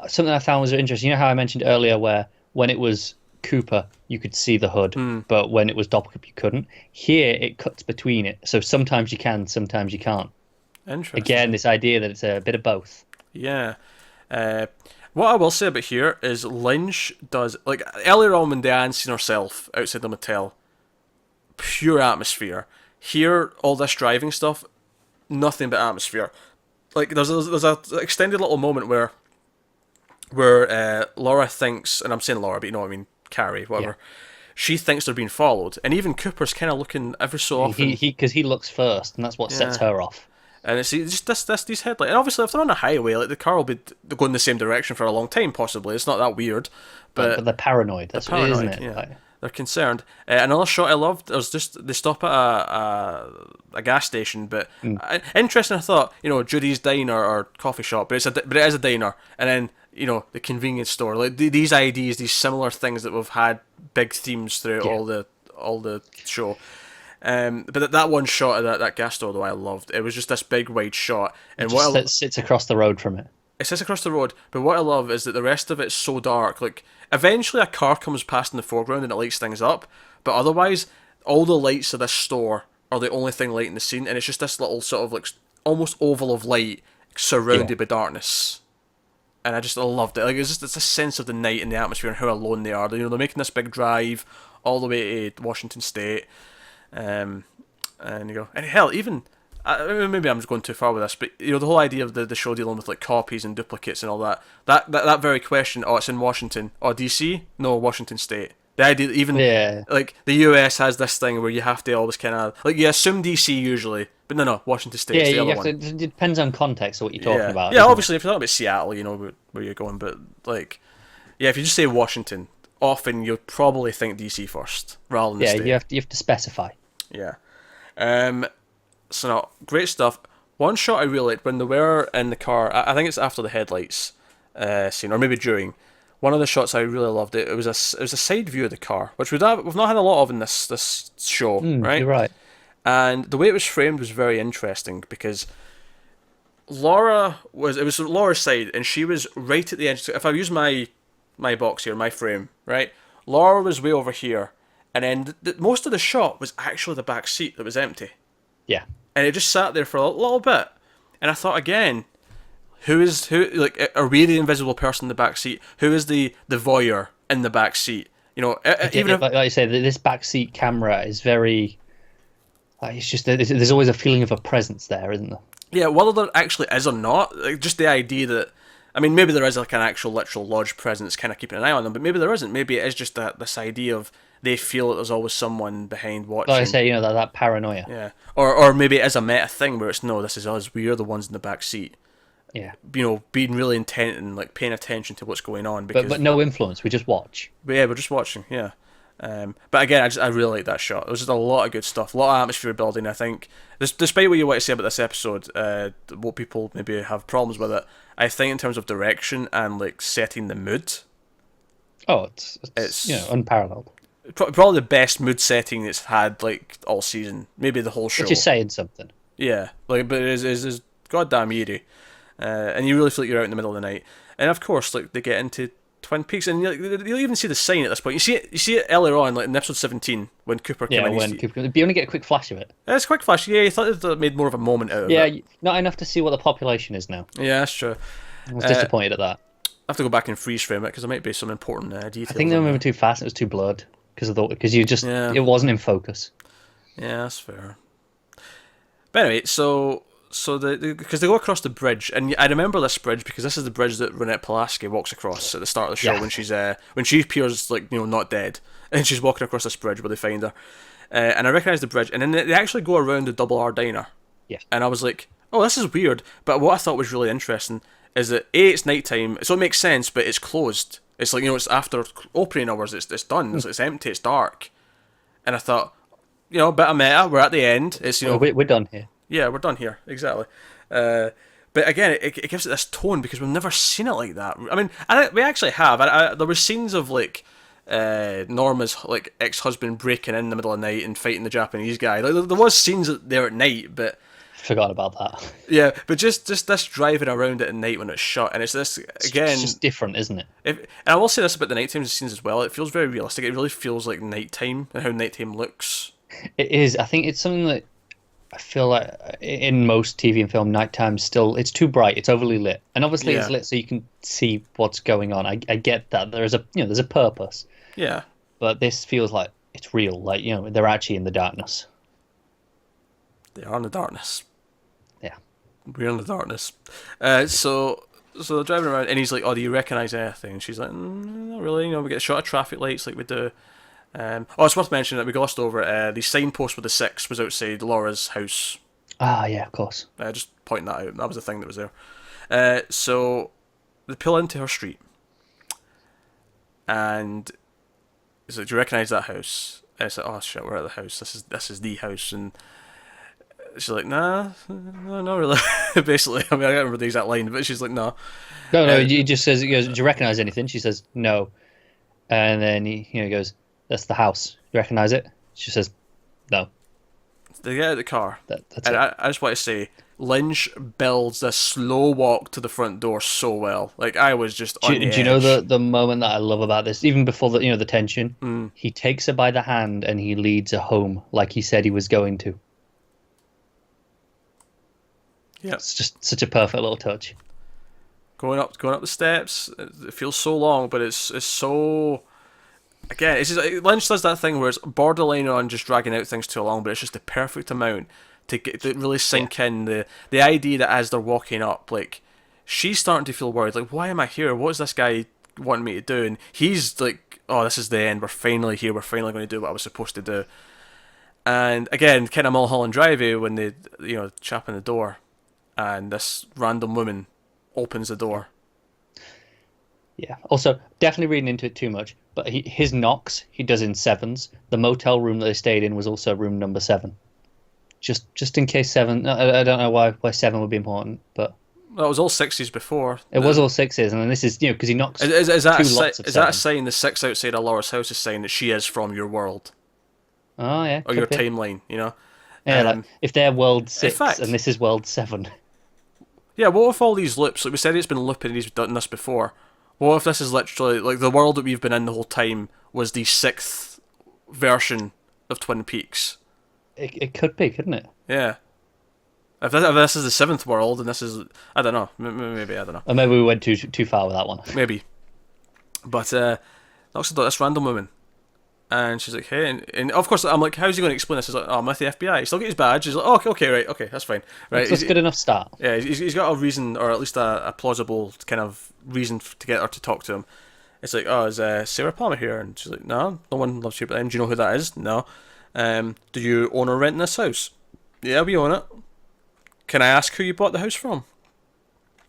something I found was interesting. You know how I mentioned earlier where when it was Cooper, you could see the hood, but when it was Doppelkoop, you couldn't. Here, it cuts between it. So sometimes you can, sometimes you can't. Interesting. Again, this idea that it's a bit of both. Yeah. What I will say about here is Lynch does, like, earlier on when Diane's seen herself outside the motel, pure atmosphere. Here, all this driving stuff, nothing but atmosphere. Like, there's a extended little moment where Laura thinks, and I'm saying Laura, but you know what I mean, Carrie, whatever. Yeah. She thinks they're being followed, and even Cooper's kind of looking every so often. Because he looks first, and that's what sets her off. And it's just these headlights. And obviously, if they're on a highway, like, the car will be going the same direction for a long time, possibly. It's not that weird. But they're paranoid. That's what it is, isn't it? Yeah. Like, they're concerned. Another shot I loved, there's just, they stop at a gas station, but interesting, I thought, you know, Judy's diner or coffee shop, but it is a diner. And then, you know, the convenience store. Like, these ideas, these similar things that we've had big themes throughout all the show. But that one shot of that gas store, though, I loved. It was just this big wide shot, and it sits across the road from it. It sits across the road, but what I love is that the rest of it's so dark. Like, eventually a car comes past in the foreground and it lights things up, but otherwise, all the lights of this store are the only thing lighting the scene, and it's just this little sort of like almost oval of light surrounded by darkness. And I loved it. Like, it's a sense of the night and the atmosphere and how alone they are. You know, they're making this big drive all the way to Washington State. And you go, and hell, even maybe I'm just going too far with this, but you know, the whole idea of the show dealing with like copies and duplicates and all that very question, oh, it's in Washington, or DC, no, Washington State. The idea that even like the US has this thing where you have to always kind of like, you assume DC usually, but no, Washington State's the other one. It depends on context of what you're talking about. Yeah, obviously, if you're talking about Seattle, you know where you're going, but like, yeah, if you just say Washington, often you'll probably think DC first rather than State. You have to specify. Yeah. So no, great stuff. One shot I really liked when they were in the car, I think it's after the headlights scene, or maybe during. One of the shots I really loved, it was a side view of the car, which we've not had a lot of in this show, right? You're right. And the way it was framed was very interesting because it was Laura's side, and she was right at the edge. If I use my box here, my frame, right? Laura was way over here. And then most of the shot was actually the back seat that was empty. Yeah. And it just sat there for a little bit. And I thought, again, who, like, are we the invisible person in the back seat? Who is the voyeur in the back seat? You know, like I say, this back seat camera is very, it's just, there's always a feeling of a presence there, isn't there? Yeah, whether there actually is or not, like, just the idea that, I mean, maybe there is like an actual literal lodge presence kind of keeping an eye on them, but maybe there isn't. Maybe it is just this idea of they feel that there's always someone behind watching. Like I say, you know, that paranoia. Yeah. Or maybe it is a meta thing where it's, no, this is us, we are the ones in the back seat. Yeah. You know, being really intent and like paying attention to what's going on. Because, but no influence, we just watch. But yeah, we're just watching, yeah. But again, I really like that shot. There was just a lot of good stuff, a lot of atmosphere building, I think. Despite what you want to say about this episode, what people maybe have problems with it, I think in terms of direction and like setting the mood. Oh, it's you know, unparalleled. Probably the best mood setting it's had like all season, maybe the whole show. Which is saying something. Yeah, like, but it is goddamn eerie, and you really feel like you're out in the middle of the night. And of course, like, they get into Twin Peaks, and you'll even see the sign at this point. You see it earlier on, like in episode 17, when Cooper came in. Yeah, when Cooper. You only get a quick flash of it. Yeah, it's a quick flash. Yeah, you thought they made more of a moment out of it. Yeah, not enough to see what the population is now. Yeah, that's true. I was disappointed at that. I have to go back and freeze frame it because there might be some important details. I think they were moving too fast. It was too blurred because it wasn't in focus. Yeah, that's fair. But anyway, so So because they go across the bridge, and I remember this bridge because this is the bridge that Ronette Pulaski walks across at the start of the show when she appears like not dead, and she's walking across this bridge where they find her, and I recognise the bridge, and then they actually go around the Double R Diner, and I was like, oh, this is weird. But what I thought was really interesting is that it's nighttime, so it makes sense, but it's closed. It's like it's after opening hours. It's done. It's empty. It's dark, and I thought, bit of meta. We're at the end. It's we're done here. Yeah, we're done here, exactly. But again, it gives it this tone because we've never seen it like that. I mean, we actually have. There were scenes of like Norma's like ex-husband breaking in the middle of the night and fighting the Japanese guy. Like there was scenes there at night, but forgot about that. Yeah, but just this driving around it at night when it's shut, and it's this again. It's just different, isn't it? And I will say this about the nighttime scenes as well. It feels very realistic. It really feels like nighttime and how nighttime looks. It is. I think it's something that I feel like in most TV and film, nighttime it's too bright. It's overly lit, and obviously it's lit so you can see what's going on. I get that there's a purpose. Yeah. But this feels like it's real. Like they're actually in the darkness. They are in the darkness. Yeah. We're in the darkness. So they're driving around, and he's like, "Oh, do you recognise anything?" And she's like, "Not really. We get shot of traffic lights like we do." It's worth mentioning that we glossed over it. The signpost with the 6 was outside Laura's house. Ah, yeah, of course. Just pointing that out. That was the thing that was there. So they pull into her street, and he's like, "Do you recognise that house?" And it's like, "Oh shit, we're at the house. This is the house." And she's like, "Nah, no, not really." Basically, I mean, I can't remember the exact line, but she's like, "No." No. He just says, "He goes, do you recognise anything?" She says, "No," and then he goes, "That's the house. You recognise it?" She says, "No." They get out of the car, that's and it. I just want to say, Lynch builds this slow walk to the front door so well. Like I was just on the edge. Do you know the moment that I love about this? Even before the tension, he takes her by the hand and he leads her home like he said he was going to. Yeah, it's just such a perfect little touch. Going up the steps, it feels so long, but it's so. Again, it's just, Lynch does that thing where it's borderline on just dragging out things too long, but it's just the perfect amount to really sink in the idea that as they're walking up, like she's starting to feel worried, like why am I here? What is this guy wanting me to do? And he's like, oh, this is the end. We're finally here. We're finally going to do what I was supposed to do. And again, kind of Mulholland Drive when they chap on the door, and this random woman opens the door. Yeah. Also, definitely reading into it too much, but his knocks he does in sevens. The motel room that they stayed in was also room number 7. Just in case 7. I don't know why 7 would be important, but well, it was all 6s before. It was all 6s, and then this is because he knocks. Is that a sign? The 6 outside of Laura's house is saying that she is from your world. Oh yeah. Or your timeline, Yeah, like if they're world 6 and this is world 7. Yeah, what if all these loops? Like we said, it's been looping. And he's done this before. What if this is literally like the world that we've been in the whole time was the 6th version of Twin Peaks? It could be, couldn't it? Yeah. If this is the 7th world, and this is I don't know, maybe I don't know. Or maybe we went too far with that one. Maybe. But knocks the door, this random woman, and she's like, "Hey," and of course I'm like, "How's he going to explain this?" He's like, "Oh, I'm with the FBI." He still get his badge. He's like, "Oh, okay, right, okay, that's fine, right." That's a good enough start. Yeah, he's got a reason, or at least a plausible kind of reason to get her to talk to him. It's like, "Oh, is Sarah Palmer here?" And she's like, "No, no one loves you but them. Do you know who that is?" "No." Do you own or rent this house?" "Yeah, we own it." "Can I ask who you bought the house from?"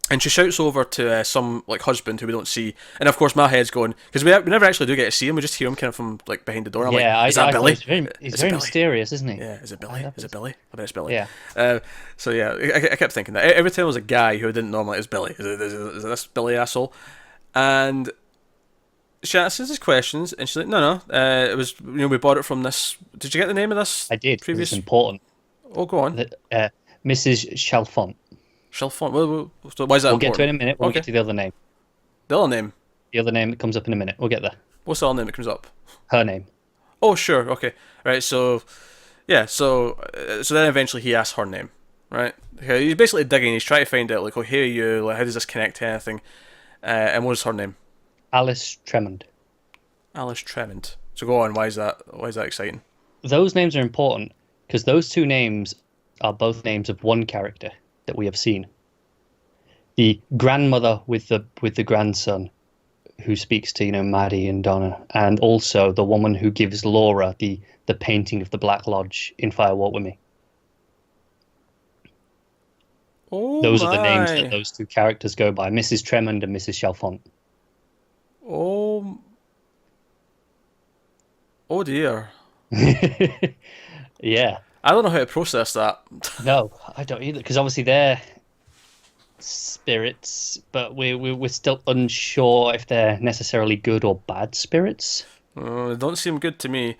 And she shouts over to some like husband who we don't see, and of course my head's going because we never actually do get to see him. We just hear him kind of from like behind the door. I'm like, "Is that Billy?" He's very mysterious, isn't he? Yeah, is it Billy? Is it Billy? I bet it's Billy. Yeah. So yeah, I kept thinking that every time there was a guy who I didn't know, I'm like, "Is Billy? Is it this Billy asshole?" And she asks us questions, and she's like, "No. It was we bought it from this. Did you get the name of this? I did. Previous. It's important. Oh, go on. Mrs. Chalfont. Chalfont. Well, so why is that We'll important? get to it in a minute. We'll get to the other name. The other name? The other name that comes up in a minute. We'll get there. What's the other name that comes up? Her name. Oh, sure. Okay. Right. So, yeah. So then eventually he asks her name. Right. Okay, he's basically digging. He's trying to find out like, oh, who are you? Like, how does this connect to anything? And what is her name? Alice Tremond. Alice Tremond. So go on. Why is that exciting? Those names are important because those two names are both names of one character. that we have seen. The grandmother with the grandson who speaks to, Maddie and Donna, and also the woman who gives Laura the painting of the Black Lodge in Fire Walk with Me. Oh Those are the names that my. those two characters go by, Mrs. Tremond and Mrs. Chalfont. Oh. Oh dear. Yeah. I don't know how to process that. No, I don't either, because obviously they're spirits, but we're still unsure if they're necessarily good or bad spirits. They don't seem good to me.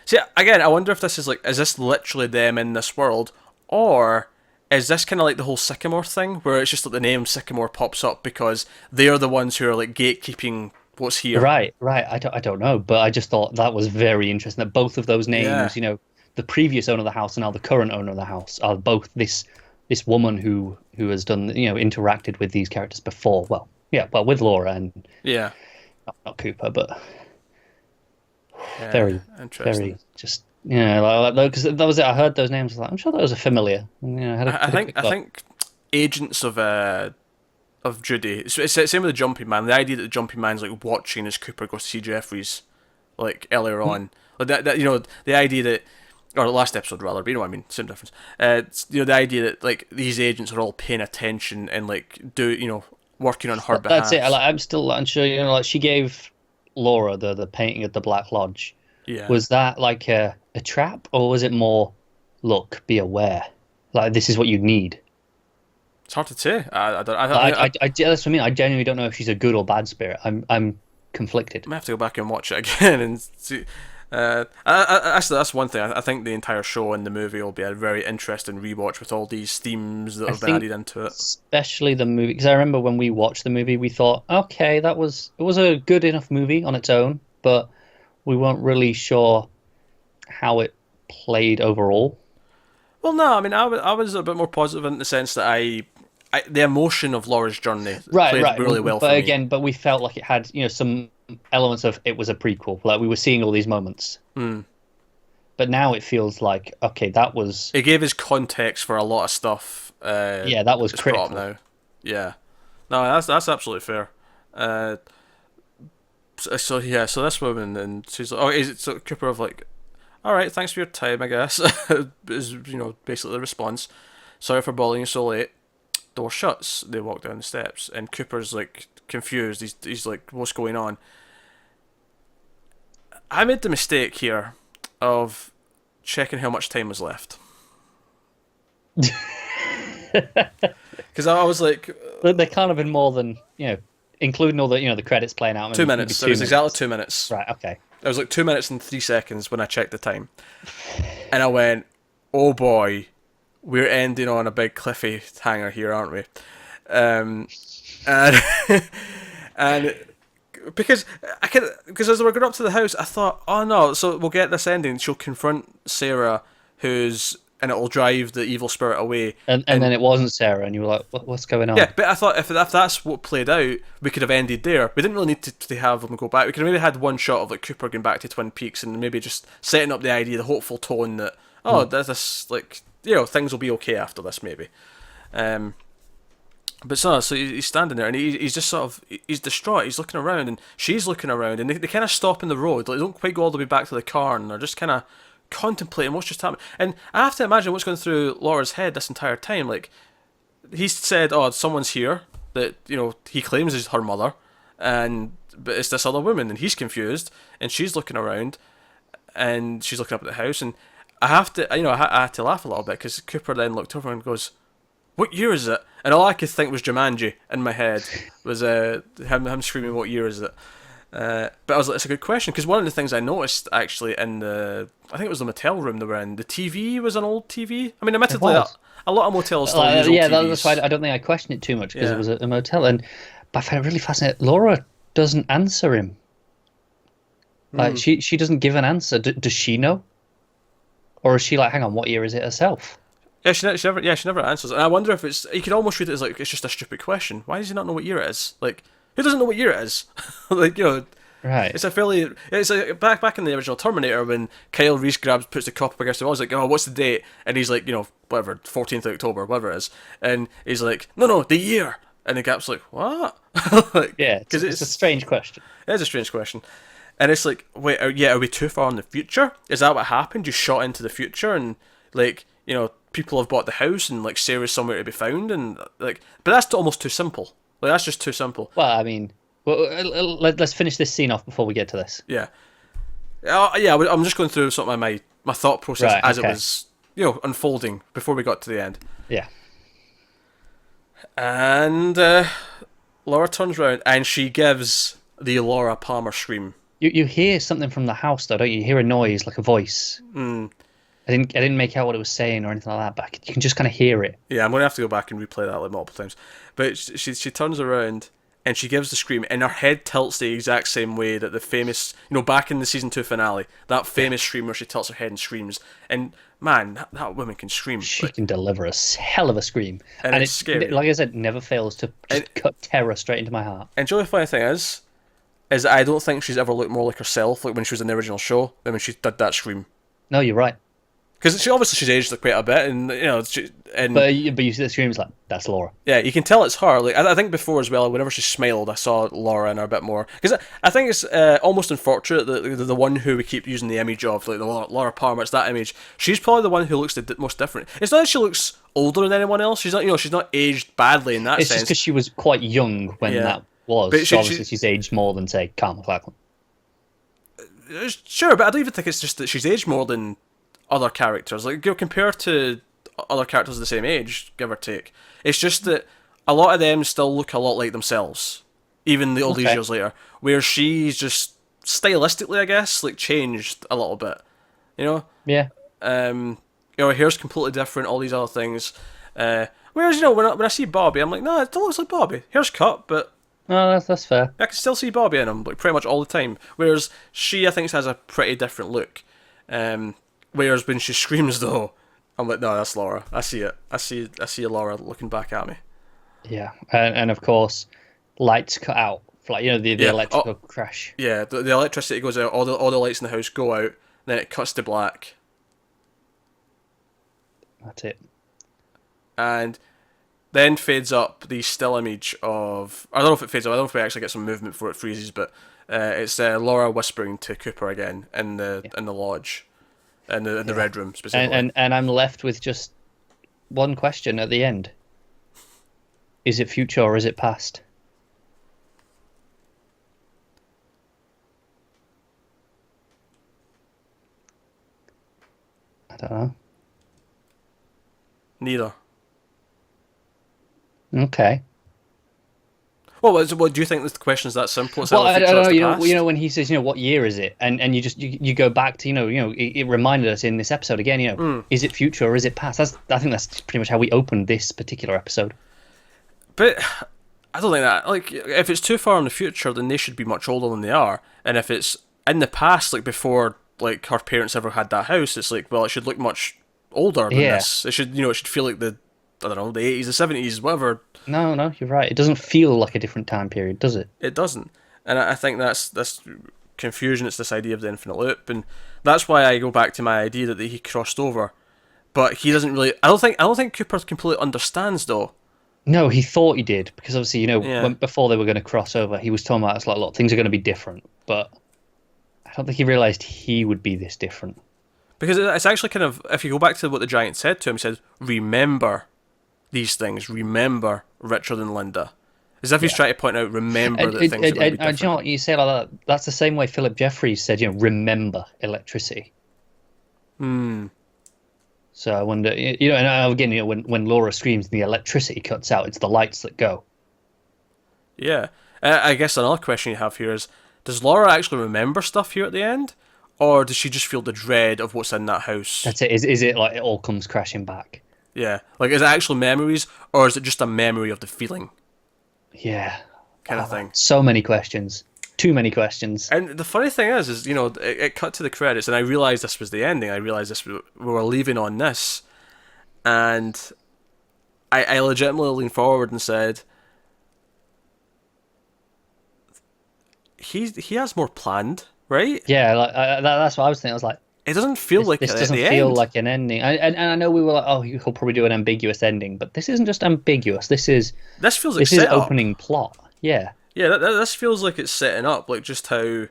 See, again, I wonder if this is this literally them in this world, or is this kind of like the whole Sycamore thing, where it's just like the name Sycamore pops up because they are the ones who are like gatekeeping what's here. Right. I don't know, but I just thought that was very interesting that both of those names, Yeah. the previous owner of the house and now the current owner of the house are both this woman who has done, interacted with these characters before. Well, yeah, well, with Laura and Yeah. not Cooper, but Yeah. very, Interesting. very just because that was it. I heard those names. I was like, I'm sure those are familiar. And, I think agents of Judy. It's the same with the Jumping Man. The idea that the Jumping Man's like watching as Cooper goes to see Jeffries, like earlier on, like that the idea that, or the last episode rather, but you know what I mean, same difference. It's, the idea that like these agents are all paying attention and like working on her behalf. That's it. I'm still unsure. Like she gave Laura the painting of the Black Lodge. Yeah. Was that like a trap, or was it more, look, be aware, like this is what you need? It's hard to say. I don't. That's what I mean. I genuinely don't know if she's a good or bad spirit. I'm conflicted. I have to go back and watch it again and see. Actually, that's one thing. I think the entire show and the movie will be a very interesting rewatch with all these themes that have been added into it. Especially the movie, because I remember when we watched the movie, we thought, okay, it was a good enough movie on its own, but we weren't really sure how it played overall. Well, no, I mean, I was a bit more positive in the sense that the emotion of Laura's journey played really well for me. But we felt like it had, some elements of it was a prequel. Like we were seeing all these moments. But now it feels like, okay, that was... It gave us context for a lot of stuff. That was critical. Now. Yeah. No, that's absolutely fair. So this woman, and she's like, is it so Cooper of like, all right, thanks for your time, I guess, is basically the response. Sorry for bothering you so late. Door shuts. They walk down the steps, and Cooper's like confused. He's like, what's going on? I made the mistake here of checking how much time was left. Because I was like, there can't have been more than, including all the the credits playing out. 2 minutes. It was exactly 2 minutes. Right. Okay. It was like 2 minutes and 3 seconds when I checked the time, and I went, "Oh boy, we're ending on a big cliffhanger here, aren't we?" And and because as they were going up to the house, I thought, "Oh no!" So we'll get this ending. She'll confront Sarah, and it will drive the evil spirit away. And then it wasn't Sarah, and you were like, what's going on? Yeah, but I thought if that's what played out, we could have ended there. We didn't really need to have them go back. We could have maybe had one shot of like Cooper going back to Twin Peaks and maybe just setting up the idea, the hopeful tone that, this like, things will be okay after this maybe. But so he's standing there and he's just sort of, he's distraught. He's looking around and she's looking around and they kind of stop in the road. Like, they don't quite go all the way back to the car and they're just kind of contemplating what's just happening. And I have to imagine what's going through Laura's head this entire time. Like, he's said, "Oh, someone's here," that he claims is her mother, but it's this other woman, and he's confused, and she's looking around, and she's looking up at the house, and I have to, I had to laugh a little bit because Cooper then looked over and goes, "What year is it?" And all I could think was Jumanji in my head was him screaming, "What year is it?" But I was like, it's a good question, because one of the things I noticed actually I think it was the motel room they were in, the TV was an old TV. I mean, admittedly, a lot of motels still use old TVs. That's why I don't think I questioned it too much, because it was a motel. But I find it really fascinating. Laura doesn't answer him. Like she doesn't give an answer. Does she know, or is she like, hang on, what year is it herself? Yeah, she never answers. And I wonder if you could almost read it as like, it's just a stupid question. Why does he not know what year it is? Like, who doesn't know what year it is? Like, Right. It's a back in the original Terminator when Kyle Reese puts the cop up against the wall. He's like, oh, what's the date? And he's like, whatever, 14th of October, whatever it is. And he's like, no, the year. And the Cap's like, what? Yeah, Because it's a strange question. it is a strange question. And it's like, wait, are we too far in the future? Is that what happened? You shot into the future and, like, people have bought the house and, like, Sarah's somewhere to be found and, like, but that's almost too simple. Like, that's just too simple. Well, I mean, let's finish this scene off before we get to this. Yeah. Yeah, I'm just going through sort of my thought process Right, as okay. it was, unfolding before we got to the end. Yeah. And Laura turns around and she gives the Laura Palmer scream. You hear something from the house though, don't you? You hear a noise, like a voice. Mm. I didn't make out what it was saying or anything like that, but you can just kind of hear it. Yeah, I'm going to have to go back and replay that like multiple times. But she turns around and she gives the scream, and her head tilts the exact same way that the famous, back in the season 2 finale, that famous scream where she tilts her head and screams. And man, that woman can scream. She can deliver a hell of a scream, and it's scary. Like I said, never fails to just cut terror straight into my heart. And the only funny thing is I don't think she's ever looked more like herself, like when she was in the original show, than when she did that scream. No, you're right. Because she's aged like quite a bit, and but you see the screams like that's Laura. Yeah, you can tell it's her. Like I think before as well, whenever she smiled, I saw Laura in her a bit more. Because I think it's almost unfortunate that the one who we keep using the image of, like the Laura Palmer, it's that image. She's probably the one who looks the most different. It's not that she looks older than anyone else. She's not, she's not aged badly in that sense. It's sense. just because she was quite young when that was. But so obviously, she's aged more than say Carl McLachlan. Sure, but I don't even think it's just that she's aged more than other characters. Like, compared to other characters of the same age, give or take. It's just that a lot of them still look a lot like themselves, even all these years later. Where she's just stylistically, I guess, like changed a little bit. Yeah. Her hair's completely different. All these other things. Whereas when I see Bobby, I'm like, no, it still looks like Bobby. Hair's cut, but no, that's fair. I can still see Bobby in him, like pretty much all the time. Whereas she, I think, has a pretty different look. Whereas when she screams, though, I'm like, no, that's Laura. I see it. I see Laura looking back at me. Yeah, and of course, lights cut out. Like the electrical crash. Yeah, the electricity goes out. All the lights in the house go out. Then it cuts to black. That's it. And then fades up the still image of... I don't know if it fades up. I don't know if we actually get some movement before it freezes, but it's Laura whispering to Cooper again in the lodge. In the Red Room, specifically. And I'm left with just one question at the end. Is it future or is it past? I don't know. Neither. Okay. Well, do you think the question is that simple? Well, I don't know. When he says, what year is it, and you go back to, it reminded us in this episode again. Is it future or is it past? I think that's pretty much how we opened this particular episode. But I don't think that. Like, if it's too far in the future, then they should be much older than they are. And if it's in the past, like before, like her parents ever had that house, it's like, well, it should look much older than this. It should, it should feel like the 80s, the 70s, whatever. No, you're right. It doesn't feel like a different time period, does it? It doesn't. And I think that's confusion. It's this idea of the infinite loop, and that's why I go back to my idea that he crossed over. But he doesn't really. I don't think Cooper completely understands though. No, he thought he did, because obviously when, before they were going to cross over, he was talking about it's like, look, things are going to be different, but I don't think he realised he would be this different. Because it's actually kind of, if you go back to what the giant said to him, he said, remember these things, remember Richard and Linda. As if he's trying to point out, remember that things are going to be different. Do you know what you say like that? That's the same way Philip Jeffries said, remember electricity. So I wonder, and again, when Laura screams and the electricity cuts out, it's the lights that go. Yeah. I guess another question you have here is, does Laura actually remember stuff here at the end? Or does she just feel the dread of what's in that house? That's it. Is it like it all comes crashing back? Yeah. Like, is it actual memories, or is it just a memory of the feeling? Yeah. Kind of thing. So many questions. Too many questions. And the funny thing is it cut to the credits, and I realised this was the ending. I realised we were leaving on this. And I legitimately leaned forward and said, he has more planned, right? Yeah, like that's what I was thinking. I was like, It doesn't feel like it this at doesn't the feel end. like an ending. And I know we were like, oh, he'll probably do an ambiguous ending, but this isn't just ambiguous. This feels like This is setup. opening plot. Yeah, Yeah, this feels like it's setting up, like just how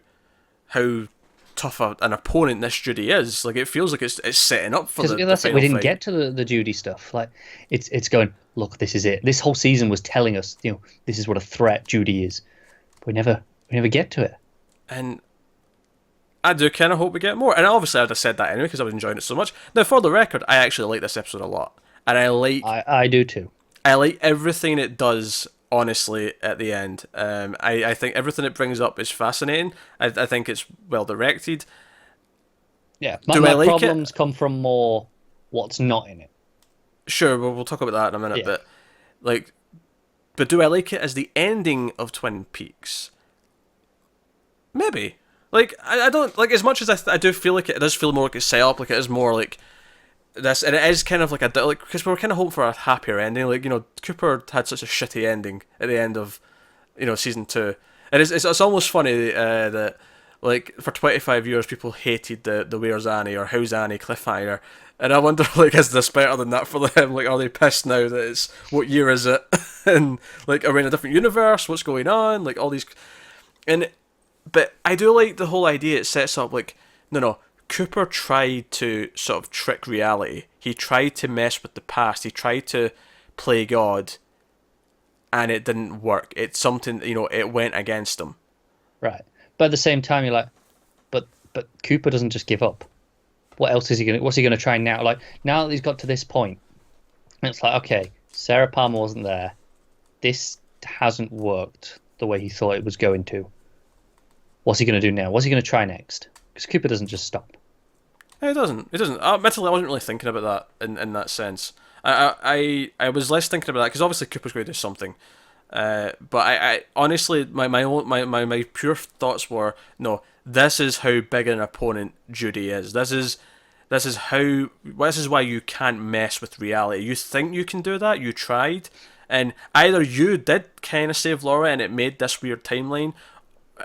tough an opponent this Judy is. Like it feels like it's setting up for because the that's it. We final didn't fight. get to the Judy stuff. Like it's going. Look, this is it. This whole season was telling us, this is what a threat Judy is. But we never get to it. And I do kind of hope we get more. And obviously, I'd have said that anyway because I was enjoying it so much. Now, for the record, I actually like this episode a lot, and I do too. I like everything it does. Honestly, at the end, I think everything it brings up is fascinating. I think it's well directed. Yeah, Do I my like it? problems come from more what's not in it. Sure, we'll talk about that in a minute. Yeah, Like, but do I like it as the ending of Twin Peaks? Maybe. Like I don't like as much as I do feel like it does feel more like it's set up. Like it is more like this, and it is kind of like because we were kind of hoping for a happier ending. Like Cooper had such a shitty ending at the end of season two. And it's almost funny that like for 25 years people hated the Where's Annie or How's Annie cliffhanger, and I wonder like is this better than that for them? Like are they pissed now that it's what year is it and like are we in a different universe? What's going on? Like all these and but I do like the whole idea it sets up like no Cooper tried to sort of trick reality. He tried to mess with the past. He tried to play God and it didn't work. It's something it went against him. right. But at the same time, you're like, but Cooper doesn't just give up. What else is he gonna? What's he gonna try now? Like now that he's got to this point, and it's like, okay, Sarah Palmer wasn't there. This hasn't worked the way he thought it was going to. What's he gonna do now? What's he gonna try next? Because Cooper doesn't just stop. It doesn't. It doesn't. Admittedly, I wasn't really thinking about that in that sense. I was less thinking about that because obviously Cooper's going to do something. But I honestly my pure thoughts were no. This is how big an opponent Judy is. This is why you can't mess with reality. You think you can do that. You tried, and either you did kind of save Laura and it made this weird timeline.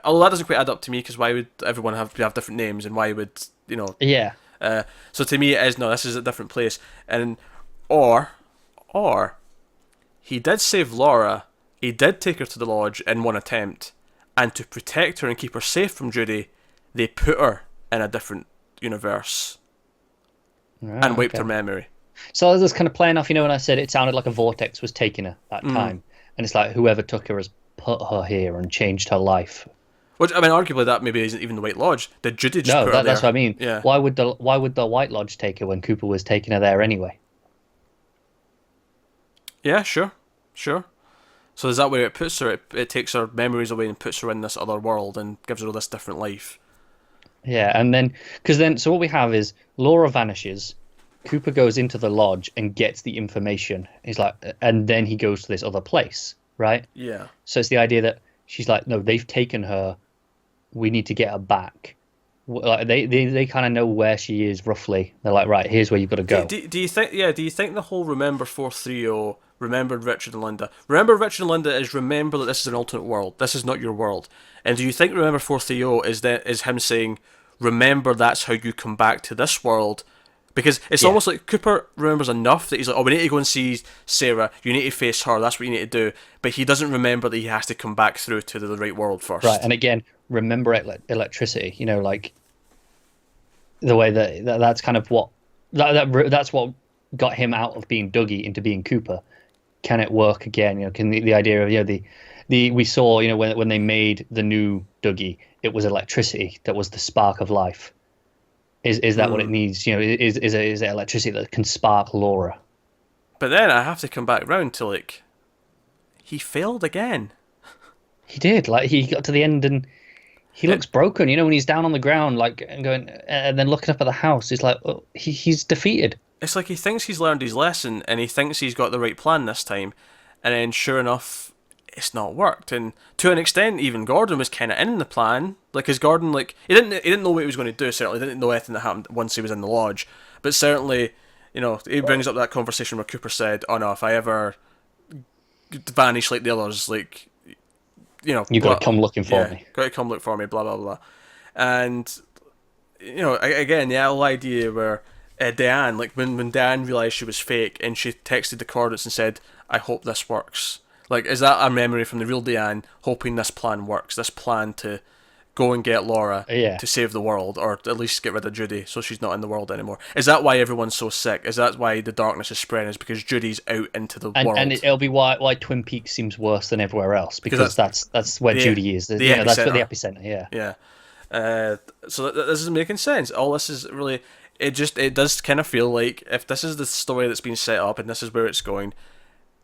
Although that doesn't quite add up to me because why would everyone have different names and why would Yeah, so to me, it is no. This is a different place, and or or he did save Laura. He did take her to the lodge in one attempt, and to protect her and keep her safe from Judy, they put her in a different universe and right, wiped her okay. memory. So I was kind of playing off, when I said it sounded like a vortex was taking her that Mm. time, and it's like whoever took her has put her here and changed her life. Which I mean, arguably that maybe isn't even the White Lodge. Did Judy just No, put her that's there? what I mean. Yeah, Why would the White Lodge take her when Cooper was taking her there anyway? yeah, sure. So is that where it puts her? It takes her memories away and puts her in this other world and gives her this different life. Yeah, and then so what we have is Laura vanishes, Cooper goes into the lodge and gets the information. He's like, and then he goes to this other place, right? Yeah. So it's the idea that she's like, no, they've taken her. We need to get her back. Like they kind of know where she is roughly. They're like, right, here's where you've got to go. Do you think? Yeah. Do you think the whole remember 430 remembered Richard and Linda? Remember Richard and Linda is remember that this is an alternate world. This is not your world. And do you think remember 430 is him saying remember that's how you come back to this world? Because it's Yeah, almost like Cooper remembers enough that he's like, oh, we need to go and see Sarah. You need to face her. That's what you need to do. But he doesn't remember that he has to come back through to the right world right. first. And again, remember electricity. Like the way that's kind of what that's what got him out of being Dougie into being Cooper. Can it work again? Can the idea of the we saw when they made the new Dougie, it was electricity that was the spark of life. Is that what it needs? Is it electricity that can spark Laura? But then I have to come back round to like, he failed again. He did. Like he got to the end and he It, looks broken. When he's down on the ground, like and going, and then looking up at the house, he's like, oh, he's defeated. it's like he thinks he's learned his lesson and he thinks he's got the right plan this time, and then sure enough, it's not worked. And to an extent, even Gordon was kind of in the plan, like because Gordon like he didn't know what he was going to do. Certainly, he didn't know anything that happened once he was in the lodge. But certainly, he brings up that conversation where Cooper said, "Oh no, if I ever vanish like the others, like You got to come looking for me. got to come look for me, blah blah blah. And again, the whole idea where Diane, like when Diane realized she was fake and she texted the coordinates and said, "I hope this works." Like, is that a memory from the real Diane hoping this plan works? This plan to go and get Laura to save the world, or at least get rid of Judy so she's not in the world anymore. Is that why everyone's so sick? Is that why the darkness is spreading? Is because Judy's out into the world? And it'll be why Twin Peaks seems worse than everywhere else, because that's where Judy is. That's where the epicenter. Yeah. Yeah. So this is making sense. All this is really. It does kind of feel like if this is the story that's been set up and this is where it's going,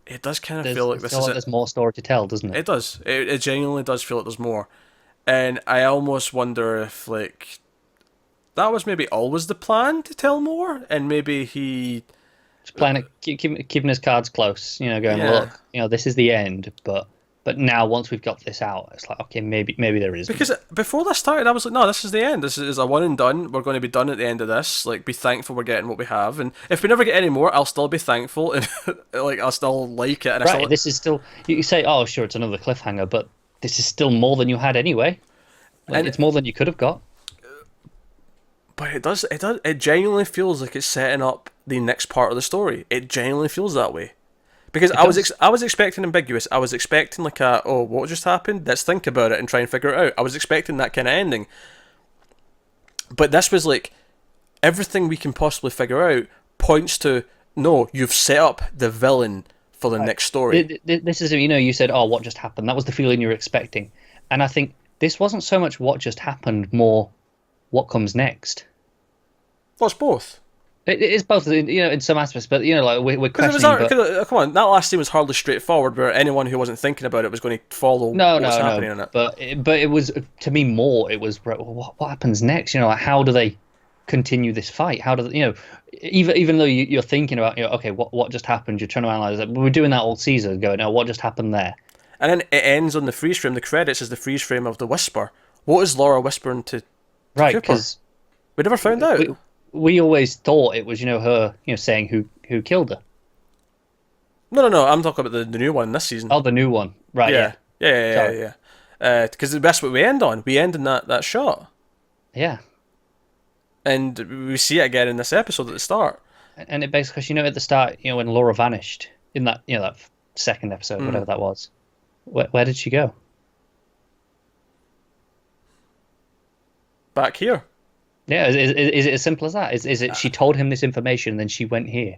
it does kind of feel like this is it. There's more story to tell, doesn't it? It does. It genuinely does feel like there's more. And I almost wonder if, like, that was maybe always the plan to tell more, and maybe he... Just playing it, keeping his cards close, going, look, this is the end, but now once we've got this out, it's like, okay, maybe there is. Because before this started, I was like, no, this is the end. This is a one and done. We're going to be done at the end of this. Like, be thankful we're getting what we have, and if we never get any more, I'll still be thankful, and like, I'll still like it. And this is still... You say, oh, sure, it's another cliffhanger, but... This is still more than you had anyway. And it's more than you could have got. But it genuinely feels like it's setting up the next part of the story. It genuinely feels that way. Because I was expecting ambiguous. I was expecting like what just happened? Let's think about it and try and figure it out. I was expecting that kind of ending. But this was like, everything we can possibly figure out points to, no, you've set up the villain for the next story. This is, you said, oh, what just happened? That was the feeling you were expecting. And I think this wasn't so much what just happened, more what comes next. Well, it's both. It is both, in some aspects, but, like, we're questioning... Come on, that last scene was hardly straightforward, where anyone who wasn't thinking about it was going to follow what's happening in it. But it was, to me, more, it was, what happens next? Like, how do they continue this fight? How do they, even though you're thinking about, okay, what just happened? You're trying to analyze it. We're doing that all season, going, what just happened there? And then it ends on the freeze frame. The credits is the freeze frame of the whisper. What is Laura whispering to right? Cooper? Because we never found out. We always thought it was, her, saying who killed her. No. I'm talking about the new one this season. Oh, the new one, right? Yeah. Because that's what we end on. We end in that shot. Yeah. And we see it again in this episode at the start. And it basically, because at the start, when Laura vanished in that, that second episode, whatever that was, where did she go? Back here. Yeah, is it as simple as that? Is it she told him this information and then she went here?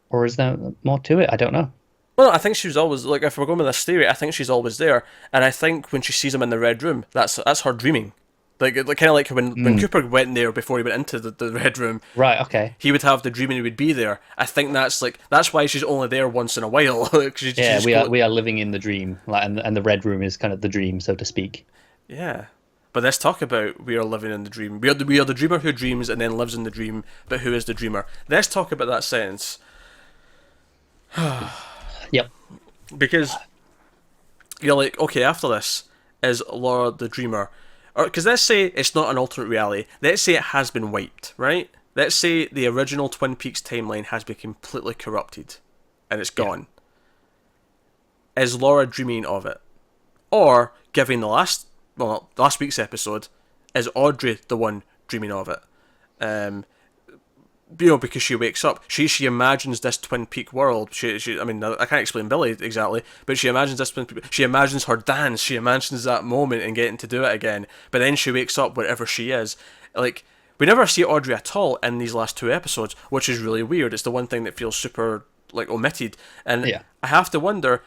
Or is there more to it? I don't know. Well, I think she was always, like, if we're going with this theory, I think she's always there. And I think when she sees him in the Red Room, that's her dreaming. Like kind of like when Cooper went there before he went into the Red Room. Right, okay. He would have the dream and he would be there. I think that's why she's only there once in a while. We are living in the dream, like, and the Red Room is kind of the dream, so to speak. Yeah. But let's talk about we are living in the dream. We are the dreamer who dreams and then lives in the dream, but who is the dreamer? Let's talk about that sentence. Yep. Because you're like, okay, after this, is Laura the dreamer? Because let's say it's not an alternate reality. Let's say it has been wiped, right? Let's say the original Twin Peaks timeline has been completely corrupted and it's gone. Yeah. Is Laura dreaming of it? Or, given last week's episode, is Audrey the one dreaming of it? Because she wakes up, she imagines this Twin Peak world. I mean, I can't explain Billy exactly, but she imagines this Twin Peak. She imagines her dance. She imagines that moment and getting to do it again. But then she wakes up wherever she is. Like, we never see Audrey at all in these last two episodes, which is really weird. It's the one thing that feels super omitted, and I have to wonder.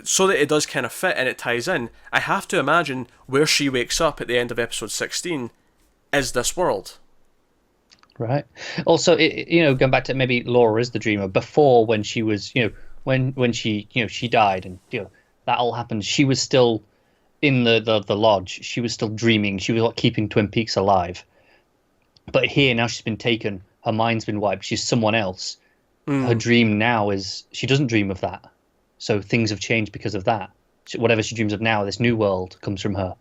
So that it does kind of fit and it ties in, I have to imagine where she wakes up at the end of episode 16 is this world. Right. Also, going back to maybe Laura is the dreamer before, when she was, when she, she died and, that all happened. She was still in the lodge. She was still dreaming. She was keeping Twin Peaks alive. But here, now she's been taken. Her mind's been wiped. She's someone else. Her dream now is, she doesn't dream of that. So things have changed because of that. Whatever she dreams of now, this new world comes from her.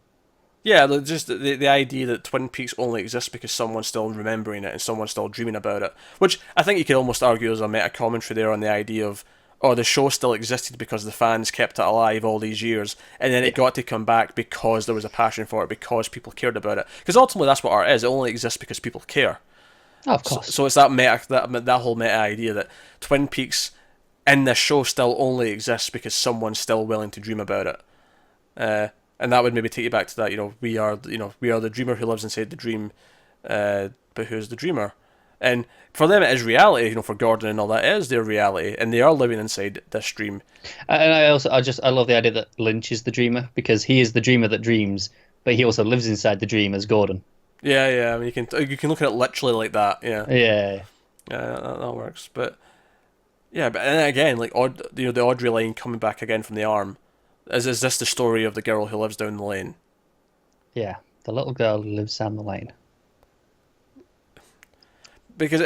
Yeah, just the idea that Twin Peaks only exists because someone's still remembering it and someone's still dreaming about it. Which I think you could almost argue as a meta-commentary there on the idea of or the show still existed because the fans kept it alive all these years, and then it got to come back because there was a passion for it, because people cared about it. Because ultimately, that's what art is. It only exists because people care. Oh, of course. So it's that meta, that whole meta idea that Twin Peaks in this show still only exists because someone's still willing to dream about it. And that would maybe take you back to that. We are the dreamer who lives inside the dream, but who's the dreamer? And for them, it is reality. For Gordon and all that, it is their reality, and they are living inside this dream. And I love the idea that Lynch is the dreamer, because he is the dreamer that dreams, but he also lives inside the dream as Gordon. Yeah. I mean, you can look at it literally like that. Yeah. Yeah. Yeah, that works. But yeah, but and then again, like the Audrey line coming back again from the arm. Is this the story of the girl who lives down the lane? Yeah, the little girl who lives down the lane. Because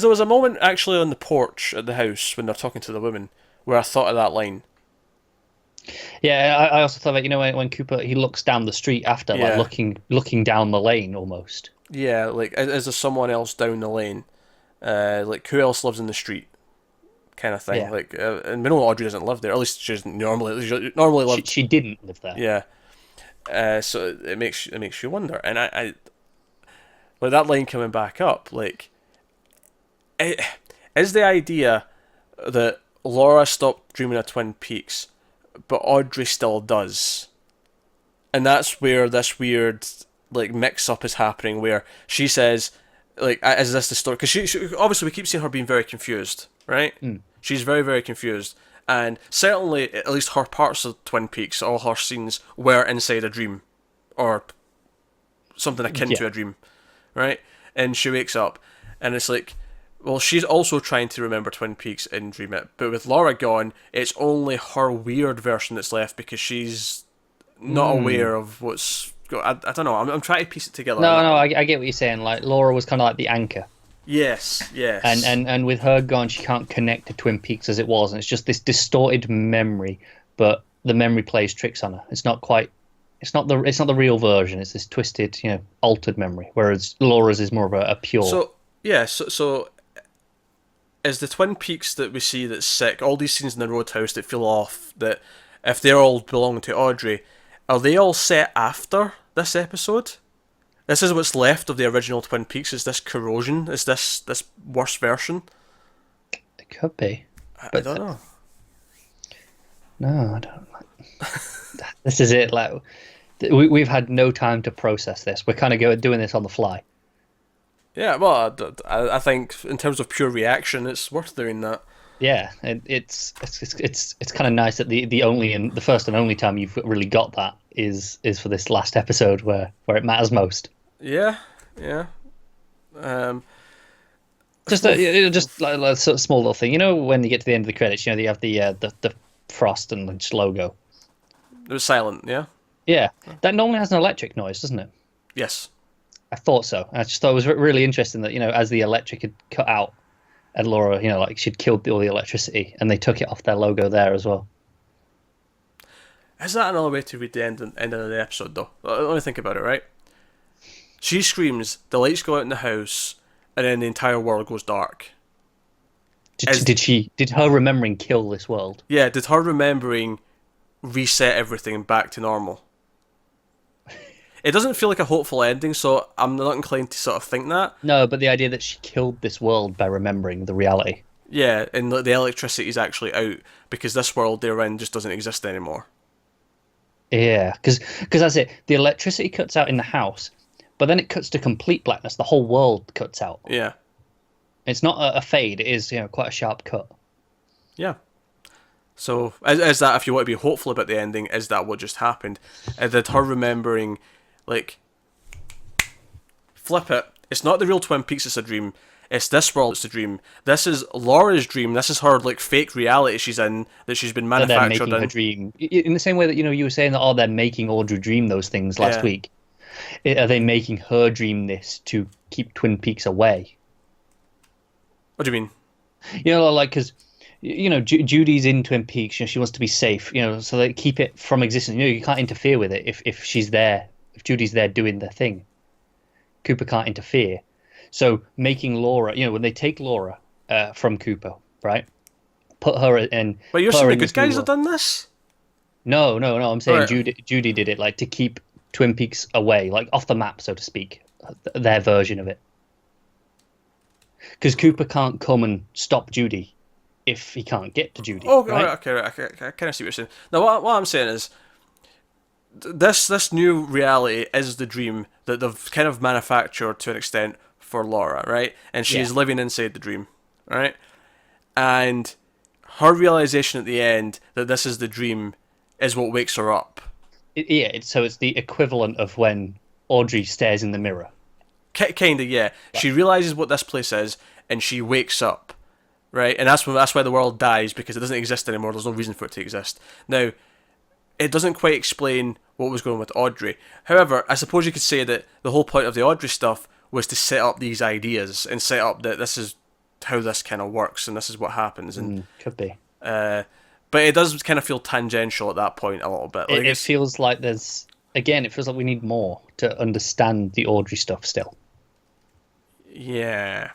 there was a moment actually on the porch at the house when they're talking to the woman where I thought of that line. Yeah, I also thought about, when Cooper, he looks down the street after, Yeah. like looking down the lane almost. Yeah, like is there someone else down the lane? Like who else lives in the street? Kind of thing. Yeah. Like, and we know Audrey doesn't live there. At least she doesn't normally lived. She didn't live there. Yeah. So it makes you wonder, and I like that line coming back up. Like, is the idea that Laura stopped dreaming of Twin Peaks, but Audrey still does, and that's where this weird like mix up is happening, where she says, like, is this the story? Because she obviously we keep seeing her being very confused, right? She's very, very confused. And certainly, at least her parts of Twin Peaks, all her scenes, were inside a dream. Or something akin to a dream. Right? And she wakes up. And it's like, well, she's also trying to remember Twin Peaks and dream it. But with Laura gone, it's only her weird version that's left because she's not aware of what's... I don't know. I'm trying to piece it together. No, I get what you're saying. Like, Laura was kind of like the anchor. Yes. And with her gone, she can't connect to Twin Peaks as it was, and it's just this distorted memory. But the memory plays tricks on her. It's not the real version. It's this twisted, altered memory. Whereas Laura's is more of a pure. So is the Twin Peaks that we see that's sick? All these scenes in the roadhouse that feel off. That if they're all belong to Audrey, are they all set after this episode? This is what's left of the original Twin Peaks. Is this corrosion? Is this worse version? It could be. I don't know. No, I don't. This is it. Like, we've had no time to process this. We're kind of doing this on the fly. Yeah, well, I think in terms of pure reaction, it's worth doing that. Yeah, it's kind of nice that the first and only time you've really got that is for this last episode where it matters most. Yeah. Just like a sort of small little thing. When you get to the end of the credits, you have the Frost and Lynch logo. It was silent, yeah? Yeah, that normally has an electric noise, doesn't it? Yes. I thought so. I just thought it was really interesting that, as the electric had cut out, and Laura, like she'd killed all the electricity, and they took it off their logo there as well. Is that another way to read the end of the episode, though? Let me think about it, right? She screams, the lights go out in the house, and then the entire world goes dark. Did her remembering kill this world? Yeah, did her remembering reset everything back to normal? It doesn't feel like a hopeful ending, so I'm not inclined to sort of think that. No, but the idea that she killed this world by remembering the reality. Yeah, and the electricity is actually out because this world they're in just doesn't exist anymore. Yeah, because that's it. The electricity cuts out in the house, but then it cuts to complete blackness. The whole world cuts out. Yeah. It's not a fade. It is, quite a sharp cut. Yeah. So, is that, if you want to be hopeful about the ending, is that what just happened? Did her remembering, like, flip it. It's not the real Twin Peaks, it's a dream. It's this world, it's a dream. This is Laura's dream. This is her, like, fake reality she's in, that she's been manufactured in. They're making her dream. In the same way that, you were saying that, they're making Audrey dream those things last week. Are they making her dream this to keep Twin Peaks away? What do you mean? Because, Judy's in Twin Peaks, she wants to be safe, so they keep it from existence. You can't interfere with it if she's there, if Judy's there doing their thing. Cooper can't interfere. So making Laura, when they take Laura from Cooper, right? Put her in. But you're Put saying her the in good this new guys have world. done this? No, no, no. I'm saying Right. Judy did it like to keep Twin Peaks away, like off the map, so to speak. Their version of it. Because Cooper can't come and stop Judy if he can't get to Judy, Oh, right? right, okay, right. I kind of see what you're saying. Now, what I'm saying is, this new reality is the dream that they've kind of manufactured to an extent for Laura, right? And she Yeah. is living inside the dream, right? And her realization at the end that this is the dream is what wakes her up. Yeah, so it's the equivalent of when Audrey stares in the mirror. Kind of, yeah. She realizes what this place is, and she wakes up, right? And that's why the world dies, because it doesn't exist anymore. There's no reason for it to exist. Now, it doesn't quite explain what was going on with Audrey. However, I suppose you could say that the whole point of the Audrey stuff was to set up these ideas and set up that this is how this kind of works and this is what happens. And Could be. but it does kind of feel tangential at that point a little bit. Like It feels like there's again. It feels like we need more to understand the Audrey stuff still. yeah.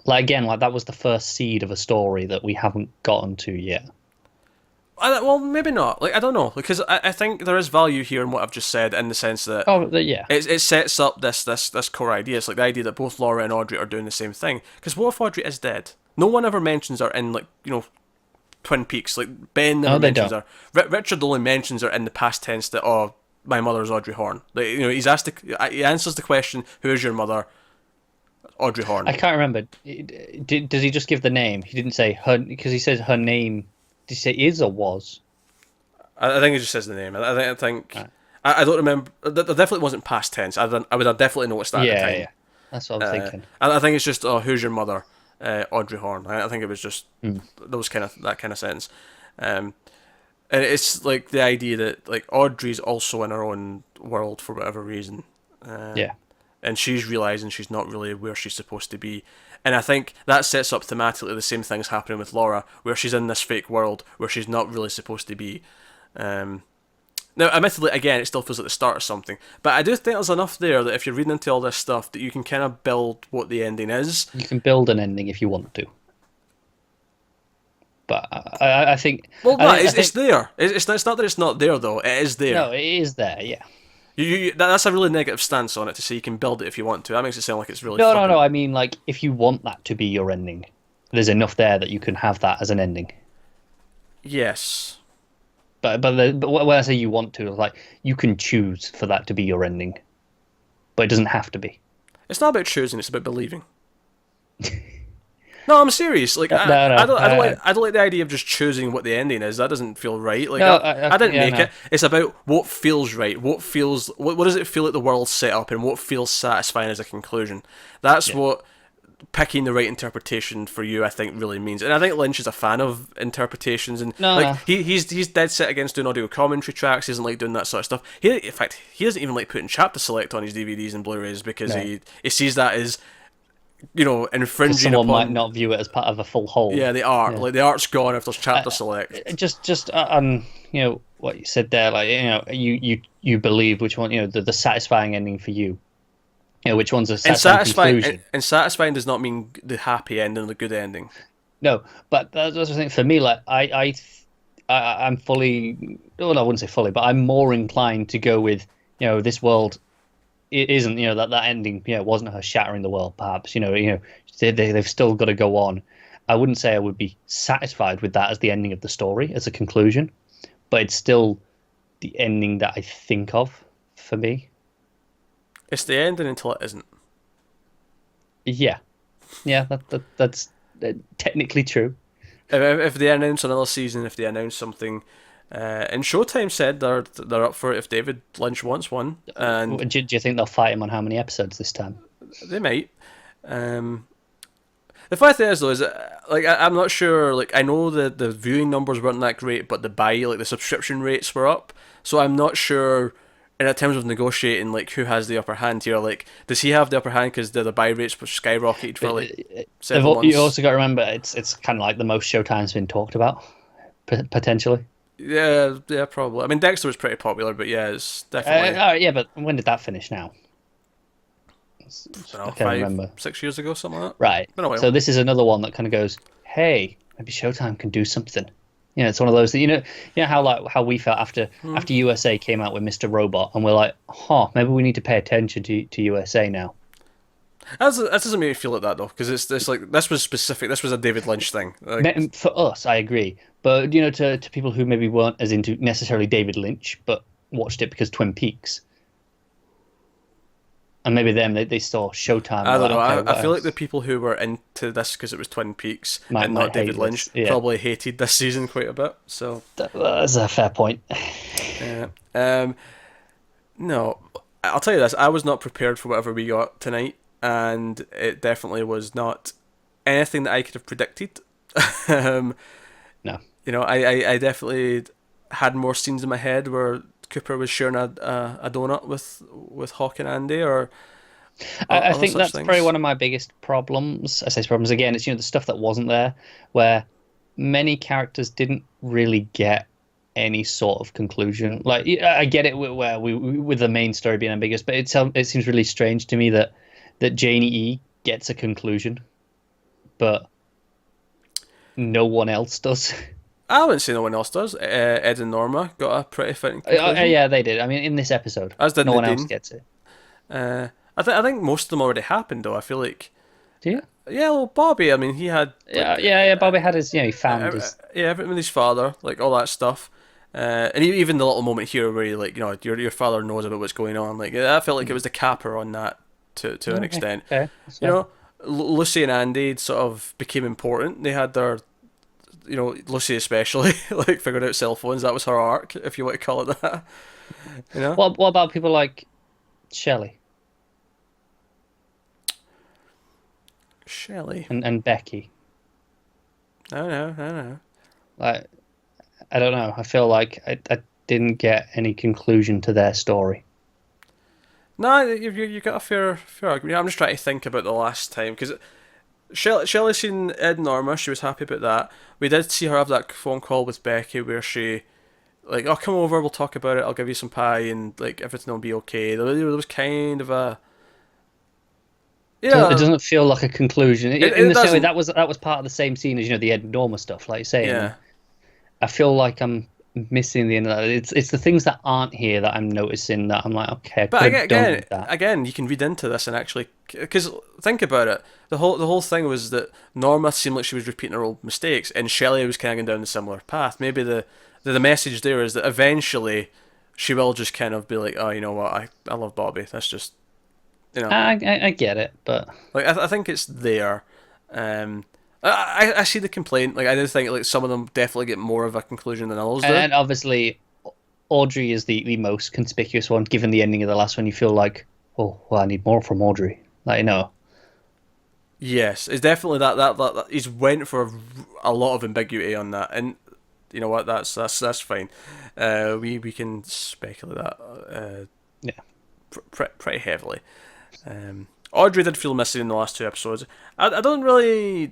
Like again, like that was the first seed of a story that we haven't gotten to yet. Well, maybe not. Like I don't know, because I think there is value here in what I've just said, in the sense that Oh, yeah. it sets up this core idea. It's like the idea that both Laura and Audrey are doing the same thing. Because what if Audrey is dead? No one ever mentions her in, like, Twin Peaks. Like Ben never No, they mentions don't. her. Richard only mentions her in the past tense that, oh, my mother is Audrey Horne. Like, he's asked he answers the question, who is your mother? Audrey Horne. I can't remember. Does he just give the name? He didn't say her because he says her name. Did he say is or was? I think it just says the name. I think. Right. I don't remember. There definitely wasn't past tense. I would have definitely noticed that at the Yeah, time. yeah. That's what I'm thinking. I think it's just, oh, who's your mother? Audrey Horne. I think it was just that kind of sense. And it's like the idea that, like, Audrey's also in her own world for whatever reason. Yeah. And she's realizing she's not really where she's supposed to be. And I think that sets up thematically the same things happening with Laura, where she's in this fake world where she's not really supposed to be. Now, admittedly, again, it still feels like the start of something, but I do think there's enough there that if you're reading into all this stuff, that you can kind of build what the ending is. You can build an ending if you want to. But I think. Well, no, I it's think, there. It's not that it's not there, though. It is there. no, it is there. Yeah. That's a really negative stance on it, to say you can build it if you want to. That makes it sound like it's really. No, no, flippant. no. I mean, like, if you want that to be your ending, there's enough there that you can have that as an ending. Yes. But when I say you want to, like, you can choose for that to be your ending, but it doesn't have to be. It's not about choosing; it's about believing. No, I'm serious. Like, No, I don't like the idea of just choosing what the ending is. That doesn't feel right. Like, No, I didn't yeah, make no. it. It's about what feels right. What does it feel like the world's set up, and what feels satisfying as a conclusion. That's what picking the right interpretation for you, I think, really means. And I think Lynch is a fan of interpretations, and No. he's dead set against doing audio commentary tracks. He doesn't like doing that sort of stuff. In fact, he doesn't even like putting chapter select on his DVDs and Blu-rays, because he sees that as, infringing Someone upon. might not view it as part of a full whole. Yeah, the art. Like, the art's gone if there's chapter select. Just on what you said there, like, you believe which one, the satisfying ending for you. Which one's a satisfying conclusion? And satisfying does not mean the happy ending or the good ending. No, but that's the thing for me. Like, I'm fully. Well, I wouldn't say fully, but I'm more inclined to go with this world. It isn't that ending. It wasn't her shattering the world. Perhaps they've still got to go on. I wouldn't say I would be satisfied with that as the ending of the story, as a conclusion, but it's still the ending that I think of for me. It's the ending until it isn't. Yeah, that's technically true. If they announce another season, if they announce something, and Showtime said they're up for it if David Lynch wants one, and Do you think they'll fight him on how many episodes this time? they might. The funny thing is, though, is I'm not sure. Like, I know the viewing numbers weren't that great, but the subscription rates were up. So I'm not sure. In terms of negotiating, like, who has the upper hand here? Like, does he have the upper hand because the buy rates were skyrocketed for like 7 months? You also got to remember it's kind of like the most Showtime's been talked about, potentially. Yeah, probably. I mean, Dexter was pretty popular, but yeah, it's definitely. Yeah, but when did that finish now? I don't know, I can't remember. 5-6 years ago, something like that. Right. Been a while. So this is another one that kind of goes, hey, maybe Showtime can do something. You know, it's one of those that how like how we felt after USA came out with Mr. Robot, and we're like, maybe we need to pay attention to USA now. That doesn't make me feel like that though, because it's like this was specific. This was a David Lynch thing. Like, For us, I agree, but to people who maybe weren't as into necessarily David Lynch, but watched it because Twin Peaks, and maybe they saw Showtime. I don't know. Like, okay, I feel like else? the people who were into this because it was Twin Peaks and Might not hate David Lynch this. Yeah, probably hated this season quite a bit. So that's a fair point. yeah. No, I'll tell you this. I was not prepared for whatever we got tonight, and it definitely was not anything that I could have predicted. um, No. I definitely had more scenes in my head where Cooper was sharing a donut with Hawk and Andy, or I other think such that's things. probably one of my biggest problems. I say problems again. It's the stuff that wasn't there, where many characters didn't really get any sort of conclusion. Like I get it where we with the main story being ambiguous, but it seems really strange to me that Janie E gets a conclusion, but no one else does. I wouldn't say no one else does. Ed and Norma got a pretty fitting conclusion, Yeah, they did. I mean, in this episode, as did no one else Nadine. gets it. I think most of them already happened though. I feel like Do you? yeah, well Bobby. I mean, he had Yeah. Bobby had his, he found his. yeah, everything with his father, like all that stuff. And even the little moment here where your father knows about what's going on. Like I felt like it was the capper on that to an Okay, extent. fair. That's You fair. know, Lucy and Andy sort of became important. They had their Lucy especially like figured out cell phones. That was her arc, if you want to call it that. You know, What about people like Shelley Shelley. and Becky? I don't know. I don't know. Like, I don't know. I feel like I didn't get any conclusion to their story. No, you got a fair argument. I'm just trying to think about the last time because Shelley seen Ed and Norma. She was happy about that. We did see her have that phone call with Becky where she like, oh, come over, we'll talk about it. I'll give you some pie and like everything will be okay. There was kind of a It yeah. doesn't feel like a conclusion. It, In it the same way, doesn't. that was part of the same scene as the Ed Norma stuff, like you say. And Yeah. I feel like I'm missing the end of that. It's the things that aren't here that I'm noticing that I'm like, okay, I But could have done with that. again, you can read into this and actually, because think about it, the whole thing was that Norma seemed like she was repeating her old mistakes, and Shelley was kind of going down a similar path. Maybe the message there is that eventually she will just kind of be like, oh, you know what, I love Bobby. That's just, you know, I get it, but like I think it's there. Um, I see the complaint. Like I do think like some of them definitely get more of a conclusion than others do. and obviously Audrey is the most conspicuous one. Given the ending of the last one, you feel like, oh, well, I need more from Audrey. Like, Yes, it's definitely that he's went for a lot of ambiguity on that, and you know what? That's fine. We can speculate that yeah. pretty heavily. Audrey did feel missing in the last two episodes. I don't really.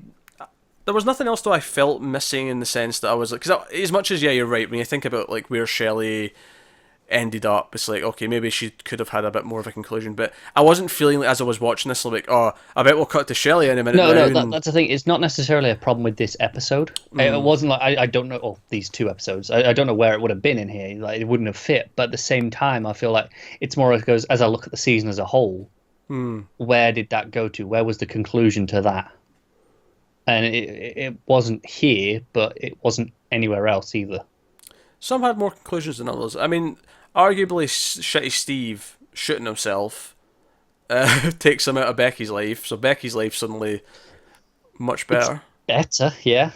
There was nothing else though I felt missing in the sense that I was like, because as much as yeah, you're right. When you think about like where Shelley ended up, it's like okay, maybe she could have had a bit more of a conclusion, but I wasn't feeling like, as I was watching this like, oh, I bet we'll cut to Shelley in a minute No, now. that's the thing. It's not necessarily a problem with this episode. It wasn't like I don't know. Oh, these two episodes. I don't know where it would have been in here. Like it wouldn't have fit. But at the same time, I feel like it's more as goes as I look at the season as a whole. Where did that go to? Where was the conclusion to that? And it wasn't here, but it wasn't anywhere else either. Some had more conclusions than others. I mean, arguably, Shitty Steve shooting himself takes him out of Becky's life, so Becky's life suddenly much better. Better, yeah.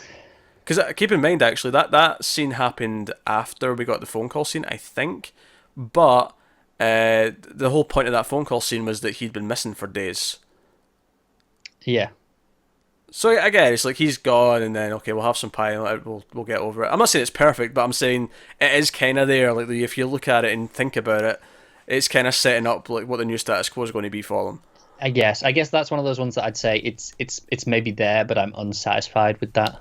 Because keep in mind, actually, that scene happened after we got the phone call scene, I think. But the whole point of that phone call scene was that he'd been missing for days. Yeah. So again, it's like he's gone, and then okay, we'll have some pie, and we'll get over it. I'm not saying it's perfect, but I'm saying it is kind of there. Like if you look at it and think about it, it's kind of setting up like what the new status quo is going to be for them. I guess that's one of those ones that I'd say it's maybe there, but I'm unsatisfied with that.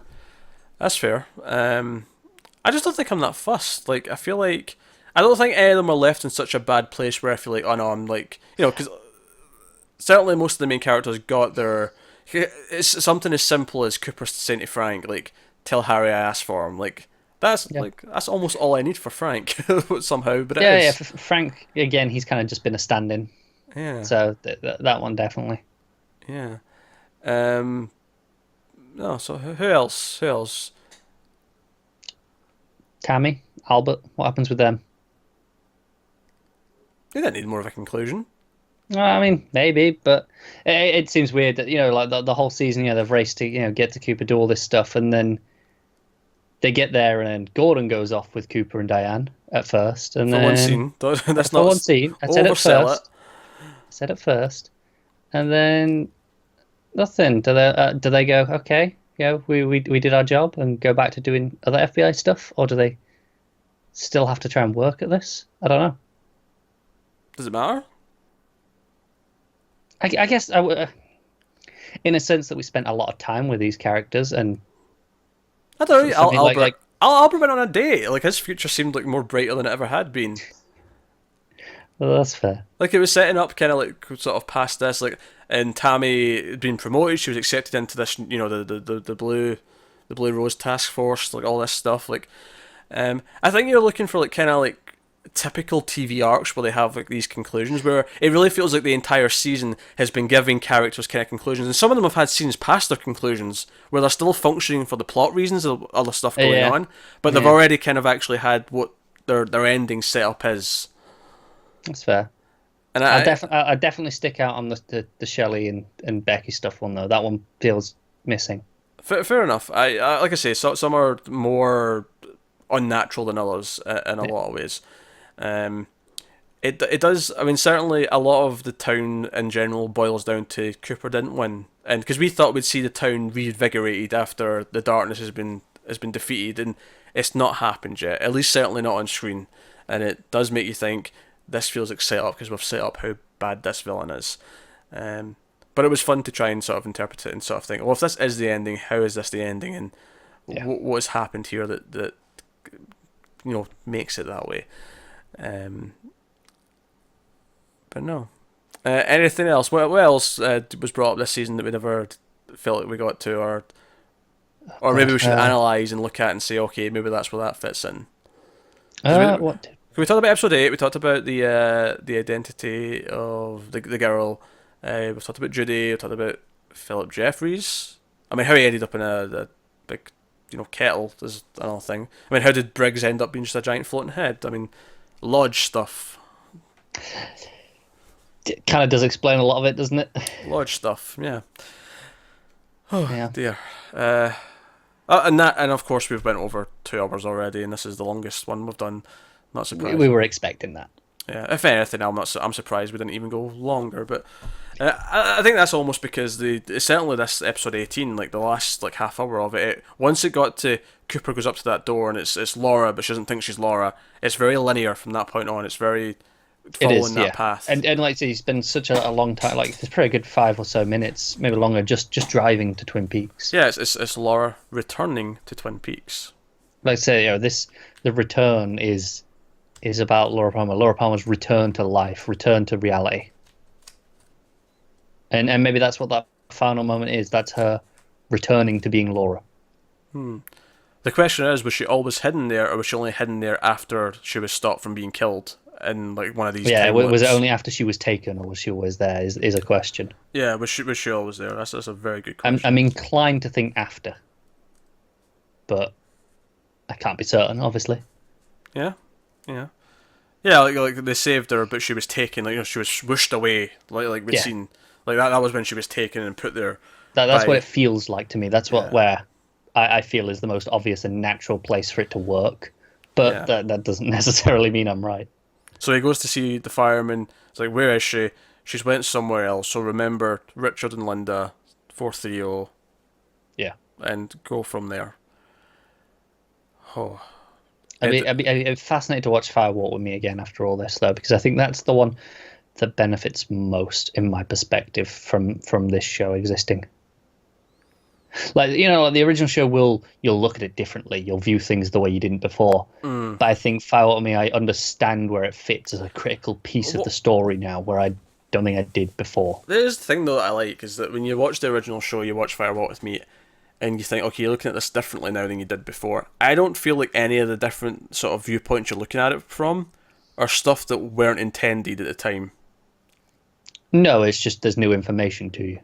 That's fair. I just don't think I'm that fussed. Like I feel like I don't think any of them are left in such a bad place where I feel like oh no, I'm like because certainly most of the main characters got their. It's something as simple as Cooper saying to Frank, like, tell Harry I asked for him. Like Yeah. that's almost all I need for Frank somehow, but it Yeah, yeah. is. Frank again. He's kind of just been a stand-in, Yeah, so that one definitely. yeah. Um, no, so who else? Who else? Tammy, Albert. What happens with them? They didn't need more of a conclusion. I mean, maybe, but it seems weird that like the whole season, they've raced to get to Cooper, do all this stuff, and then they get there, and Gordon goes off with Cooper and Diane at first, and For one then scene, that's for not one scene, I said at oversell it. first, and then nothing. Do they go, okay, we did our job and go back to doing other FBI stuff, or do they still have to try and work at this? I don't know. Does it matter? I guess in a sense that we spent a lot of time with these characters, and I don't know. for me, Albert went on a date. Like his future seemed like more brighter than it ever had been. well, that's fair. Like it was setting up kind of like sort of past this. Like and Tammy had been promoted. She was accepted into this. The Blue Rose Task Force. Like all this stuff. Like I think you're looking for like kind of like typical TV arcs where they have like these conclusions where it really feels like the entire season has been giving characters kind of conclusions, and some of them have had scenes past their conclusions where they're still functioning for the plot reasons of other stuff going Yeah. on, but they've Yeah. already kind of actually had what their ending setup is. That's fair. And I definitely stick out on the Shelley and Becky stuff one though. That one feels missing. fair enough. I like I say, some are more unnatural than others in a lot of ways. Um, it does. I mean, certainly a lot of the town in general boils down to Cooper didn't win, and because we thought we'd see the town reinvigorated after the darkness has been defeated, and it's not happened yet. At least certainly not on screen, and it does make you think this feels like set up because we've set up how bad this villain is. But it was fun to try and sort of interpret it and sort of think, well, if this is the ending, how is this the ending, and Yeah. what has happened here that makes it that way. But no. Anything else? What else was brought up this season that we never felt like we got to, or maybe we should analyse and look at and say, okay, maybe that's where that fits in. What? We talked about episode 8. We talked about the identity of the girl. We've talked about Judy. We talked about Philip Jeffries. I mean, how he ended up in a big kettle is another thing. I mean, how did Briggs end up being just a giant floating head? I mean, Lodge stuff. It kind of does explain a lot of it, doesn't it? Lodge stuff, yeah. Oh Yeah. dear. And of course we've went over 2 hours already, and this is the longest one we've done. Not surprised. We were expecting that. Yeah, if anything, I'm surprised we didn't even go longer. But I think that's almost because certainly this episode 18, like the last like half hour of it, once it got to Cooper goes up to that door and it's Laura, but she doesn't think she's Laura. It's very linear from that point on. It's very following that path. And like I say, he's been such a long time. Like it's probably a good 5 or so minutes, maybe longer, just driving to Twin Peaks. Yeah, it's Laura returning to Twin Peaks. Like I say, the return is about Laura Palmer. Laura Palmer's return to life, return to reality. And maybe that's what that final moment is. That's her returning to being Laura. The question is, was she always hidden there, or was she only hidden there after she was stopped from being killed in like one of these? Yeah, time was loops? it only after she was taken, or was she always there? Is a question. Yeah, was she always there? That's a very good question. I'm inclined to think after, but I can't be certain, obviously. Yeah. Like they saved her, but she was taken. Like she was swooshed away. Like we'd seen. Like that was when she was taken and put there. That's what it feels like to me. That's where I feel is the most obvious and natural place for it to work. But that doesn't necessarily mean I'm right. So he goes to see the fireman. It's like, where is she? She's went somewhere else. So remember Richard and Linda, 430. Yeah. And go from there. Oh. I'd be fascinated to watch Firewalk with Me again after all this, though, because I think that's the one that benefits most, in my perspective, from this show existing. Like, the original show you'll look at it differently. You'll view things the way you didn't before. But I think Firewalk with Me, I understand where it fits as a critical piece of the story now, where I don't think I did before. There's the thing, though, that I like, is that when you watch the original show, you watch Firewalk with Me, and you think, okay, you're looking at this differently now than you did before. I don't feel like any of the different sort of viewpoints you're looking at it from are stuff that weren't intended at the time. No, it's just there's new information to you.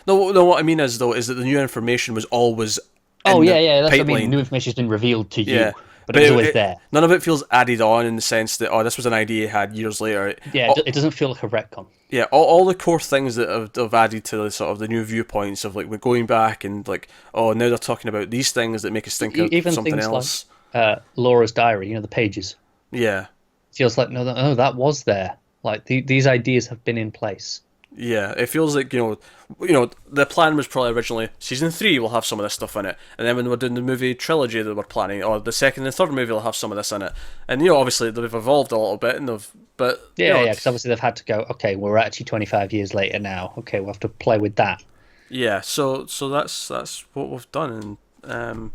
No, no. What I mean is though, is that the new information was always Oh in yeah, the yeah, that's what I mean. pipeline. New information's been revealed to you, Yeah, but it was always there. none of it feels added on in the sense that, oh, this was an idea you had years later. Yeah, All, it doesn't feel like a retcon. yeah, all the core things that have added to the sort of the new viewpoints of like we're going back and like, oh, now they're talking about these things that make us think of Even something things else. like Laura's diary, the pages. Yeah, Feels like no, that was there. Like these ideas have been in place. yeah. It feels like the plan was probably originally season 3 will have some of this stuff in it, and then when we're doing the movie trilogy that we're planning, or the second and third movie will have some of this in it, and obviously they've evolved a little bit, and Yeah, because obviously they've had to go. Okay, we're actually 25 years later now. Okay, we'll have to play with that. yeah. So that's what we've done, and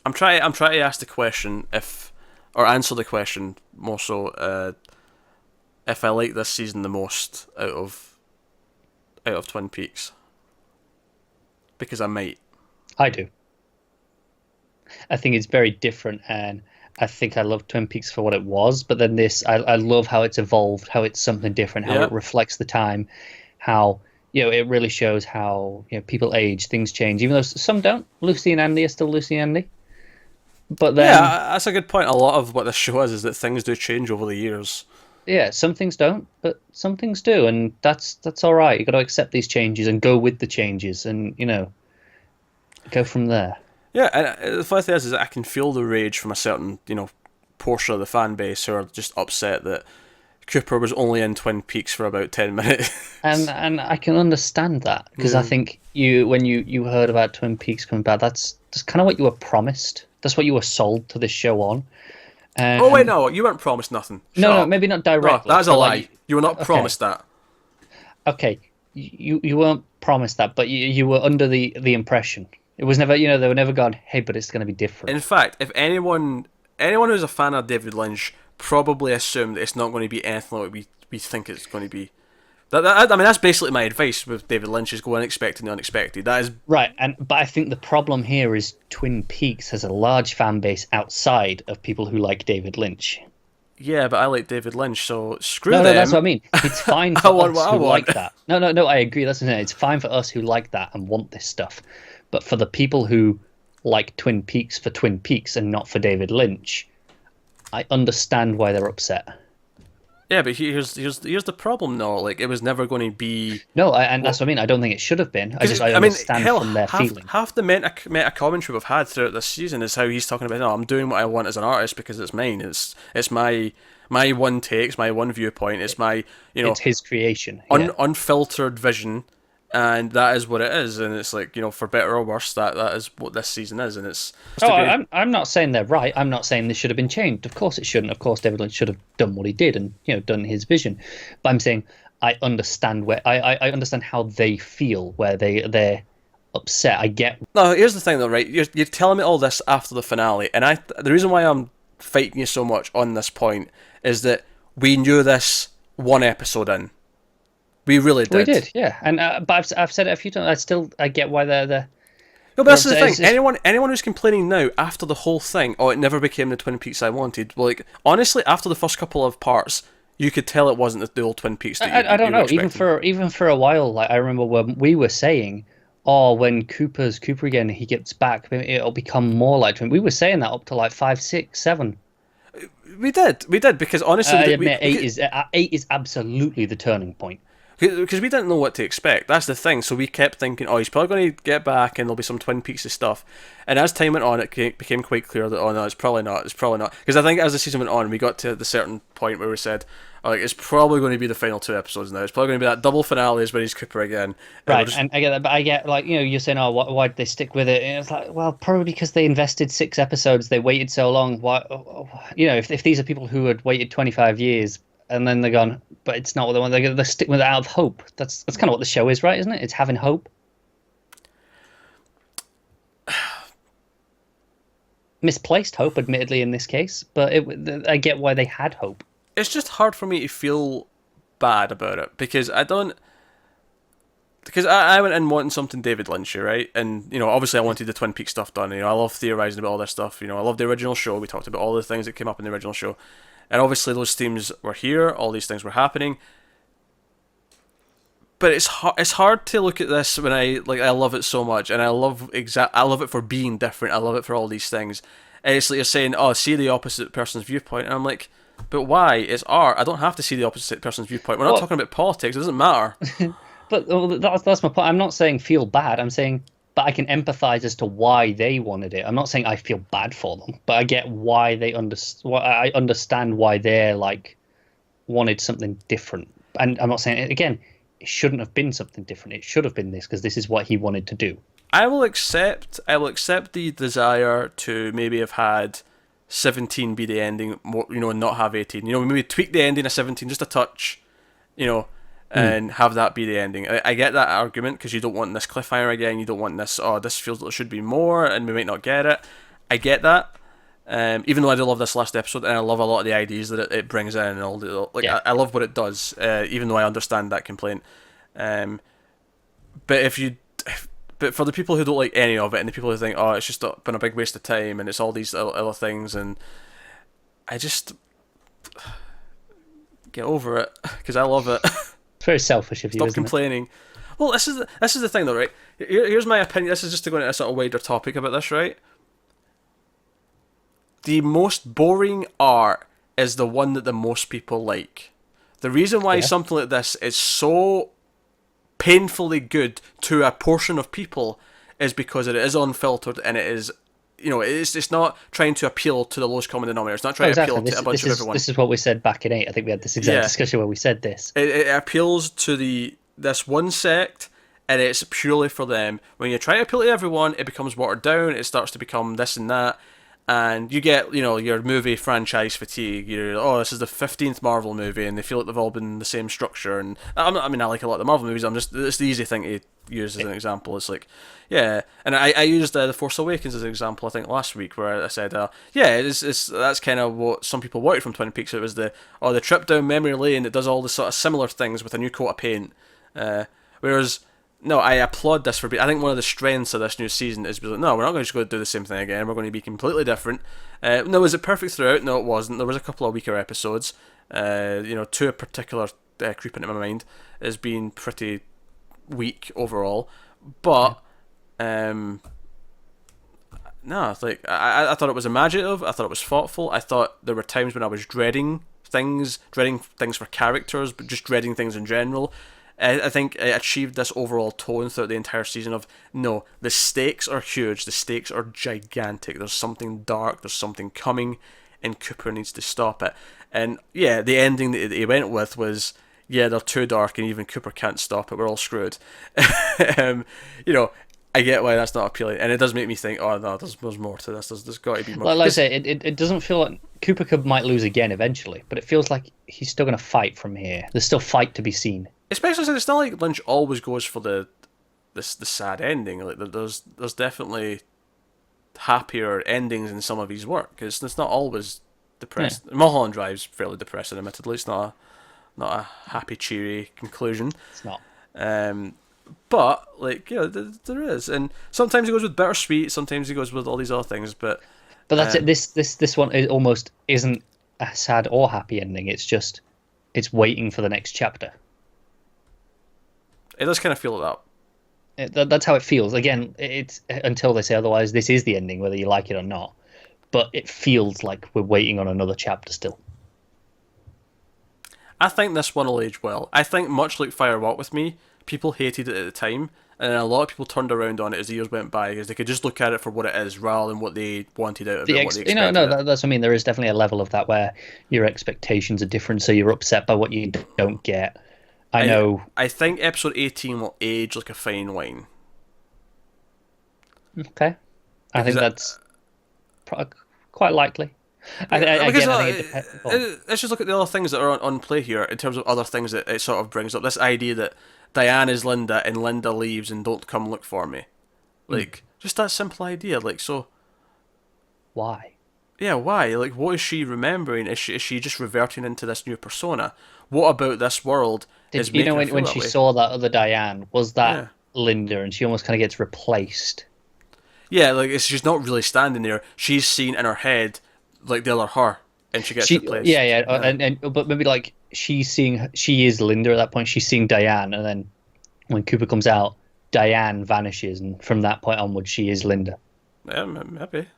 I'm trying to ask the question or answer the question more so. If I like this season the most out of Twin Peaks, because I might. I do. I think it's very different, and I think I love Twin Peaks for what it was. But then I love how it's evolved, how it's something different, how it reflects the time, how it really shows how people age, things change, even though some don't. Lucy and Andy are still Lucy and Andy. But then, that's a good point. A lot of what this show is that things do change over the years. Yeah, some things don't, but some things do, and that's all right. You got to accept these changes and go with the changes, and go from there. Yeah, and the funny thing is that I can feel the rage from a certain portion of the fan base who are just upset that Cooper was only in Twin Peaks for about 10 minutes. and I can understand that because I think when you heard about Twin Peaks coming back, that's kind of what you were promised. That's what you were sold to this show on. Oh wait, no, you weren't promised nothing. No, maybe not directly. No, that's a lie. You were not promised that. Okay, you weren't promised that, but you were under the impression. It was never, they were never gone, hey, but it's going to be different. In fact, if anyone who's a fan of David Lynch probably assumed it's not going to be anything like we think it's going to be. I mean, that's basically my advice with David Lynch: is go unexpected and unexpected. That is right, but I think the problem here is Twin Peaks has a large fan base outside of people who like David Lynch. Yeah, but I like David Lynch, so screw them. No, that's what I mean. It's fine for us who like that. No, I agree. That's what I'm saying. It's fine for us who like that and want this stuff, but for the people who like Twin Peaks for Twin Peaks and not for David Lynch, I understand why they're upset. Yeah, but here's the problem though. Like, it was never going to be. No, and that's what I mean. I don't think it should have been. I understand from their feeling. Half the meta commentary we've had throughout this season is how he's talking about, I'm doing what I want as an artist because it's mine. It's my one take, it's my one viewpoint. It's my it's his creation, unfiltered vision, and that is what it is. And it's like, for better or worse, that is what this season is, and it's. I'm not saying they're right. I'm not saying this should have been changed. Of course it shouldn't. Of course David Lynch should have done what he did and done his vision. But I'm saying I understand I understand how they feel, where they're upset. I get. No, here's the thing though, right? You're telling me all this after the finale, and the reason why I'm fighting you so much on this point is that we knew this one episode in. We really did. We did, yeah. And but I've said it a few times. I get why they're. No, but that's the thing. Anyone who's complaining now after the whole thing, it never became the Twin Peaks I wanted. Well, like, honestly, after the first couple of parts, you could tell it wasn't the old Twin Peaks. I don't know. Even for a while, like I remember when we were saying, when Cooper again, he gets back, it'll become more like Twin. We were saying that up to like 5, 6, 7. We did because honestly, I admit 8 is absolutely the turning point. Because we didn't know what to expect. That's the thing. So we kept thinking, he's probably going to get back and there'll be some Twin Peaks of stuff. And as time went on, it became quite clear that, no, it's probably not. Because I think as the season went on, we got to the certain point where we said, it's probably going to be the final 2 episodes now. It's probably going to be that double finale is when he's Cooper again. Right, and I get that. But I get, like, you're saying, why did they stick with it? And it's like, well, probably because they invested 6 episodes. They waited so long. Why, if these are people who had waited 25 years, and then they're gone, but it's not what they want. They're sticking with it out of hope. That's kind of what the show is, right? Isn't it? It's having hope. Misplaced hope, admittedly, in this case, but I get why they had hope. It's just hard for me to feel bad about it because I don't. because I went in wanting something David Lynch, right? And, you know, obviously I wanted the Twin Peaks stuff done. You know, I love theorizing about all this stuff. You know, I love the original show. We talked about all the things that came up in the original show. And obviously those themes were here. All these things were happening. But it's hard to look at this when I love it so much, and I love it for being different. I love it for all these things. And it's like you're saying, oh, see the opposite person's viewpoint, and I'm like, but why? It's art. I don't have to see the opposite person's viewpoint. We're not talking about politics. It doesn't matter. But that's my point. I'm not saying feel bad. I'm saying, but I can empathize as to why they wanted it. I'm not saying I feel bad for them, but I get why they I understand why they're like wanted something different. And I'm not saying again, it shouldn't have been something different. It should have been this because this is what he wanted to do. I will accept the desire to maybe have had 17 be the ending, more, you know, and not have 18. You know, maybe tweak the ending of 17 just a touch, you know, and have that be the ending. I get that argument because you don't want this cliffhanger again. You don't want this, oh, this feels like there should be more and we might not get it. I get that. Even though I do love this last episode and I love a lot of the ideas that it brings in and all the I love what it does. Even though I understand that complaint, but but for the people who don't like any of it and the people who think, oh, it's just been a big waste of time and it's all these other things, and I just get over it because I love it. It's very selfish of you. Stop complaining. Well, this is the thing though, right? Here's my opinion. This is just to go into a sort of wider topic about this, right? The most boring art is the one that the most people like. The reason why something like this is so painfully good to a portion of people is because it is unfiltered and it is, you know, it's not trying to appeal to the lowest common denominator. It's not trying to appeal to a bunch of everyone. This is what we said back in 8. I think we had this exact discussion where we said this. It appeals to this one sect, and it's purely for them. When you try to appeal to everyone, it becomes watered down. It starts to become this and that, and you get, you know, your movie franchise fatigue. This is the 15th Marvel movie, and they feel like they've all been the same structure. And I like a lot of the Marvel movies. It's the easy thing to use as an example. It's like, and I used The Force Awakens as an example. I think last week where I said, that's kind of what some people wanted from Twin Peaks. It was the trip down memory lane that does all the sort of similar things with a new coat of paint. Whereas, no, I applaud this I think one of the strengths of this new season is no, we're not going to just go do the same thing again. We're going to be completely different. No, was it perfect throughout? No, it wasn't. There was a couple of weaker episodes. Two in particular creep into my mind as being pretty weak overall. But no, like I thought it was imaginative. I thought it was thoughtful. I thought there were times when I was dreading things for characters, but just dreading things in general. I think it achieved this overall tone throughout the entire season of, no, the stakes are huge, the stakes are gigantic, there's something dark, there's something coming, and Cooper needs to stop it. And yeah, the ending that he went with was, they're too dark and even Cooper can't stop it, we're all screwed. I get why that's not appealing, and it does make me think, oh no, there's more to this, there's got to be more. Like I say, it doesn't feel like Cooper might lose again eventually, but it feels like he's still going to fight from here. There's still fight to be seen. Especially since it's not like Lynch always goes for the sad ending. Like there's definitely happier endings in some of his work. It's not always depressed. Yeah. Mulholland Drive's fairly depressing, admittedly. It's not a happy, cheery conclusion. It's not. But there is, and sometimes he goes with bittersweet. Sometimes he goes with all these other things. But that's it. This one almost isn't a sad or happy ending. It's just it's waiting for the next chapter. It does kind of feel like that. That's how it feels. Again, it's until they say otherwise. This is the ending, whether you like it or not. But it feels like we're waiting on another chapter still. I think this one will age well. I think much like Fire Walk with Me, people hated it at the time, and a lot of people turned around on it as the years went by because they could just look at it for what it is rather than what they wanted out of it. What they expected. That's what I mean. There is definitely a level of that where your expectations are different, so you're upset by what you don't get. I know. I think episode 18 will age like a fine wine. Okay. I think that's quite likely. Let's just look at the other things that are on play here in terms of other things that it sort of brings up. This idea that Diane is Linda and Linda leaves and don't come look for me. Like, just that simple idea. Like, so... Why? Yeah, why? Like, what is she remembering? Is she just reverting into this new persona? What about this world is You know making her feel when that she way. saw that other Diane, was that Yeah. Linda, and she almost kind of gets replaced? Yeah, like she's not really standing there. She's seen in her head like the other her, and she gets replaced. Yeah, Yeah. and but maybe like she is Linda at that point. She's seeing Diane, and then when Cooper comes out, Diane vanishes, and from that point onward, she is Linda. Yeah, maybe.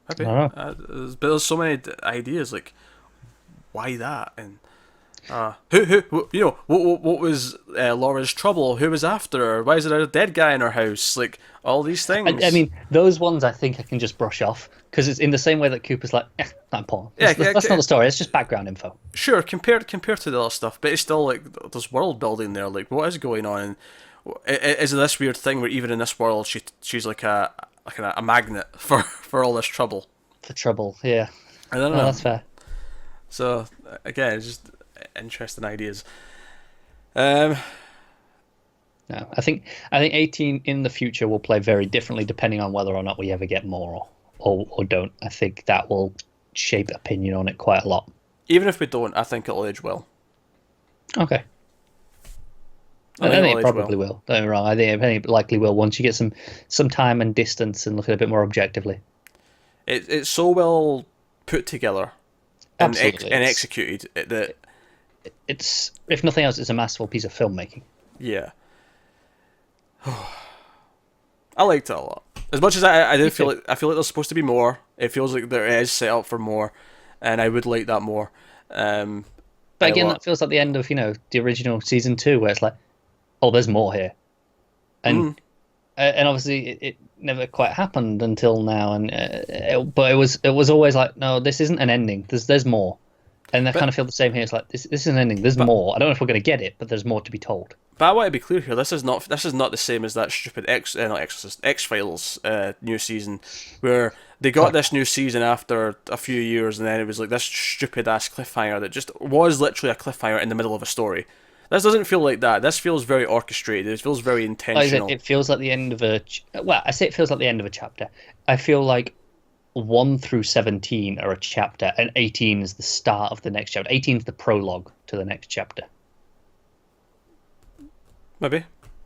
I Maybe. don't know. But there's so many ideas, like, why that? And who you know, what was Laura's trouble? Who was after her? Why is there a dead guy in her house? Like, all these I things. mean, those ones I think I can just brush off because it's in the same way that Cooper's like, not important. Yeah, That's not the story. It's just background info. sure, compared to the other stuff, but it's still like there's world building there. Like, what is going on? And is it this weird thing where even in this world, she's like a magnet for all this trouble? For trouble, yeah. I don't No, know. that's fair. So again, it's just interesting ideas. Um, No, I think 18 in the future will play very differently depending on whether or not we ever get more or don't. I think that will shape opinion on it quite a lot. even if we don't, I think it'll age well. Okay. I I think think it'll it age probably well. will. Don't get me wrong. I think it likely will once you get some time and distance and look at it a bit more objectively. It's so well put together and Absolutely. and executed that It's, if nothing else, it's a masterful piece of filmmaking. yeah. I liked it a lot. As much as I did feel like I feel like there's supposed to be more. It feels like there is set up for more, and I would like that more. But again, that feels like the end of, the original season 2, where it's like, oh, there's more here. And obviously it never quite happened until now, but it was always like, no, this isn't an ending. There's more, and I kind of feel the same here. It's like this is an ending. There's more. I don't know if we're going to get it, but there's more to be told. But I want to be clear here. This is not the same as that stupid X Files new season, where they got this new season after a few years, and then it was like this stupid ass cliffhanger that just was literally a cliffhanger in the middle of a story. This doesn't feel like that. This feels very orchestrated. It feels very intentional. It feels like the end of I say it feels like the end of a chapter. I feel like 1 through 17 are a chapter, and 18 is the start of the next chapter. 18 is the prologue to the next chapter. Maybe.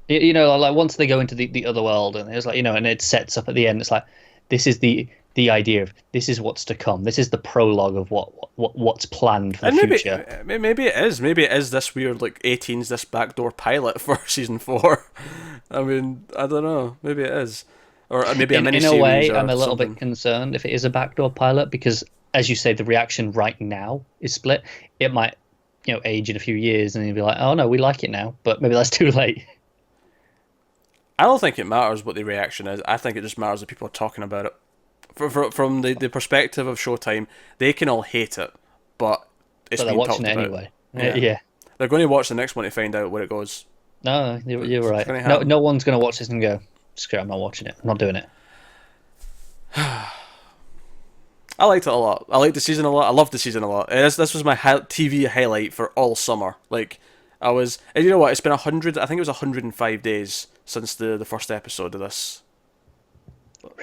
Like once they go into the other world, and it's like, and it sets up at the end. It's like, this is the idea of this is what's to come. This is the prologue of what's planned for the future. Maybe it is. Maybe it is this weird, like, 18's this backdoor pilot for season 4. I mean, I don't know. Maybe it is. Or maybe a mini in series. a way, or I'm a little something. bit concerned if it is a backdoor pilot, because, as you say, the reaction right now is split. It might, age in a few years, and you'll be like, oh no, we like it now, but maybe that's too late. I don't think it matters what the reaction is. I think it just matters that people are talking about it. From the perspective of Showtime, they can all hate it, but it's But they're being watching talked it about. anyway. Yeah. They're going to watch the next one to find out where it goes. No, you're right. gonna No, happen. no one's going to watch this and go, screw it, I'm not watching it. I'm not doing it. I liked it a lot. I liked the season a lot. I loved the season a lot. This was my TV highlight for all summer. Like, and you know what? It's been 100. I think it was 105 days since the first episode of this.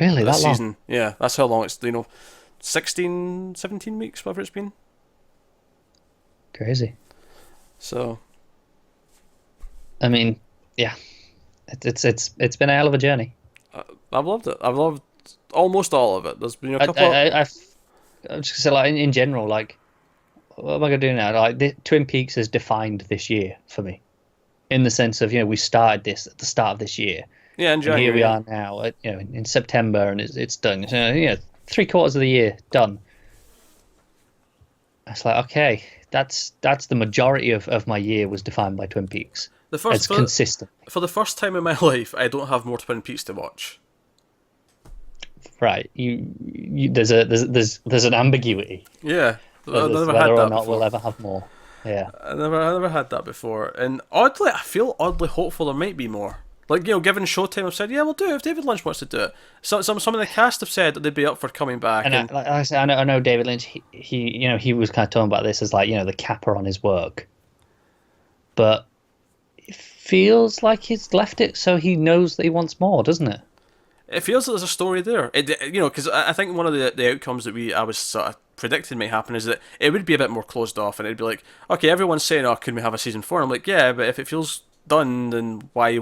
Really, This that long? season. Yeah, that's how long it's. 16, 17 weeks, whatever it's been. Crazy. So I mean, yeah, it's been a hell of a journey. I've loved it. I've loved almost all of it. There's been a couple. I'm just gonna say, like, in general, like, what am I gonna do now? Like, Twin Peaks has defined this year for me, in the sense of, we started this at the start of this year. Yeah, in And January. here we are now, in September, and it's done. So, 3/4 of the year done. It's like, okay, that's the majority of my year was defined by Twin Peaks. It's consistent, For the first time in my life, I don't have more Twin Peaks to watch. right? There's an ambiguity Yeah, I've never had whether or that not before. we'll ever have more. Yeah. I never had that before, and oddly, I feel oddly hopeful there might be more. Like, given Showtime have said, yeah, we'll do it if David Lynch wants to do it. Some of the cast have said that they'd be up for coming back. And like I said, I know David Lynch. He was kind of talking about this as, like, the capper on his work, but it feels like he's left it so he knows that he wants more, doesn't it? It feels like there's a story there. Because I think one of the outcomes that I was sort of predicted might happen is that it would be a bit more closed off, and it'd be like, okay, everyone's saying, "Oh, can we have a season 4?" I'm like, yeah, but if it feels done, then why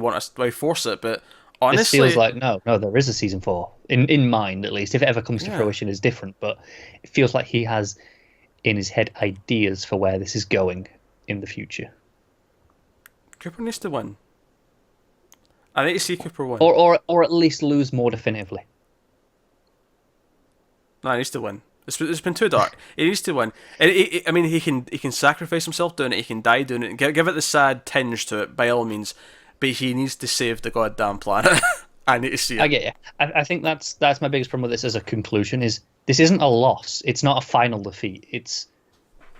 force it? But honestly, this feels like no, there is a season 4 in mind at least. If it ever comes to Yeah. fruition, is different, but it feels like he has in his head ideas for where this is going in the future. Cooper needs to win. I need to see Cooper win. Or at least lose more definitively. No, he needs to win. It's been too dark. He needs to win. I mean, he can sacrifice himself doing it. He can die doing it. And give it the sad tinge to it by all means. But he needs to save the goddamn planet. I need to see it. I get you. I think that's my biggest problem with this as a conclusion. Is this isn't a loss? It's not a final defeat. It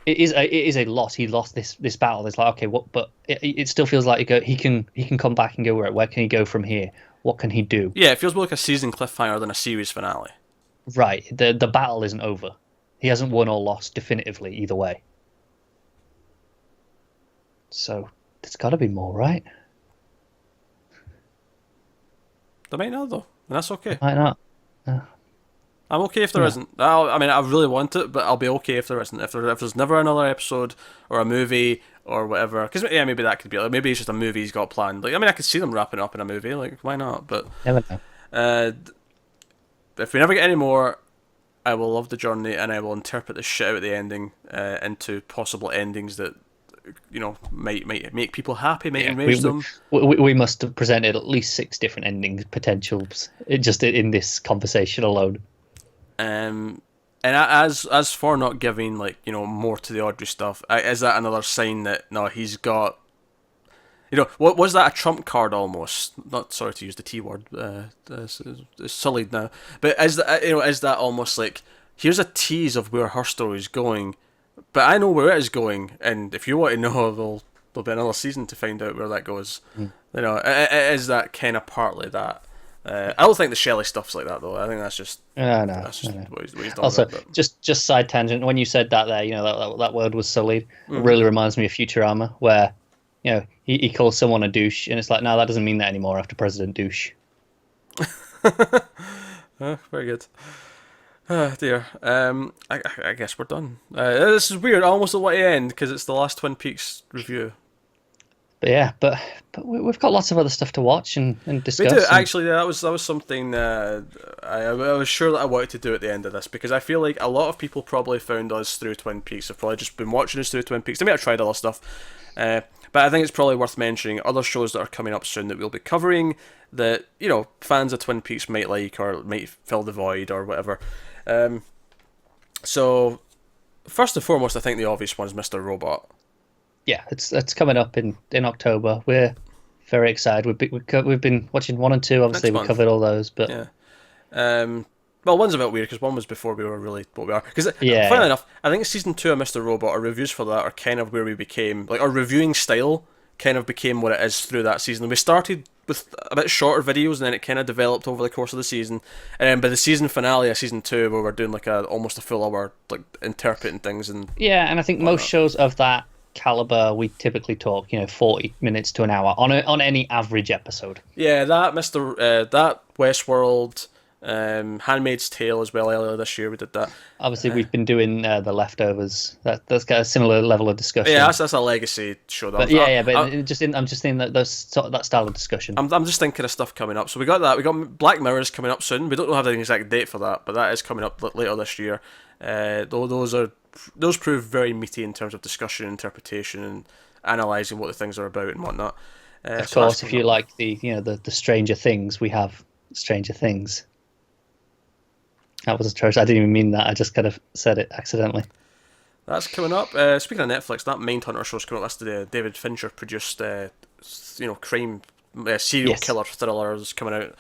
is a loss. He lost this battle. It's like, okay, what? But it still feels like he can come back and go where can he go from here? What can he do? Yeah, it feels more like a season cliffhanger than a series finale. Right. The battle isn't over. He hasn't won or lost definitively either way. So there's got to be more, right? There might not though, and that's okay. Might not. I'm okay if there isn't. I mean, I really want it, but I'll be okay if there isn't. If there's never another episode or a movie or whatever, because yeah, maybe that could be. Like, maybe it's just a movie he's got planned. Like, I mean, I could see them wrapping up in a movie. Like, why not? But Never know. If we never get any more, I will love the journey and I will interpret the shit out of the ending into possible endings that might make people happy, might enrage them. We must have presented at least 6 different ending potentials just in this conversation alone. And as for not giving more to the Audrey stuff, is that another sign that no, he's got? What was that, a trump card almost? Not sorry to use the T word. It's sullied now. But is that almost like, here's a tease of where her story's going, but I know where it is going, and if you want to know, there'll be another season to find out where that goes. Is that kind of partly that? I don't think the Shelley stuff's like that though. I think that's just that's just what he's done. Also, with it, just side tangent. When you said that there, that word was sullied. It really reminds me of Futurama, where he calls someone a douche, and it's like, no, that doesn't mean that anymore after President Douche. Very good. Dear. I guess we're done. This is weird. I almost don't want to end because it's the last Twin Peaks review. But yeah, but we've got lots of other stuff to watch and discuss. We do actually. That was something I was sure that I wanted to do at the end of this, because I feel like a lot of people probably found us through Twin Peaks. Have probably just been watching us through Twin Peaks. They may have tried other stuff, but I think it's probably worth mentioning other shows that are coming up soon that we'll be covering that fans of Twin Peaks might like or might fill the void or whatever. So first and foremost, I think the obvious one is Mr. Robot. Yeah, it's coming up in October. We're very excited. We've been watching 1 and 2. Obviously, we covered all those, but yeah. Well, one's a bit weird because one was before we were really what we are. Because yeah, funnily enough, I think season 2 of Mr. Robot, our reviews for that are kind of where we became, like, our reviewing style kind of became what it is through that season. We started with a bit shorter videos, and then it kind of developed over the course of the season. And then by the season finale of season 2, where we're doing like almost a full hour, like, interpreting things and yeah. And I think most shows of that caliber, we typically talk 40 minutes to an hour on any average episode. Yeah, that that Westworld, Handmaid's Tale as well. Earlier this year we did that. Obviously, we've been doing The Leftovers. That's got a similar level of discussion. Yeah, that's a legacy show. But I'm just saying that that style of discussion. I'm just thinking of stuff coming up. So we got that. We got Black Mirror's coming up soon. We don't have an exact date for that, but that is coming up later this year. Those prove very meaty in terms of discussion, interpretation, and analysing what the things are about and whatnot. Of course, if you like the Stranger Things, we have Stranger Things. That was atrocious. I didn't even mean that. I just kind of said it accidentally. That's coming up. Speaking of Netflix, that Mindhunter show's coming up. That's the David Fincher produced, crime serial killer thriller is coming out.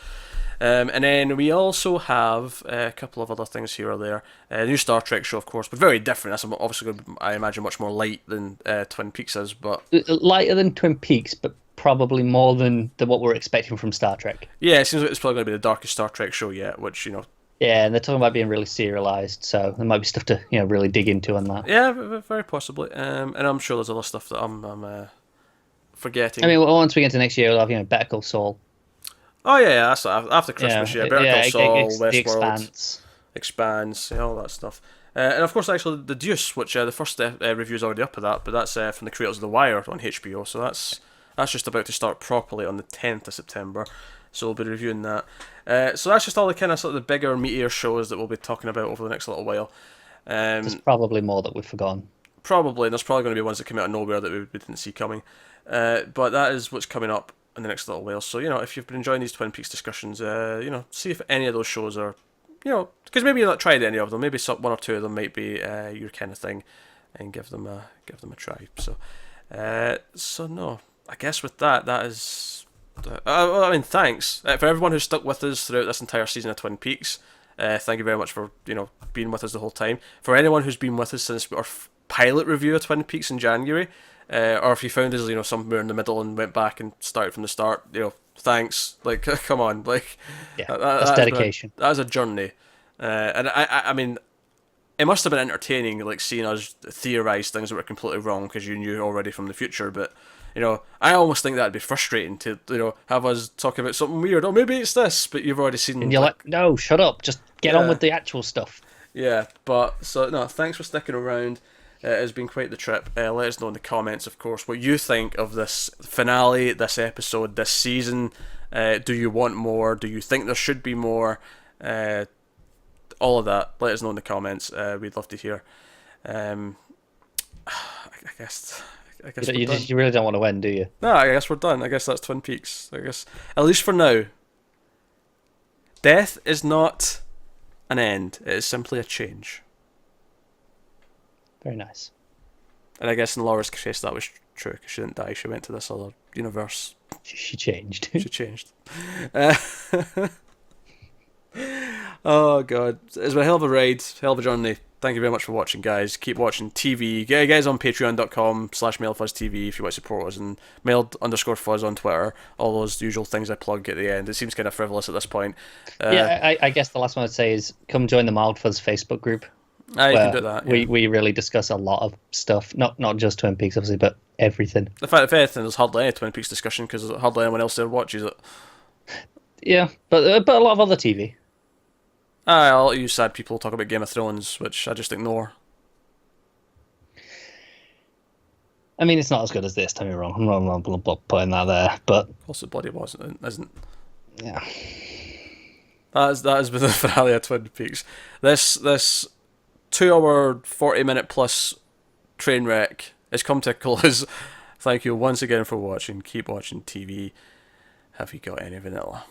And then we also have a couple of other things here or there. The new Star Trek show, of course, but very different. That's obviously going to, I imagine, much more light than Twin Peaks is, but lighter than Twin Peaks, but probably more than what we're expecting from Star Trek. Yeah, it seems like it's probably going to be the darkest Star Trek show yet, which Yeah, and they're talking about being really serialized, so there might be stuff to really dig into on that. Yeah, very possibly. And I'm sure there's other stuff that I'm forgetting. I mean, once we get into next year, we'll have Better Call Saul. Oh yeah, that's after Christmas. Yeah, Better Call Saul, Westworld, The Expanse, Expanse, all that stuff. And of course, actually, The Deuce, which the first review is already up of that, but that's from the creators of The Wire on HBO, so that's just about to start properly on the 10th of September. So we'll be reviewing that. So that's just all the kind of sort of the bigger, meatier shows that we'll be talking about over the next little while. There's probably more that we've forgotten. Probably, and there's probably going to be ones that come out of nowhere that we didn't see coming. But that is what's coming up in the next little while. So, if you've been enjoying these Twin Peaks discussions, see if any of those shows are, because maybe you've not tried any of them. Maybe one or two of them might be your kind of thing, and give them a try. So no, I guess with that is. Thanks for everyone who's stuck with us throughout this entire season of Twin Peaks. Thank you very much for being with us the whole time. For anyone who's been with us since our pilot review of Twin Peaks in January, or if you found us somewhere in the middle and went back and started from the start, thanks. Like, come on, like, yeah, that's dedication. That was a journey, and I mean, it must have been entertaining, like seeing us theorize things that were completely wrong because you knew already from the future, but. I almost think that'd be frustrating to, have us talk about something weird. Oh, maybe it's this, but you've already seen. And you're like, no, shut up. Just get on with the actual stuff. Yeah, no, thanks for sticking around. It has been quite the trip. Let us know in the comments, of course, what you think of this finale, this episode, this season. Do you want more? Do you think there should be more? All of that. Let us know in the comments. We'd love to hear. I guess you really don't want to end, do you? No, I guess we're done. I guess that's Twin Peaks. I guess, at least for now. Death is not an end. It is simply a change. Very nice. And I guess in Laura's case that was true, because she didn't die. She went to this other universe. She changed. She changed. Oh, God. It's been a hell of a ride. Hell of a journey. Thank you very much for watching, guys. Keep watching TV. Guys on patreon.com/MailFuzzTV if you want to support us, and mail_fuzz on Twitter. All those usual things I plug at the end. It seems kind of frivolous at this point. I guess the last one I'd say is come join the Mild Fuzz Facebook group. You can do that. Yeah. We really discuss a lot of stuff. Not just Twin Peaks, obviously, but everything. In fact, if anything, there's hardly any Twin Peaks discussion because hardly anyone else there watches it. Yeah, but a lot of other TV. I'll you sad people talk about Game of Thrones, which I just ignore. I mean, it's not as good as this, don't get me wrong. I'm not putting that there, but... Of course it bloody wasn't, isn't. Yeah. That has been the finale of Twin Peaks. This 2-hour, 40-minute plus train wreck has come to a close. Thank you once again for watching. Keep watching TV. Have you got any vanilla?